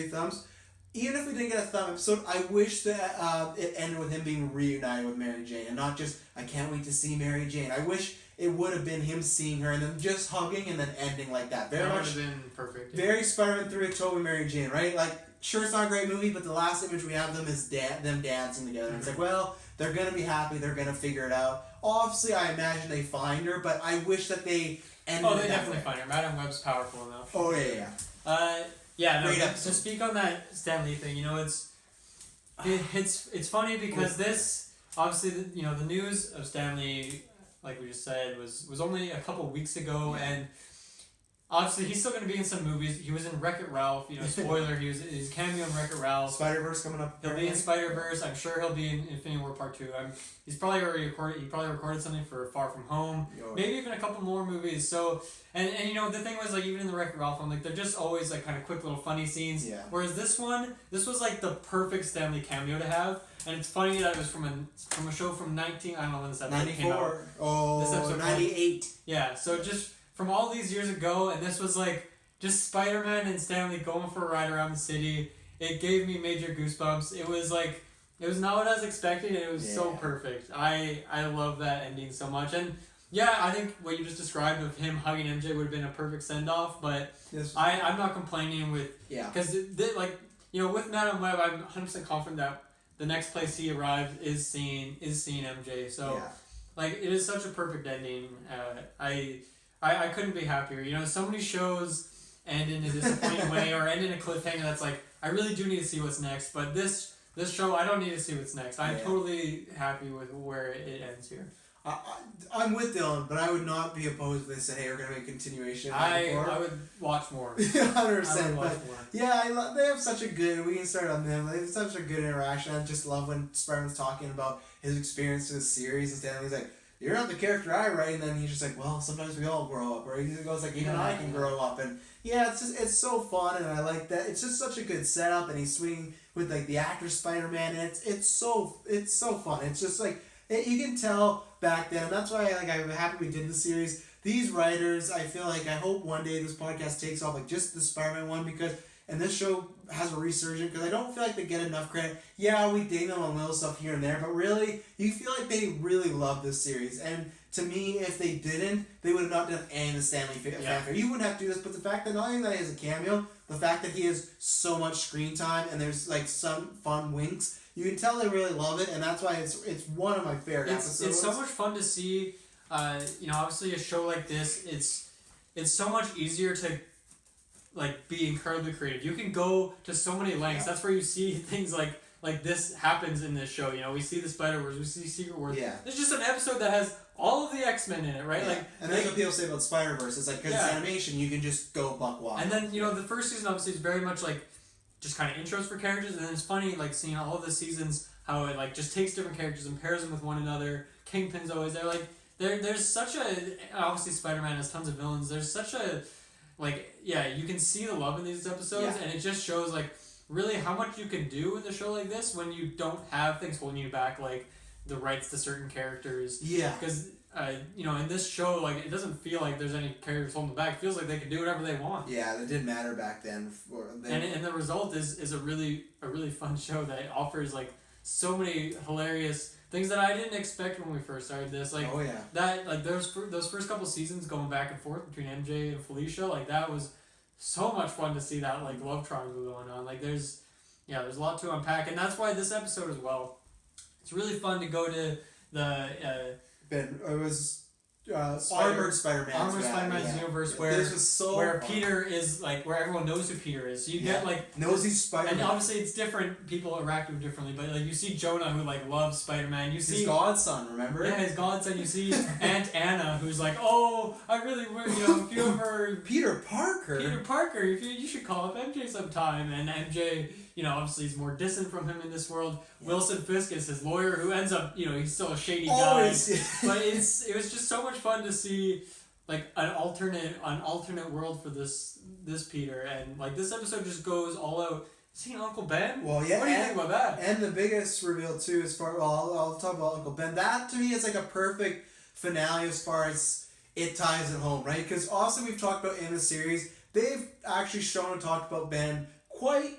Speaker 1: thumbs, even if we didn't get a thumb episode, I wish that it ended with him being reunited with Mary Jane and not just, I can't wait to see Mary Jane. I wish it would have been him seeing her and then just hugging and then ending like that.
Speaker 2: That would have been perfect.
Speaker 1: Yeah. Very Spider-Man 3 with Tobey Mary Jane, right? Like, sure, it's not a great movie, but the last image we have of them is them dancing together. And it's like, well, they're going to be happy. They're going to figure it out. Obviously, I imagine they find her, but I wish that they ended
Speaker 2: they definitely find her. Madam Web's powerful enough.
Speaker 1: Oh, yeah.
Speaker 2: To speak on that Stan Lee thing, it's funny because this, obviously, the news of Stan Lee, like we just said, was only a couple weeks ago, and obviously he's still going to be in some movies. He was in Wreck-It Ralph, spoiler, he's cameo in Wreck-It Ralph.
Speaker 1: Spider-Verse coming up.
Speaker 2: He'll be in Spider-Verse. I'm sure he'll be in Infinity War Part 2. He's probably already recorded something for Far From Home. Maybe even a couple more movies. So, and the thing was, like, even in the Wreck-It Ralph one, like, they're just always, like, kind of quick little funny scenes.
Speaker 1: Yeah.
Speaker 2: Whereas this was, like, the perfect Stan Lee cameo to have. And it's funny that it was from a show from I don't know when this episode came out.
Speaker 1: 94. Oh, this episode 98.
Speaker 2: Yeah, so just from all these years ago, and this was, like, just Spider-Man and Stan Lee going for a ride around the city. It gave me major goosebumps. It was, like... It was not what I was expecting, and it was so perfect. I love that ending so much. And, yeah, I think what you just described of him hugging MJ would have been a perfect send-off, but I'm not complaining with... Yeah. Because, with Madam Web, I'm 100% confident that the next place he arrives is seeing MJ. So, it is such a perfect ending. I couldn't be happier. So many shows end in a disappointing way or end in a cliffhanger that's like, I really do need to see what's next, but this show, I don't need to see what's next. I'm totally happy with where it ends here.
Speaker 1: I'm with Dylan, but I would not be opposed if they said, hey, we're going to make a continuation.
Speaker 2: I would watch more.
Speaker 1: 100%.
Speaker 2: I would watch more.
Speaker 1: Yeah, they have such a good, we can start on them, they have such a good interaction. I just love when Spider-Man's talking about his experience in the series, and Stanley's like, you're not the character I write, and then he's just like, well, sometimes we all grow up, or he goes like, even I can grow up, and it's so fun, and I like that. It's just such a good setup, and he's swinging with like the actor Spider-Man, and it's so fun. It's just like, you can tell back then, and that's why I'm happy we did the series. These writers, I feel like, I hope one day this podcast takes off, like just the Spider-Man one, and this show has a resurgence, because I don't feel like they get enough credit. Yeah, we ding them on little stuff here and there, but really, you feel like they really love this series. And to me, if they didn't, they would have not done any of the Stan Lee fanfare. You wouldn't have to do this, but the fact that not only that he has a cameo, the fact that he has so much screen time, and there's like some fun winks, you can tell they really love it, and that's why it's one of my favorite episodes.
Speaker 2: It's so much fun to see. Obviously a show like this, it's so much easier to be incredibly creative. You can go to so many lengths. That's where you see things like this happens in this show. We see the Spider-Verse, we see Secret Wars.
Speaker 1: Yeah.
Speaker 2: There's just an episode that has all of the X-Men in it, right?
Speaker 1: Yeah. And that's what people say about Spider-Verse. It's like, because it's animation, you can just go buck wild.
Speaker 2: And then, the first season obviously is very much just kind of intros for characters, and then it's funny seeing all of the seasons how it like just takes different characters and pairs them with one another. Kingpin's always there. Like there's such a, obviously Spider-Man has tons of villains. There's such a, like, yeah, you can see the love in these episodes, and it just shows like really how much you can do with a show like this when you don't have things holding you back, like the rights to certain characters.
Speaker 1: Yeah.
Speaker 2: Because you know, in this show, like, it doesn't feel like there's any characters holding them back. It feels like they can do whatever they want.
Speaker 1: Yeah, it didn't matter back then.
Speaker 2: And the result is a really fun show that offers like so many hilarious things that I didn't expect when we first started this. Like,
Speaker 1: oh yeah,
Speaker 2: that, like those first couple seasons going back and forth between MJ and Felicia, like that was so much fun to see that like love triangle going on. Like there's a lot to unpack, and that's why this episode as well. It's really fun to go to the.
Speaker 1: It was Armored Spider-Man's
Speaker 2: universe
Speaker 1: this was so
Speaker 2: where
Speaker 1: fun.
Speaker 2: Peter is like where everyone knows who Peter is. So you get like
Speaker 1: knows he's Spider-Man,
Speaker 2: and obviously it's different. People interact with differently, but like you see Jonah who like loves Spider-Man. You see
Speaker 1: his godson, remember?
Speaker 2: Yeah, his godson. You see Aunt Anna who's like, oh, I really, you know, if you ever
Speaker 1: Peter Parker,
Speaker 2: if you should call up MJ sometime. And MJ, you know, obviously he's more distant from him in this world. Wilson Fisk is his lawyer, who ends up, you know, he's still a shady guy. But it was just so much fun to see like an alternate world for this Peter, and like this episode just goes all out. Seeing Uncle Ben?
Speaker 1: Well, yeah.
Speaker 2: What do you think about that?
Speaker 1: And the biggest reveal too, I'll talk about Uncle Ben. That to me is like a perfect finale as far as it ties it home, right? Because also we've talked about in the series, they've actually shown and talked about Ben quite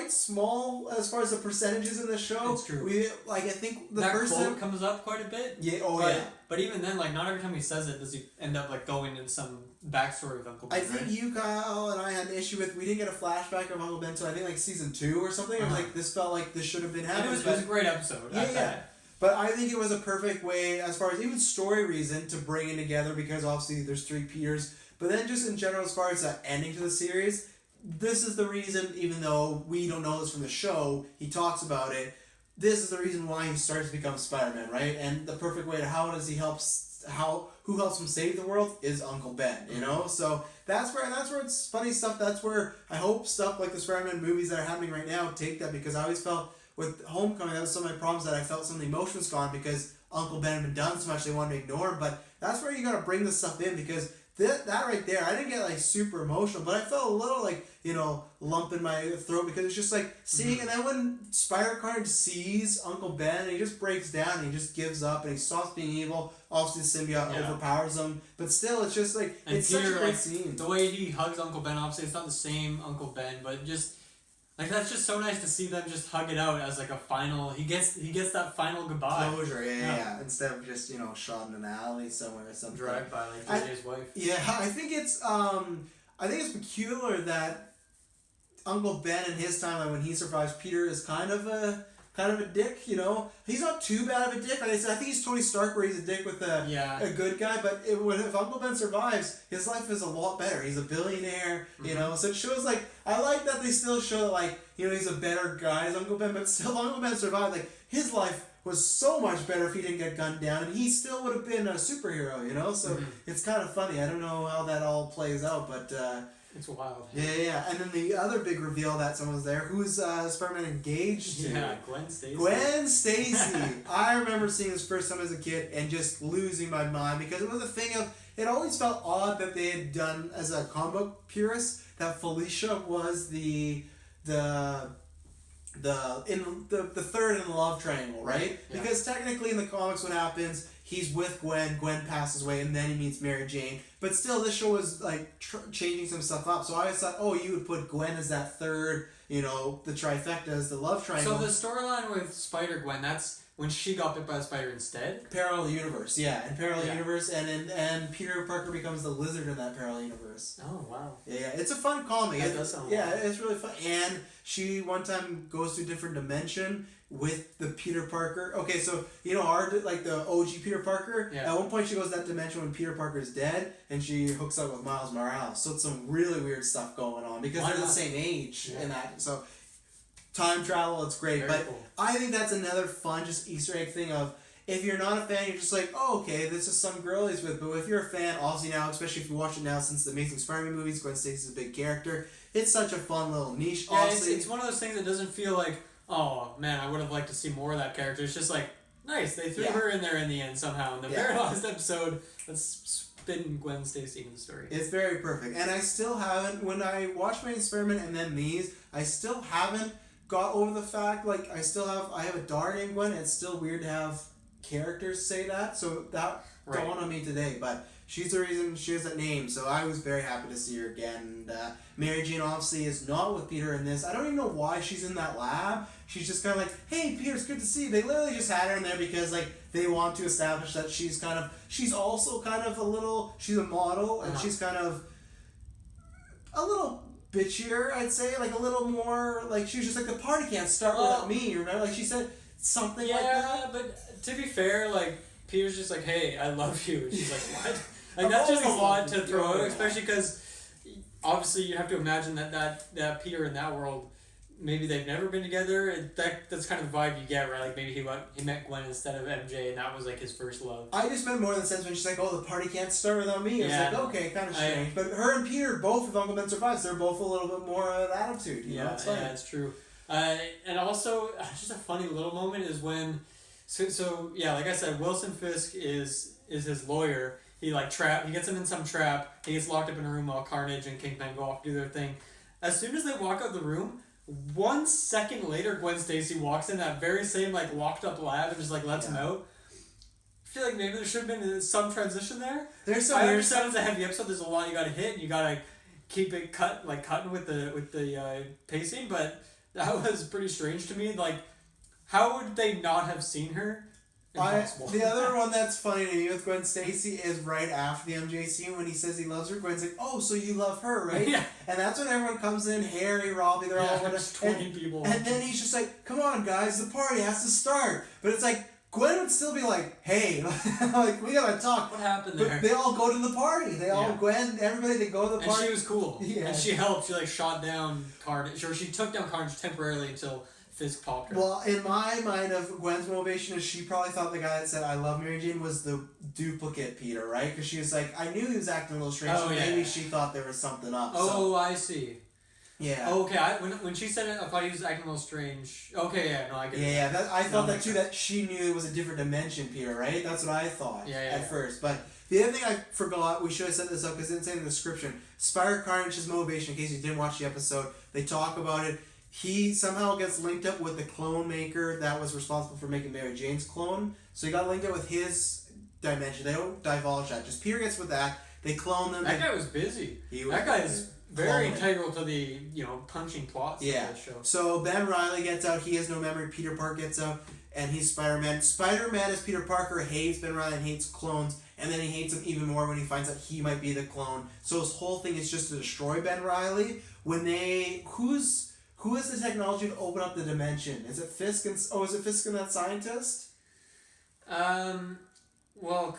Speaker 1: small as far as the percentages in the show.
Speaker 2: It's true.
Speaker 1: I think the
Speaker 2: that
Speaker 1: first
Speaker 2: quote
Speaker 1: time
Speaker 2: comes up quite a bit.
Speaker 1: Yeah.
Speaker 2: But even then, like, not every time he says it does he end up like going into some backstory of Uncle Ben.
Speaker 1: I think you, Kyle, and I had an issue with, we didn't get a flashback of Uncle Ben until I think like season 2 or something. It was like, this felt like this should have been happening.
Speaker 2: It was a great episode.
Speaker 1: Yeah. But I think it was a perfect way, as far as even story reason, to bring it together, because obviously there's 3 Peters. But then just in general, as far as the ending to the series, this is the reason, even though we don't know this from the show, he talks about it, this is the reason why he starts to become Spider-Man, right? And the perfect way to who helps him save the world is Uncle Ben, you know? So that's where it's funny stuff. That's where I hope stuff like the Spider-Man movies that are happening right now take that, because I always felt with Homecoming, that was some of my problems, that I felt some of the emotions gone because Uncle Ben had been done so much they wanted to ignore him. But that's where you gotta bring this stuff in, because that right there, I didn't get like super emotional, but I felt a little like, you know, lump in my throat, because it's just like seeing, and then when Spider-Carnage sees Uncle Ben, and he just breaks down, and he just gives up, and he stops being evil. Obviously the symbiote overpowers him, but still, it's just like, and it's Peter, such a great scene.
Speaker 2: The way he hugs Uncle Ben, obviously it's not the same Uncle Ben, but just like, that's just so nice to see them just hug it out as like a final. He gets that final goodbye.
Speaker 1: Closure, yeah. Instead of just, you know, shot in an alley somewhere or something.
Speaker 2: Drive by like JJ's wife.
Speaker 1: Yeah, I think it's peculiar that Uncle Ben in his timeline, when he survives, Peter is kind of a dick, you know. He's not too bad of a dick. Like I said, I think he's Tony Stark, where he's a dick with a good guy. But if Uncle Ben survives, his life is a lot better. He's a billionaire, you know. So it shows, like, I like that they still show, like, you know, he's a better guy as Uncle Ben. But still, Uncle Ben survived. Like, his life was so much better if he didn't get gunned down, and he still would have been a superhero, you know. So it's kind of funny. I don't know how that all plays out, but.
Speaker 2: It's wild.
Speaker 1: Yeah. And then the other big reveal that someone's there. Who's Spider-Man engaged to?
Speaker 2: Yeah, Gwen Stacy.
Speaker 1: Gwen Stacy. I remember seeing this first time as a kid and just losing my mind, because it was a thing of, it always felt odd that they had done, as a comic book purist, that Felicia was the third in the love triangle, right? Yeah. Because technically in the comics, what happens, he's with Gwen passes away, and then he meets Mary Jane. But still, this show was like changing some stuff up. So I always thought, you would put Gwen as that third, you know, the trifecta as the love triangle.
Speaker 2: So the storyline with Spider-Gwen, that's when she got bit by a spider instead?
Speaker 1: Parallel universe, yeah. In parallel universe, and Peter Parker becomes the lizard in that parallel universe.
Speaker 2: Oh, wow.
Speaker 1: Yeah, it's a fun comic.
Speaker 2: That does sound
Speaker 1: fun. It's really fun. And she one time goes to a different dimension with the Peter Parker. Okay, so, you know, the OG Peter Parker, at one point she goes to that dimension when Peter Parker's dead, and she hooks up with Miles Morales. So it's some really weird stuff going on, because they're the same age in that. So time travel, it's great.
Speaker 2: Very cool.
Speaker 1: I think that's another fun, just Easter egg thing of, if you're not a fan, you're just like, okay, this is some girl he's with. But if you're a fan, obviously now, especially if you watch it now since the Amazing Spider-Man movies, Gwen Stacy's a big character. It's such a fun little niche.
Speaker 2: Yeah, it's one of those things that doesn't feel like, oh man, I would have liked to see more of that character. It's just like, nice, they threw her in there in the end somehow. In the very last episode, let's spin Gwen Stacy into the story.
Speaker 1: It's very perfect. And I still haven't, when I watched my experiment and then these, I still haven't got over the fact, like, I have a daughter named Gwen, and it's still weird to have characters say that, so that dawned on me today, but she's the reason she has that name, so I was very happy to see her again. And Mary Jane obviously is not with Peter in this. I don't even know why she's in that lab. She's just kind of like, hey, Peter, it's good to see you. They literally just had her in there because, like, they want to establish that she's also kind of a little, she's a model, and she's kind of a little bitchier, I'd say, like a little more, like, she was just like, the party can't start without me, remember? Like, she said something like that.
Speaker 2: Yeah, but to be fair, like, Peter's just like, hey, I love you. And she's like, what? Like, that's just a lot to throw out, especially because obviously you have to imagine that Peter in that world, maybe they've never been together. That's kind of the vibe you get, right? Like, maybe he met Gwen instead of MJ, and that was like his first love.
Speaker 1: I just meant more in the sense when she's like, oh, the party can't start without me. It's like, okay, kind of strange. But her and Peter, both of Uncle Ben Survives, they're both a little bit more of an attitude. You know? It's funny.
Speaker 2: Yeah, it's true. And also, just a funny little moment is when, so yeah, like I said, Wilson Fisk is his lawyer. He gets him in some trap. He gets locked up in a room while Carnage and Kingpin go off to do their thing. As soon as they walk out the room, 1 second later, Gwen Stacy walks in that very same like locked up lab and just like lets him out. I feel like maybe there should have been some transition there. I understand it's a heavy episode. There's a lot you got to hit, and you got to keep it cutting with the pacing. But that was pretty strange to me. Like, how would they not have seen her?
Speaker 1: The other one that's funny to me with Gwen Stacy is right after the MJ scene when he says he loves her. Gwen's like, oh, so you love her, right?
Speaker 2: Yeah.
Speaker 1: And that's when everyone comes in, Harry, Robbie, they're all
Speaker 2: just 20 people.
Speaker 1: And then he's just like, come on, guys, the party has to start. But it's like, Gwen would still be like, hey, like, we gotta talk.
Speaker 2: What happened there?
Speaker 1: But they all go to the party. Gwen, everybody, they go to the party.
Speaker 2: And she was cool.
Speaker 1: Yeah.
Speaker 2: And she helped. She like shot down Carnage. Or she took down Carnage temporarily until Fisk popped her.
Speaker 1: Well, in my mind of Gwen's motivation is she probably thought the guy that said I love Mary Jane was the duplicate Peter, right? Because she was like, I knew he was acting a little strange, so maybe she thought there was something up.
Speaker 2: Oh, I see.
Speaker 1: Yeah.
Speaker 2: Oh, okay, when she said it, I thought he was acting a little strange. Okay, yeah, no, I get it.
Speaker 1: Yeah, I thought that too, that she knew it was a different dimension Peter, right? That's what I thought at first. But the other thing I forgot, we should have set this up because it didn't say in the description, Spider-Carnage's motivation, in case you didn't watch the episode, they talk about it. He somehow gets linked up with the clone maker that was responsible for making Mary Jane's clone. So he got linked up with his dimension. They don't divulge that. Just Peter gets with that. They clone them.
Speaker 2: That guy was busy. That guy is very integral to the punching plots of the show.
Speaker 1: So Ben Reilly gets out. He has no memory. Peter Parker gets out, and he's Spider-Man. Spider-Man as Peter Parker hates Ben Reilly and hates clones, and then he hates him even more when he finds out he might be the clone. So his whole thing is just to destroy Ben Reilly. Who is the technology to open up the dimension? Is it Fisk and that scientist?
Speaker 2: Well,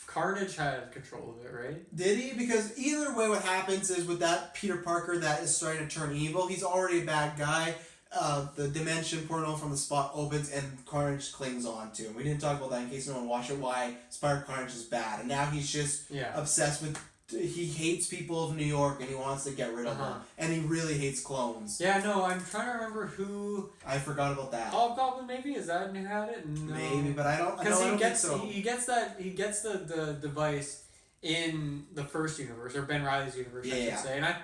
Speaker 2: Carnage had control of it, right?
Speaker 1: Did he? Because either way, what happens is with that Peter Parker that is starting to turn evil, he's already a bad guy. The dimension portal from the spot opens and Carnage clings on to him. We didn't talk about that in case no one watched it, why Spider-Carnage is bad. And now he's just obsessed with... He hates people of New York and he wants to get rid of them. And he really hates clones.
Speaker 2: Yeah, no, I'm trying to remember who...
Speaker 1: I forgot about that.
Speaker 2: Hobgoblin, maybe? Is that who had it? No.
Speaker 1: Maybe, but I don't think so.
Speaker 2: He gets the device in the first universe, or Ben Reilly's universe, I should say. And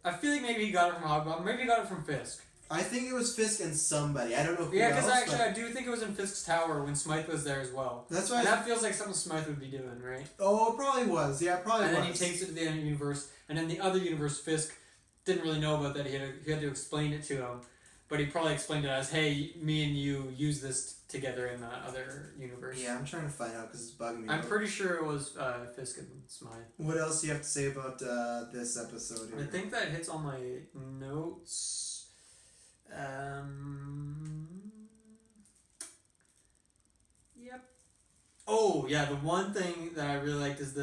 Speaker 2: I feel like maybe he got it from Hobgoblin. Maybe he got it from Fisk.
Speaker 1: I think it was Fisk and somebody. I don't know who
Speaker 2: else. Yeah, because actually I do think it was in Fisk's tower when Smythe was there as well.
Speaker 1: That's right.
Speaker 2: And that feels like something Smythe would be doing, right?
Speaker 1: Oh, it probably was. Yeah, it probably was.
Speaker 2: And then he takes it to the other universe. And in the other universe, Fisk didn't really know about that. He had to explain it to him. But he probably explained it as, hey, me and you use this together in the other universe.
Speaker 1: Yeah, I'm trying to find out because it's bugging me.
Speaker 2: I'm pretty sure it was Fisk and Smythe.
Speaker 1: What else do you have to say about this episode here?
Speaker 2: I think that hits all my notes. Yep. Oh yeah, the one thing that I really liked is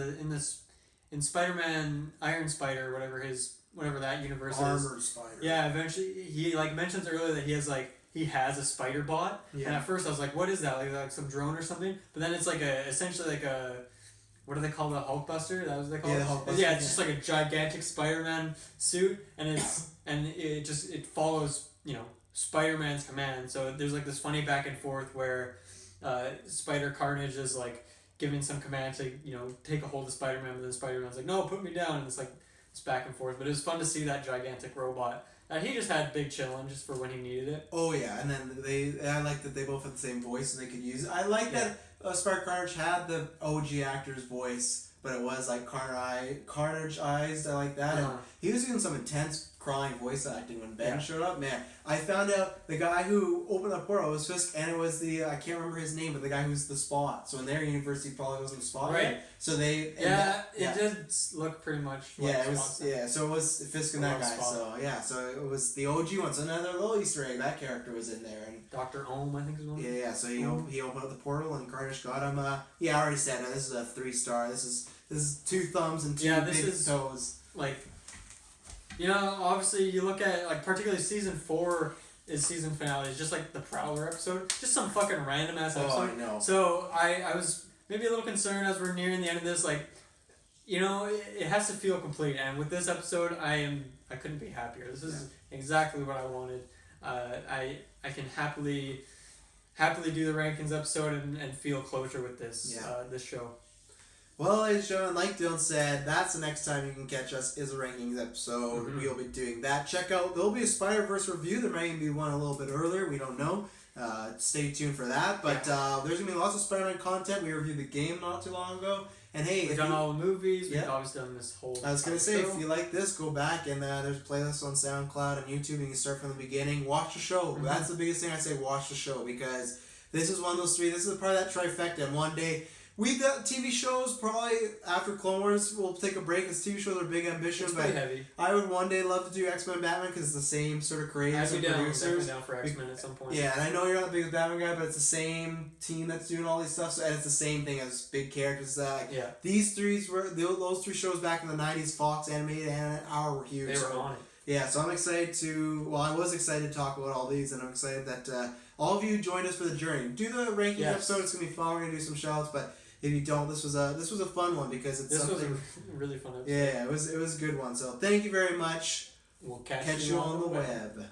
Speaker 2: in Spider-Man, Iron Spider, whatever that universe
Speaker 1: Armored
Speaker 2: is.
Speaker 1: Spider.
Speaker 2: Yeah, eventually he mentions earlier that he has a spider bot. Yeah. And at first I was like, what is that? Like some drone or something? But then it's essentially like a what do they call the Hulkbuster? That was what they call it?
Speaker 1: The Hulkbuster.
Speaker 2: Yeah, it's just like a gigantic Spider-Man suit, and it follows Spider-Man's command. So there's like this funny back and forth where Spider-Carnage is like giving some command to, you know, take a hold of Spider-Man, but then Spider-Man's like, no, put me down, and it's like it's back and forth. But it was fun to see that gigantic robot. He just had big chillin' just for when he needed it.
Speaker 1: Oh yeah, and then I like that they both had the same voice and they could use it. I like that Spider-Carnage had the OG actor's voice, but it was like Carnage-ized. I like that. And he was doing some intense crying voice acting when Ben showed up. Man, I found out the guy who opened the portal was Fisk, and it was the I can't remember his name, but the guy who's the Spot. So in their universe, he probably wasn't the Spot,
Speaker 2: right?
Speaker 1: So they
Speaker 2: it did look pretty much like
Speaker 1: it was so it was Fisk and that guy. Spot. So it was the OG one. So another little Easter egg. That character was in there, and
Speaker 2: Dr. Ohm, I think is one.
Speaker 1: Yeah. So he opened up the portal, and Carnage got him. I already said it. This is a 3-star. This is 2 thumbs and 2 big toes.
Speaker 2: Like, you know, obviously you look at, like, particularly season 4 is season finale. It's just like the Prowler episode. Just some fucking random ass episode.
Speaker 1: Oh, I know.
Speaker 2: So I was maybe a little concerned as we're nearing the end of this. Like, you know, it has to feel complete. And with this episode, I couldn't be happier. This is exactly what I wanted. I can happily do the rankings episode and feel closure with this this show.
Speaker 1: Well, ladies and gentlemen, like Dylan said, that's the next time you can catch us is a rankings episode.
Speaker 2: Mm-hmm.
Speaker 1: We'll be doing that. Check out, there'll be a Spider-Verse review. There might even be one a little bit earlier. We don't know. Stay tuned for that. But there's going to be lots of Spider-Man content. We reviewed the game not too long ago. And hey,
Speaker 2: we've done all the movies. We've always done this whole.
Speaker 1: I was going to say, if you like this, go back and there's playlists on SoundCloud and YouTube. You can start from the beginning. Watch the show. Mm-hmm. That's the biggest thing I say. Watch the show, because this is one of those 3. This is probably that trifecta. And one day, we've got TV shows probably after Clone Wars. We'll take a break because TV shows are big ambition.
Speaker 2: It's
Speaker 1: but
Speaker 2: pretty heavy.
Speaker 1: I would one day love to do X-Men Batman because it's the same sort of creators and producers.
Speaker 2: I'd be down for X-Men at some point.
Speaker 1: Yeah, and I know you're not the biggest Batman guy, but it's the same team that's doing all these stuff. So, and it's the same thing as big characters. These those 3 shows back in the 90s, Fox animated and Hour were huge.
Speaker 2: They were on it.
Speaker 1: Yeah, so I'm excited I was excited to talk about all these, and I'm excited that all of you joined us for the journey. Do the rankings episode. It's going to be fun. We're going to do some shout-outs, but if you don't, this was a fun one because it's something.
Speaker 2: Was a really fun episode.
Speaker 1: Yeah, it was a good one. So thank you very much.
Speaker 2: We'll catch you
Speaker 1: on the web.